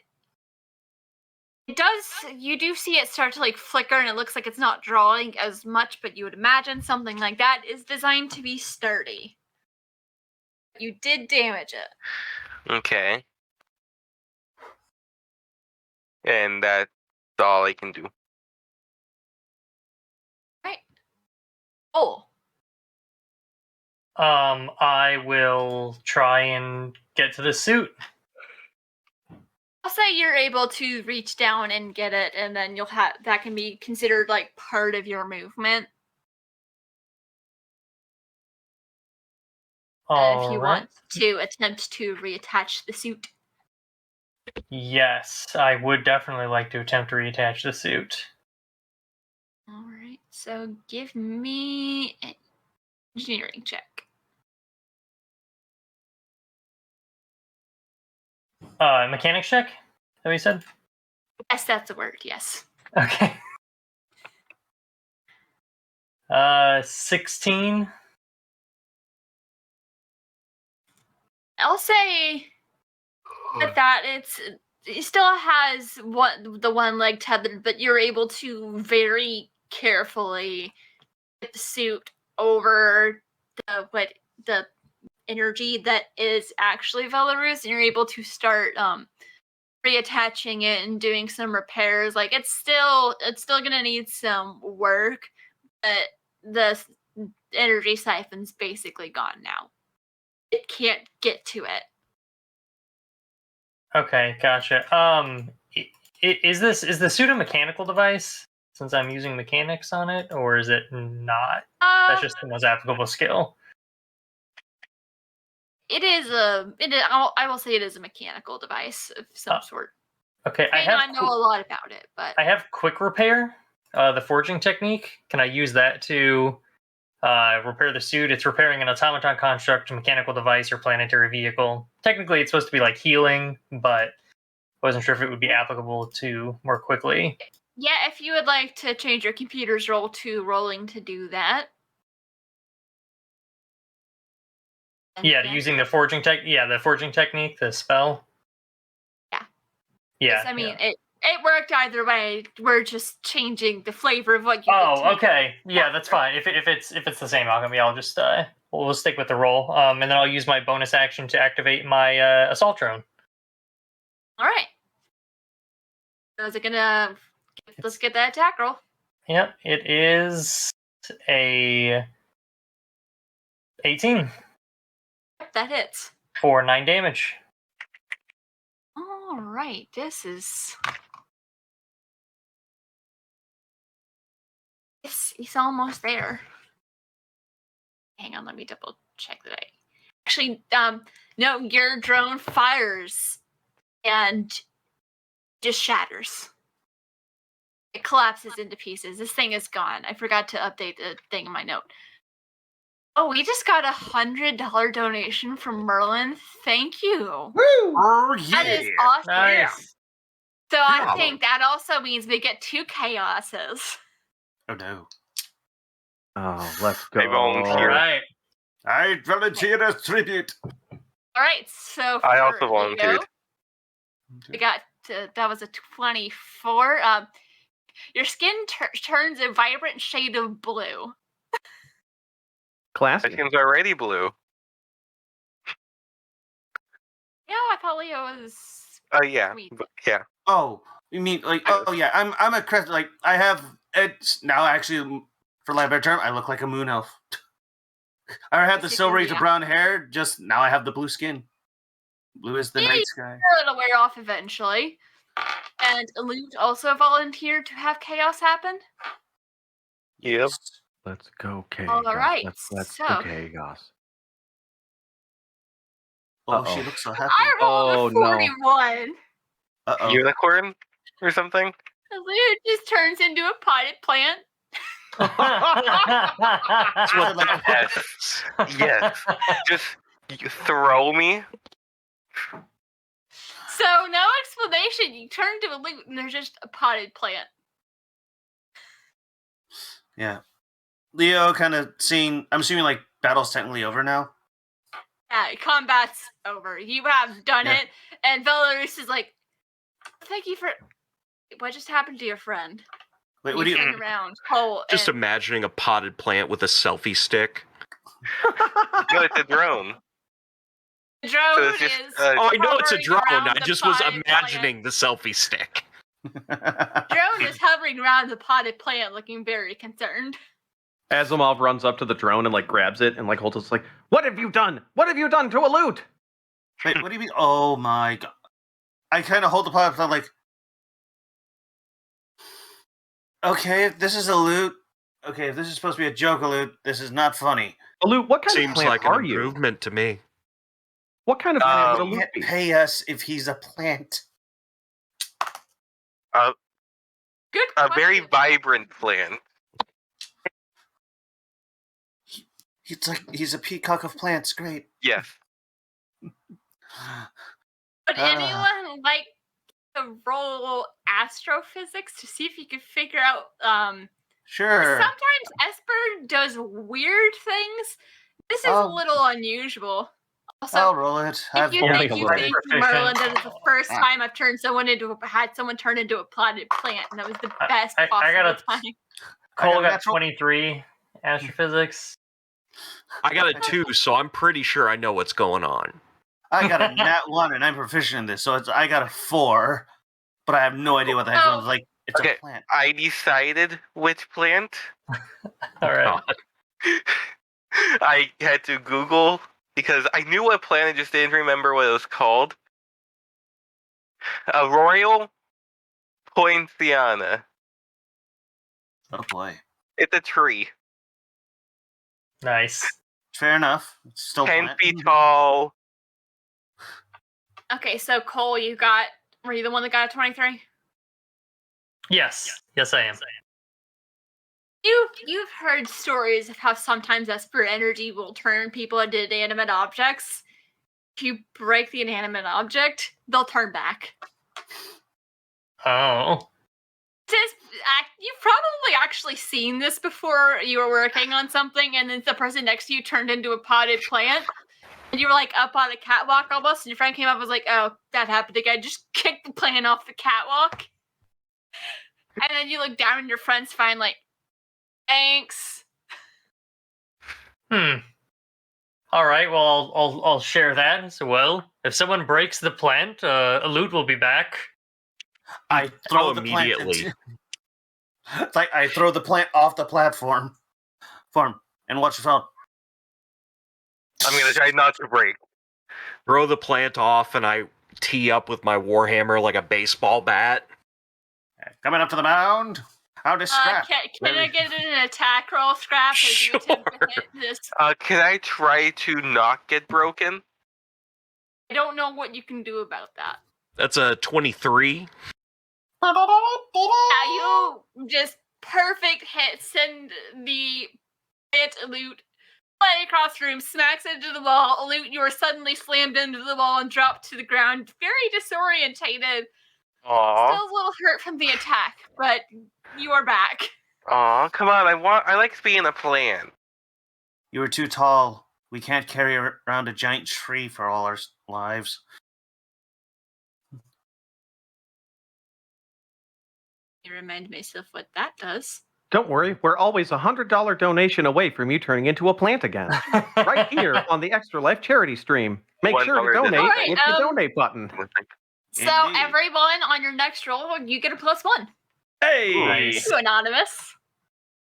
It does. You do see it start to flicker, and it looks like it's not drawing as much. But you would imagine something like that is designed to be sturdy. You did damage it. Okay. And that's all I can do. Right. Oh. I will try and get to the suit. I'll say you're able to reach down and get it, and then you'll have that can be considered part of your movement. And if you want to attempt to reattach the suit. Yes, I would definitely like to attempt to reattach the suit. All right, so give me an engineering check. Mechanics check? Is that what you said? Yes, that's a word, yes. Okay. 16. I'll say that it still has the one leg tethered, but you're able to very carefully get the suit over the energy that is actually Velarus, and you're able to start reattaching it and doing some repairs. It's still gonna need some work, but the energy siphon's basically gone now. It can't get to it. Okay, gotcha. Is the suit a mechanical device? Since I'm using mechanics on it, or is it not? That's just the most applicable skill. I will say it is a mechanical device of some sort. Okay, I know a lot about it, but I have quick repair, the forging technique. Can I use that to repair the suit? It's repairing an automaton construct, mechanical device, or planetary vehicle. Technically, it's supposed to be like healing, but I wasn't sure if it would be applicable to more quickly. Yeah, if you would like to change your computer's role to rolling to do that. Yeah, using the forging the forging technique, the spell. Yeah. Yeah. I mean, it worked either way. We're just changing the flavor of what you. Oh, okay. Yeah, that's fine. If it's the same alchemy, I'll just we'll stick with the roll. And then I'll use my bonus action to activate my assault drone. All right. So is it gonna? Let's get that attack roll. Yep, it is a 18. That hits. For 9 damage. All right, this is. He's almost there. Hang on, let me double check that. Actually, no, your drone fires and just shatters. It collapses into pieces. This thing is gone. I forgot to update the thing in my note. Oh, we just got $100 donation from Merlin. Thank you. Woo! Oh, yeah. That is awesome. Nice. So I think that also means we get 2 chaoses. Oh, no. Oh, let's go. I volunteer. All right. I volunteer as tribute. All right, so I also volunteered. We got that was a 24. Your skin turns a vibrant shade of blue. Classic. My skin's already blue. No, I thought Leo was. Oh yeah, yeah. Oh, you mean like? Oh yeah, I'm a crest. Like I have. It's now actually, for lack of a better term, I look like a moon elf. I had the silvery to brown hair. Just now, I have the blue skin. Blue is the night sky. It'll wear off eventually. And Loot also volunteered to have chaos happen. Yep. Let's go chaos. All right, Let's so go chaos. Oh, she looks so happy. I rolled a 41. Uh-oh. Unicorn or something? Loot just turns into a potted plant. Yes. Just throw me. So no explanation. You turn to a Loot and there's just a potted plant. Yeah. Leo kind of seeing. I'm assuming like battle's technically over now. Yeah, combat's over. You have done it, and Belarus is like, "Thank you for." What just happened to your friend? Wait, what do you? Turn around. Oh, Just imagining a potted plant with a selfie stick. No, it's a drone. The drone So it's just, is. Oh, I know it's a hovering drone. around I the just was potted imagining the selfie stick. Drone is hovering around the potted plant, looking very concerned. Asimov runs up to the drone and like grabs it and like holds it like, "What have you done? What have you done to a Loot?" Wait, what do you mean? Oh my god! I kind of hold the pot. I'm like, okay, if this is a Loot. Okay, if this is supposed to be a joke, Loot, this is not funny. A Loot, what kind Seems of plant like are an you? improvement to me. What kind of plant would a Loot Can't be? pay us if he's a plant. Good. A very vibrant plant. It's like he's a peacock of plants. Great. Yes. Would anyone like to roll astrophysics to see if you could figure out? Sure. Sometimes Esper does weird things. This is a little unusual. Also, I'll roll it. if you think you think Merlin, that is the first Ah. time I've turned someone had someone turn into a potted plant, and that was the best I possible got a time. Cole got 23 astrophysics. I got a 2, so I'm pretty sure I know what's going on. I got a nat 1 and I'm proficient in this, so I got a 4, but I have no idea what the heck it's like. It's Okay, a plant. I decided which plant. All right. I had to Google because I knew what plant, I just didn't remember what it was called. A Royal Poinciana. Oh boy. It's a tree. Nice. Fair enough. It's still 10 plant. feet tall. Okay, so Cole, you got Were you the one that got a 23? Yes, I am. You've heard stories of how sometimes Esper energy will turn people into inanimate objects. If you break the inanimate object, they'll turn back. Oh. You've probably actually seen this before. You were working on something, and then the person next to you turned into a potted plant, and you were like up on the catwalk almost, and your friend came up and was like, "Oh, that happened again." Just kicked the plant off the catwalk, and then you look down, and your friend's fine, like, "Thanks." All right. Well, I'll share that as well. If someone breaks the plant, a loot will be back. I throw the plant immediately. It's like I throw the plant off the platform, and watch your phone. I'm gonna try not to break. Throw the plant off, and I tee up with my warhammer like a baseball bat. Coming up to the mound. How does Scrap? Can I get an attack roll, Scrap? As you attempt to hit this? Can I try to not get broken? I don't know what you can do about that. That's a 23. You just perfect hit, send the hit loot flying across the room, smacks into the wall. Loot, you are suddenly slammed into the wall and dropped to the ground, very disorientated. Aww. Still a little hurt from the attack, but you are back. Aw, come on! I like being a plant. You were too tall. We can't carry around a giant tree for all our lives. You remind myself what that does. Don't worry, we're always $100 donation away from you turning into a plant again. Right here on the Extra Life charity stream. Make sure to donate with the donate button. So everyone on your next roll, you get a +1. Hey! Nice. To Anonymous.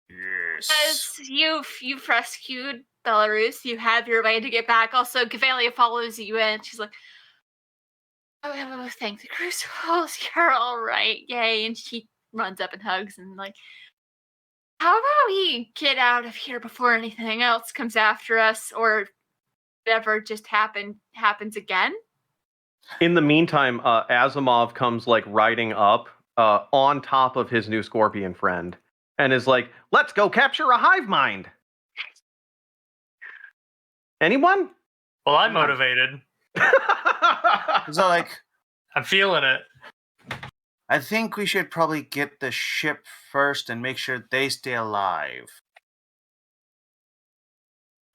Yes. As you've rescued Belarus, you have your way to get back. Also, Gavelia follows you in. She's like, "Oh, thank the Crucibles. You're all right. Yay!" And she runs up and hugs and like, "How about we get out of here before anything else comes after us, or whatever just happens again?" In the meantime, Asimov comes like riding up on top of his new scorpion friend and is like, "Let's go capture a hive mind." Anyone? Well, I'm motivated. So like, I'm feeling it. I think we should probably get the ship first and make sure they stay alive.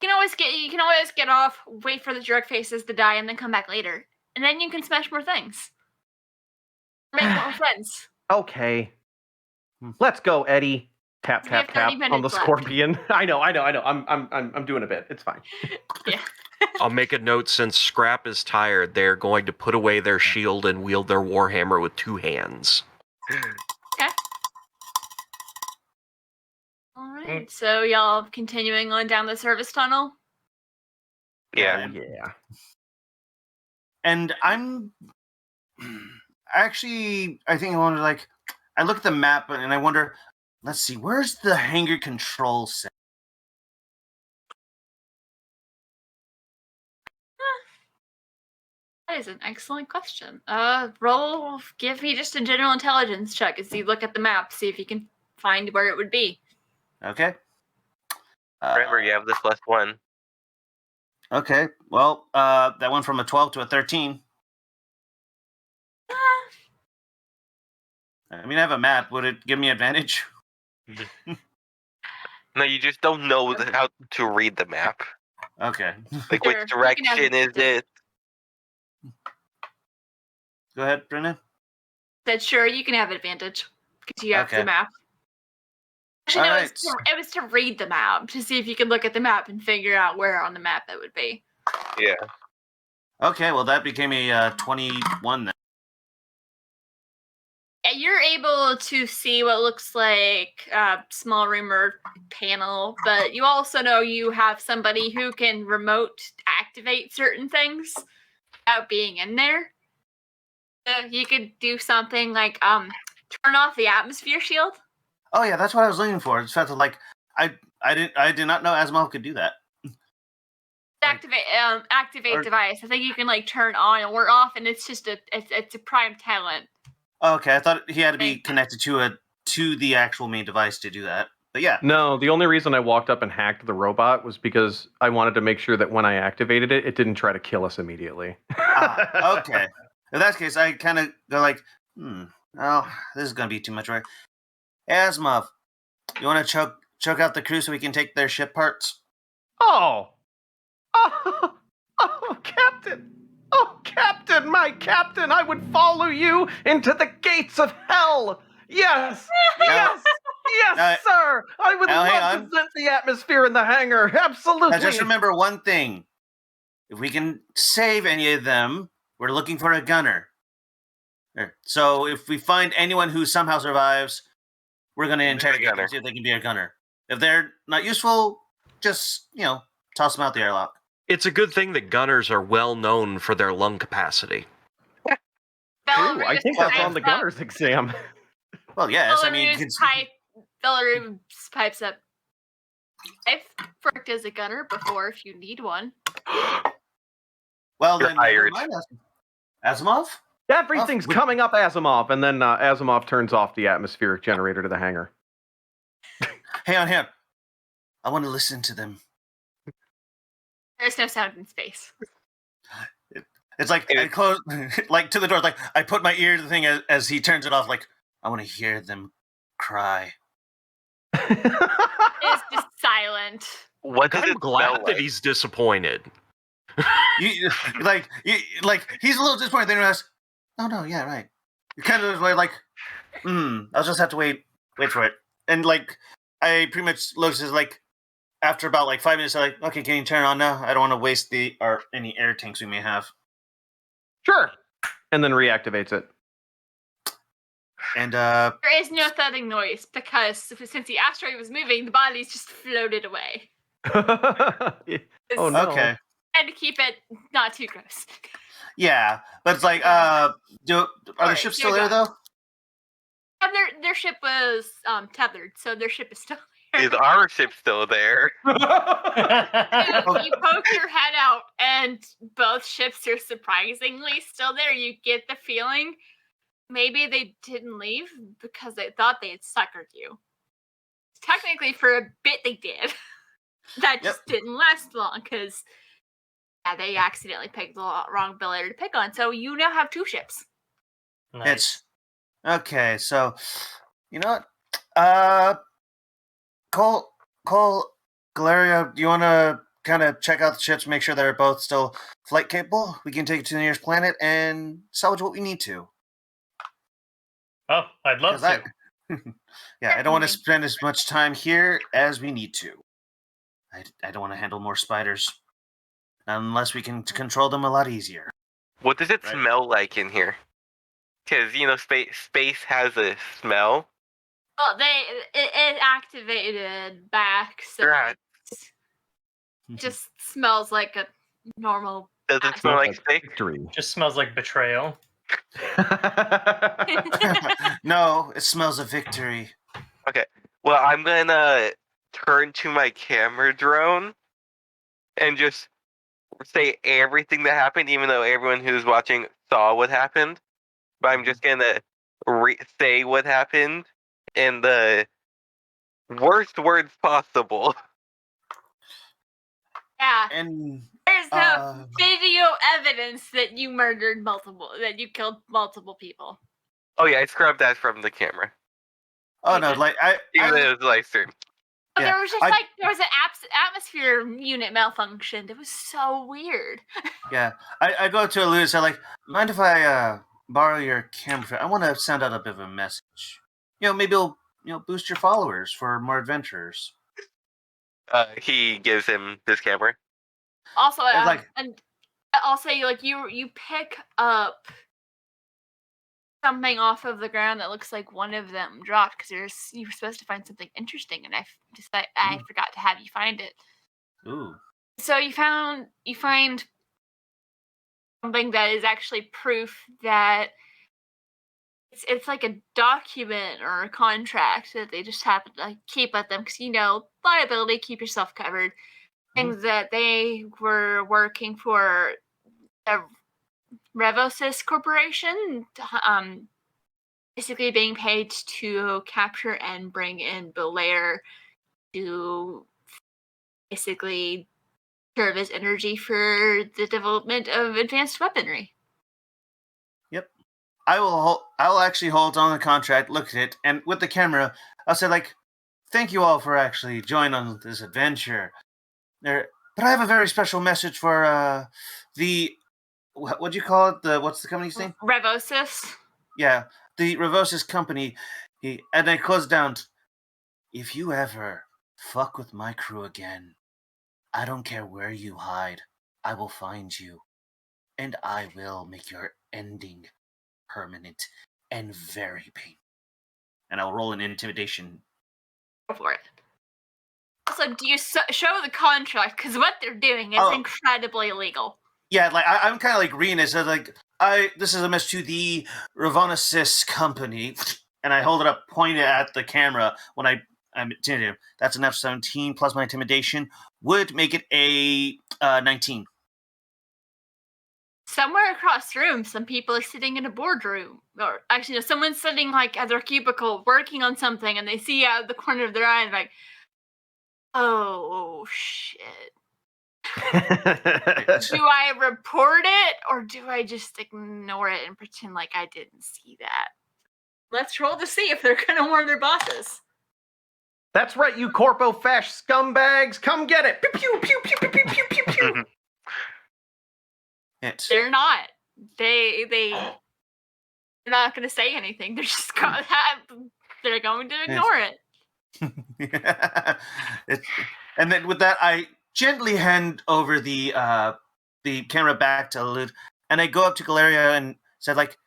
You can always get off, wait for the jerk faces to die, and then come back later. And then you can smash more things. Make more friends. Okay. Let's go, Eddie. Tap tap tap on the minutes left. scorpion. I know. I'm doing a bit. It's fine. Yeah. I'll make a note, since Scrap is tired, they're going to put away their shield and wield their warhammer with 2 hands. Okay. All right. So y'all continuing on down the service tunnel? Yeah. Yeah. And I'm actually, I think I wonder, like, I look at the map and I wonder, let's see, where's the hangar control center? That is an excellent question. Give me just a general intelligence check as you look at the map, see if you can find where it would be. Okay. Remember, you have this +1. Okay. Well, that went from a 12 to a 13. I mean, I have a map. Would it give me advantage? No, you just don't know how to read the map. Okay. Like, Sure, which direction is it? Go ahead, Brennan. Said sure, you can have advantage because you have Okay. the map. Actually, no, Alright. it was to read the map to see if you could look at the map and figure out where on the map it would be. Yeah. Okay, well, that became a 21 then. Yeah, you're able to see what looks like a small room or panel, but you also know you have somebody who can remote activate certain things without being in there. So you could do something like turn off the atmosphere shield. Oh yeah, that's what I was looking for. It's felt like I did not know Asimov could do that. activate device. I think you can like turn on or off, and it's just it's a prime talent. Okay, I thought he had to be connected to the actual main device to do that. But yeah. No, the only reason I walked up and hacked the robot was because I wanted to make sure that when I activated it, it didn't try to kill us immediately. Okay. In that case, I kind of go like, oh, this is going to be too much work. Asimov, you want to choke out the crew so we can take their ship parts? Oh, Captain! Oh, Captain, my Captain, I would follow you into the gates of hell! Yes! Yes! Yes, sir! I would love to vent the atmosphere in the hangar! Absolutely! Now just remember one thing. If we can save any of them, we're looking for a gunner. So if we find anyone who somehow survives, we're going to interrogate them, see if they can be a gunner. If they're not useful, just, toss them out the airlock. It's a good thing that gunners are well known for their lung capacity. True, I think that's on the gunner's exam. Well, yes, Belarus pipes up. I've worked as a gunner before if you need one. Well, then, Asimov? Everything's coming up, Asimov. And then Asimov turns off the atmospheric generator to the hangar. Hang on. I want to listen to them. There's no sound in space. It's like, I close, like, to the door, like, I put my ear to the thing as he turns it off, like, I want to hear them cry. It's just silent. I'm glad that he's disappointed. He's a little disappointed. Then he goes, "Oh no, yeah, right." You kind of like, I'll just have to wait for it. And like, I pretty much looks as like, after about like 5 minutes, I'm like, okay, can you turn it on now? I don't want to waste any air tanks we may have. Sure. And then reactivates it. And there is no thudding noise because since the asteroid was moving, the bodies just floated away. Oh no. Okay. And to keep it not too gross. Yeah, but it's like, are the ships still there though? Their ship was tethered, so their ship is still there. Is our ship still there? You poke your head out, and both ships are surprisingly still there. You get the feeling maybe they didn't leave because they thought they had suckered you. Technically, for a bit they did. That just didn't last long because they accidentally picked the wrong ability to pick on. So you now have 2 ships. Nice. It's okay. So you know what? Cole, Galeria, do you want to kind of check out the ships, make sure they're both still flight capable? We can take it to the nearest planet and salvage what we need to. Oh, I'd love to. I don't want to spend as much time here as we need to. I don't want to handle more spiders. Unless we can control them a lot easier. What does it smell like in here? Because, space has a smell. Well, it activated back, so it just smells like a normal... Does it smell like victory? Just smells like betrayal. No, it smells of victory. Okay, well, I'm gonna turn to my camera drone and just say everything that happened, even though everyone who's watching saw what happened. But I'm just gonna say what happened in the worst words possible. Yeah. And there's no video evidence that you killed multiple people. Oh yeah, I scrubbed that from the camera. Oh no, like even though it was live stream. But there was just there was an atmosphere unit malfunctioned. It was so weird. Yeah, I go to Lewis. I'm like, mind if I borrow your camera? I want to send out a bit of a message. Maybe it'll boost your followers for more adventures. He gives him this camera. Also, and also, you pick up something off of the ground that looks like one of them dropped because you were supposed to find something interesting, and I forgot to have you find it. Ooh. So you find something that is actually proof that it's like a document or a contract that they just happen to keep at them because liability, keep yourself covered. things that they were working for the Revosis Corporation, basically being paid to capture and bring in Belair to basically serve as energy for the development of advanced weaponry. Yep. I'll actually hold on the contract, look at it, and with the camera, I'll say, like, thank you all for actually joining on this adventure. But I have a very special message for the... What do you call it? What's the company's name? Revosis? Yeah, the Revosis company. And I close down. If you ever fuck with my crew again, I don't care where you hide. I will find you. And I will make your ending permanent and very painful. And I'll roll an intimidation. Go for it. Also, do you show the contract? Because what they're doing is incredibly illegal. Yeah, like I'm kind of like reading it. So like, this is a message to the Revosis company, and I hold it up, point it at the camera when I'm intimidating him. That's an F17 plus my intimidation would make it a 19. Somewhere across the room, some people are sitting in a boardroom, or actually, someone's sitting like at their cubicle working on something, and they see out of the corner of their eye, and like, oh shit. Do I report it, or do I just ignore it and pretend like I didn't see that? Let's roll to see if they're going to warn their bosses. That's right, you corpo fash scumbags. Come get it. Pew, pew, pew, pew, pew, pew, pew, pew. They're not. They're not going to say anything. They're just going they're going to ignore it. And then with that, I gently hand over the camera back to Lud, and I go up to Galeria and said, like,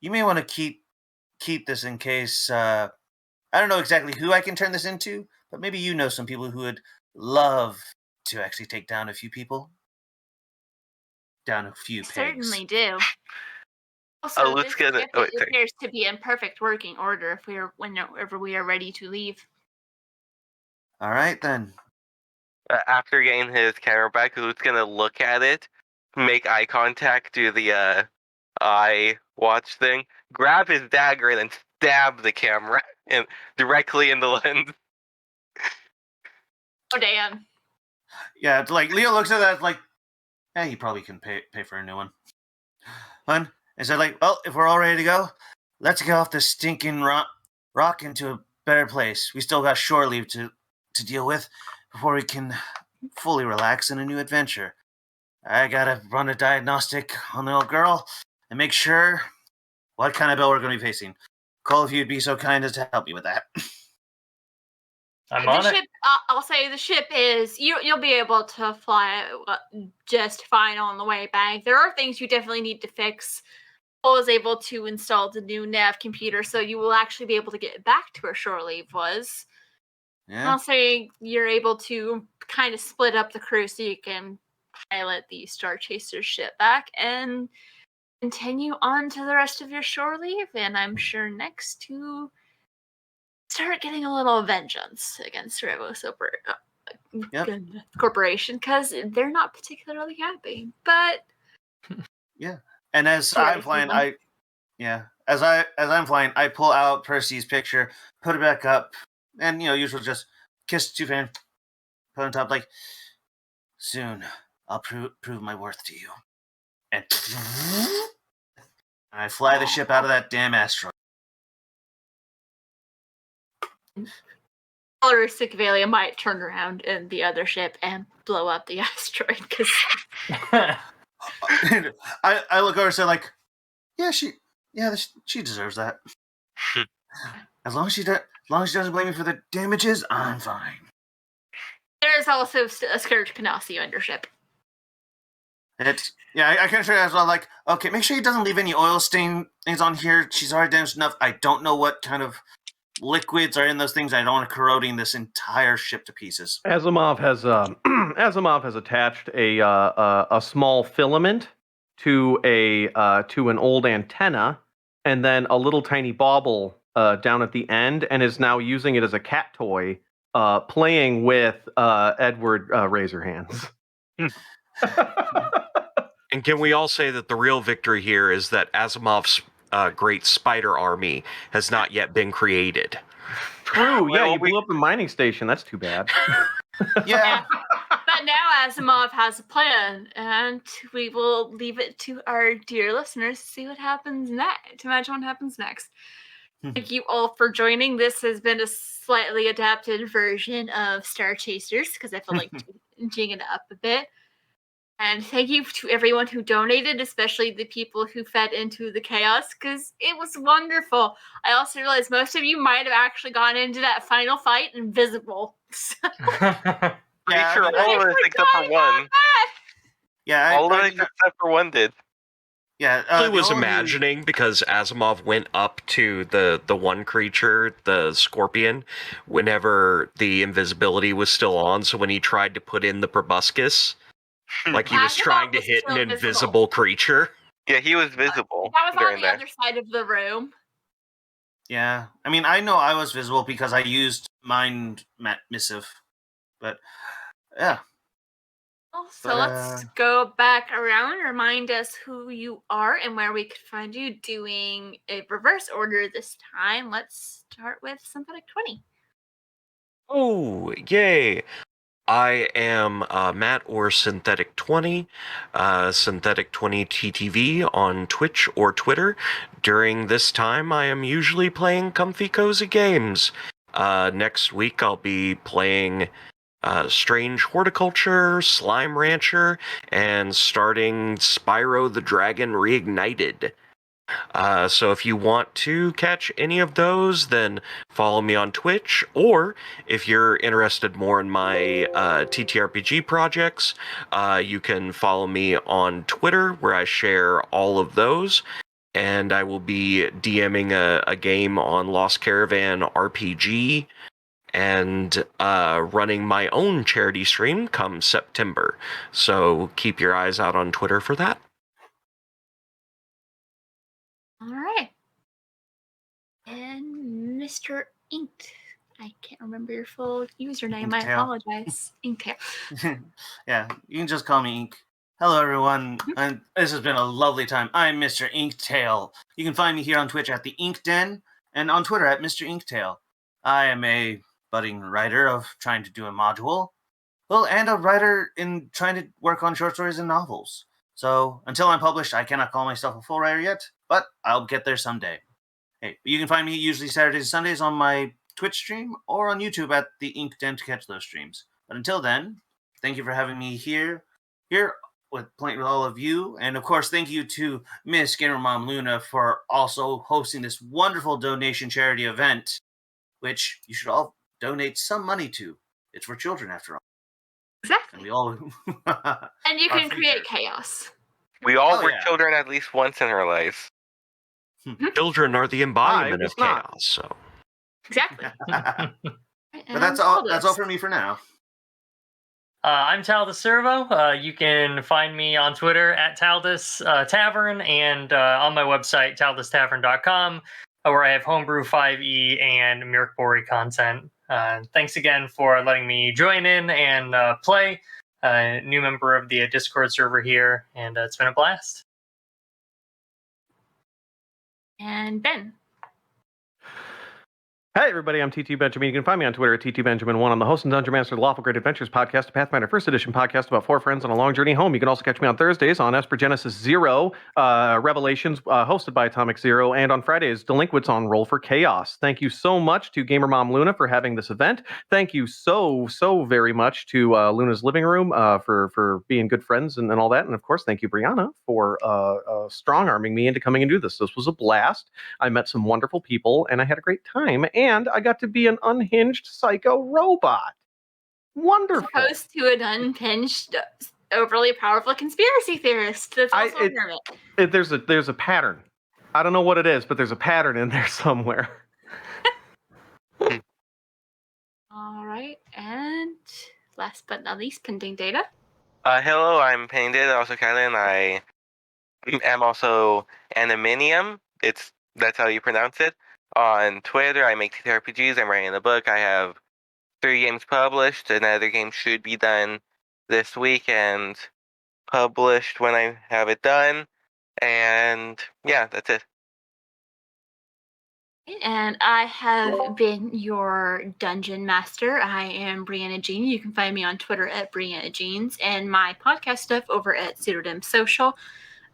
you may want to keep this in case. I don't know exactly who I can turn this into, but maybe you know some people who would love to actually take down a few people. Down a few pegs. Certainly do. Also, this ship appears to be in perfect working order whenever we are ready to leave. All right, then. After getting his camera back, Luke's gonna look at it, make eye contact, do the eye watch thing, grab his dagger, and then stab the camera directly in the lens. Oh, damn. Yeah, it's like Leo looks at that like, yeah, he probably can pay for a new one. And so like, well, if we're all ready to go, let's get off this stinking rock into a better place. We still got shore leave to deal with before we can fully relax in a new adventure. I gotta run a diagnostic on the old girl and make sure what kind of bill we're going to be facing. Cole, if you'd be so kind as to help me with that. I'm on it. I'll say the ship is you'll be able to fly just fine on the way back. There are things you definitely need to fix. Cole is able to install the new nav computer, so you will actually be able to get back to where shore leave was. Yeah. I'll say you're able to kind of split up the crew so you can pilot the Starchasers ship back and continue on to the rest of your shore leave. And I'm sure next to start getting a little vengeance against Revos Corporation because they're not particularly happy. But yeah, and as I'm flying, as I'm flying, I pull out Percy's picture, put it back up, and usually just kiss two fans, put on top like, soon I'll prove my worth to you, and I fly the ship out of that damn asteroid. Sikvalia might turn around in the other ship and blow up the asteroid because I look over and say like, she deserves that. as long as she doesn't blame me for the damages, I'm fine. There's also a Scourge Panacea on your ship. I can assure you as well, like, okay, make sure he doesn't leave any oil stains on here. She's already damaged enough. I don't know what kind of liquids are in those things. I don't want to corroding this entire ship to pieces. Asimov has attached a small filament to an old antenna, and then a little tiny bauble down at the end, and is now using it as a cat toy playing with Edward Razorhands. And can we all say that the real victory here is that Asimov's great spider army has not yet been created? True, yeah, you blew up the mining station. That's too bad. Yeah. But now Asimov has a plan, and we will leave it to our dear listeners to see what happens next. To imagine what happens next. Thank you all for joining. This has been a slightly adapted version of Starchasers because I feel like changing it up a bit. And thank you to everyone who donated, especially the people who fed into the chaos, because it was wonderful. I also realized most of you might have actually gone into that final fight invisible. Pretty sure all of us except for one. Yeah, all of us except for one did. Yeah, I was imagining because Asimov went up to the one creature, the scorpion, whenever the invisibility was still on. So when he tried to put in the proboscis, like he was trying to hit an invisible creature. Yeah, he was visible. That was on the other side of the room. Yeah, I mean, I know I was visible because I used Mind Missive, but yeah. So let's go back around and remind us who you are and where we could find you, doing a reverse order this time. Let's start with Synthetic 20. Oh, yay! I am Matt or Synthetic 20, Synthetic 20 TTV on Twitch or Twitter. During this time, I am usually playing comfy, cozy games. Next week, I'll be playing Strange Horticulture, Slime Rancher, and starting Spyro the Dragon Reignited. So if you want to catch any of those, then follow me on Twitch, or if you're interested more in my TTRPG projects, you can follow me on Twitter, where I share all of those, and I will be DMing a game on Lost Caravan RPG, and running my own charity stream come September. So keep your eyes out on Twitter for that. All right. And Mr. Inked. I can't remember your full username. Inktail. I apologize. Inktail. Yeah, you can just call me Ink. Hello, everyone, and this has been a lovely time. I'm Mr. Inktail. You can find me here on Twitch at the Ink Den, and on Twitter at Mr. Inktail. I am a budding writer of trying to do a module, and a writer in trying to work on short stories and novels. So until I'm published, I cannot call myself a full writer yet, but I'll get there someday. Hey, you can find me usually Saturdays and Sundays on my Twitch stream or on YouTube at the Ink Den to catch those streams. But until then, thank you for having me here with playing with all of you, and of course, thank you to Miss Gamer Mom Luna for also hosting this wonderful donation charity event, which you should all donate some money to. It's for children, after all. Exactly. And we all and you can create chaos. We all were children at least once in our lives. Children are the embodiment of chaos, so. Exactly. But that's all. That's all for me for now. I'm Taldus Servo. You can find me on Twitter at Taldus Tavern and on my website, taldustavern.com, where I have Homebrew 5e and Mirkbori content. Thanks again for letting me join in and play. New member of the Discord server here, and it's been a blast. And Ben. Hey everybody, I'm TT Benjamin. You can find me on Twitter at TTBenjamin1. I'm the host and Dungeon Master of the Lawful Great Adventures podcast, a Pathfinder 1st Edition podcast about four friends on a long journey home. You can also catch me on Thursdays on Esper Genesis Zero, Revelations, hosted by Atomic Zero, and on Fridays, Delinquents on Roll for Chaos. Thank you so much to Gamer Mom Luna for having this event. Thank you so very much to Luna's Living Room for being good friends and all that. And of course, thank you, Briana, for strong-arming me into coming and do this. This was a blast. I met some wonderful people, and I had a great time. And I got to be an unhinged psycho robot. Wonderful. As opposed to an unhinged, overly powerful conspiracy theorist. That's also there's a pattern. I don't know what it is, but there's a pattern in there somewhere. All right, and last but not least, Pending Data. Hello, I'm Pending Data, also Kylan. I am also Animinium. That's how you pronounce it. On Twitter, I make TTRPGs. I'm writing a book. I have 3 games published. Another game should be done this week and published when I have it done. And yeah, that's it. And I have been your dungeon master. I am Briana Jeans. You can find me on Twitter at Briana Jeans, and my podcast stuff over at Pseudonym Social.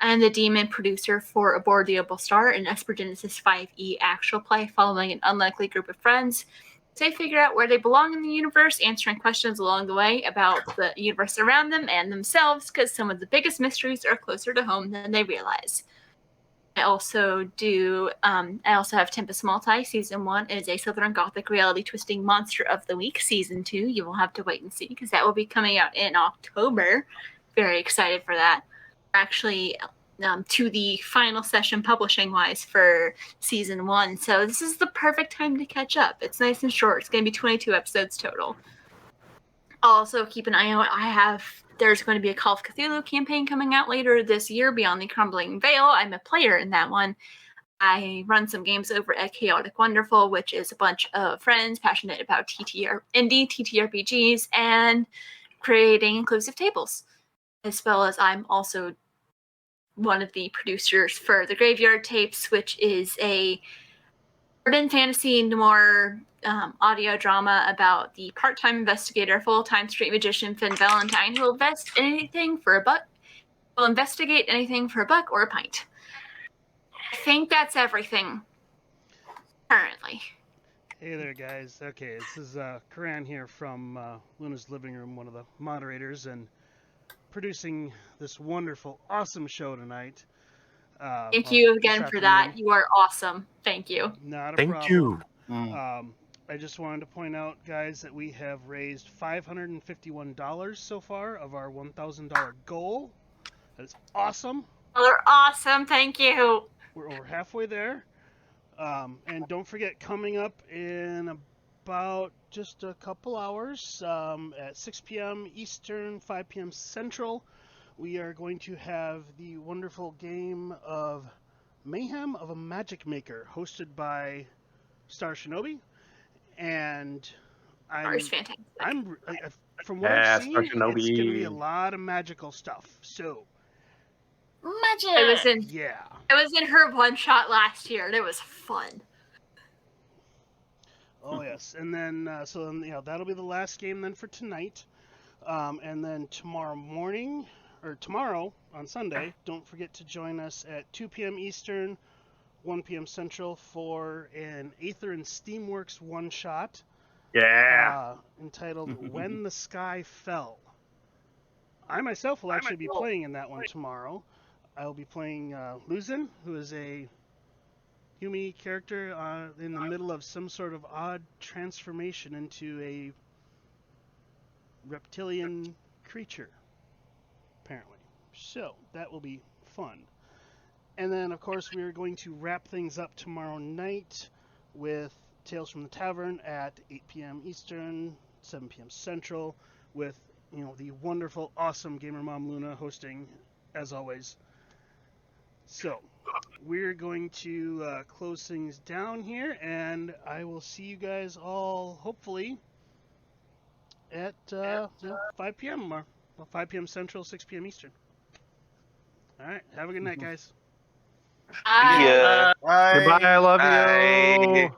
I'm the demon producer for Aboard the Opal Star, an Esper Genesis 5e actual play following an unlikely group of friends as they figure out where they belong in the universe, answering questions along the way about the universe around them and themselves, because some of the biggest mysteries are closer to home than they realize. I also have Tempest Multi Season 1. It is a Southern Gothic reality twisting monster of the week. Season 2, you will have to wait and see, because that will be coming out in October. Very excited for that. Actually, to the final session publishing wise for Season 1. So this is the perfect time to catch up. It's nice and short. It's going to be 22 episodes total. Also, keep an eye out. There's going to be a Call of Cthulhu campaign coming out later this year, Beyond the Crumbling Veil. I'm a player in that one. I run some games over at Chaotic Wonderful, which is a bunch of friends passionate about TTRPGs and creating inclusive tables. As well as I'm also one of the producers for The Graveyard Tapes, which is a urban fantasy noir audio drama about the part-time investigator, full-time street magician Finn Valentine, who will investigate anything for a buck or a pint. I think that's everything currently. Hey there, guys. Okay, this is Karan here from Luna's Living Room, one of the moderators, and producing this wonderful, awesome show tonight. Thank you again for that. You are awesome. Thank you. Not a Thank problem. you. I just wanted to point out, guys, that we have raised $551 so far of our $1,000 goal. That is awesome. Oh, they're awesome. Thank you. We're over halfway there. And don't forget, coming up in about just a couple hours at 6 p.m. Eastern, 5 p.m. Central, we are going to have the wonderful game of Mayhem of a Magic Maker, hosted by Star Shinobi. And fantastic. From what I've seen, it's going to Shinobi. be a lot of magical stuff. So, magic. I was in her one shot last year, and it was fun. Oh yes, and then that'll be the last game then for tonight, and then tomorrow on Sunday, don't forget to join us at 2 p.m. Eastern, 1 p.m. Central for an Aether and Steamworks one-shot. Yeah. Entitled When the Sky Fell. I myself will actually be playing in that one tomorrow. I will be playing Luzin, who is a Yumi character in the middle of some sort of odd transformation into a reptilian creature, apparently. So, that will be fun. And then, of course, we are going to wrap things up tomorrow night with Tales from the Tavern at 8 p.m. Eastern, 7 p.m. Central, with the wonderful, awesome Gamer Mom Luna hosting, as always. So, we're going to close things down here, and I will see you guys all, hopefully, at 5 p.m. or 5 p.m. Central, 6 p.m. Eastern. All right, have a good night, guys. Bye. Yeah. Bye. Goodbye. I love Bye. you.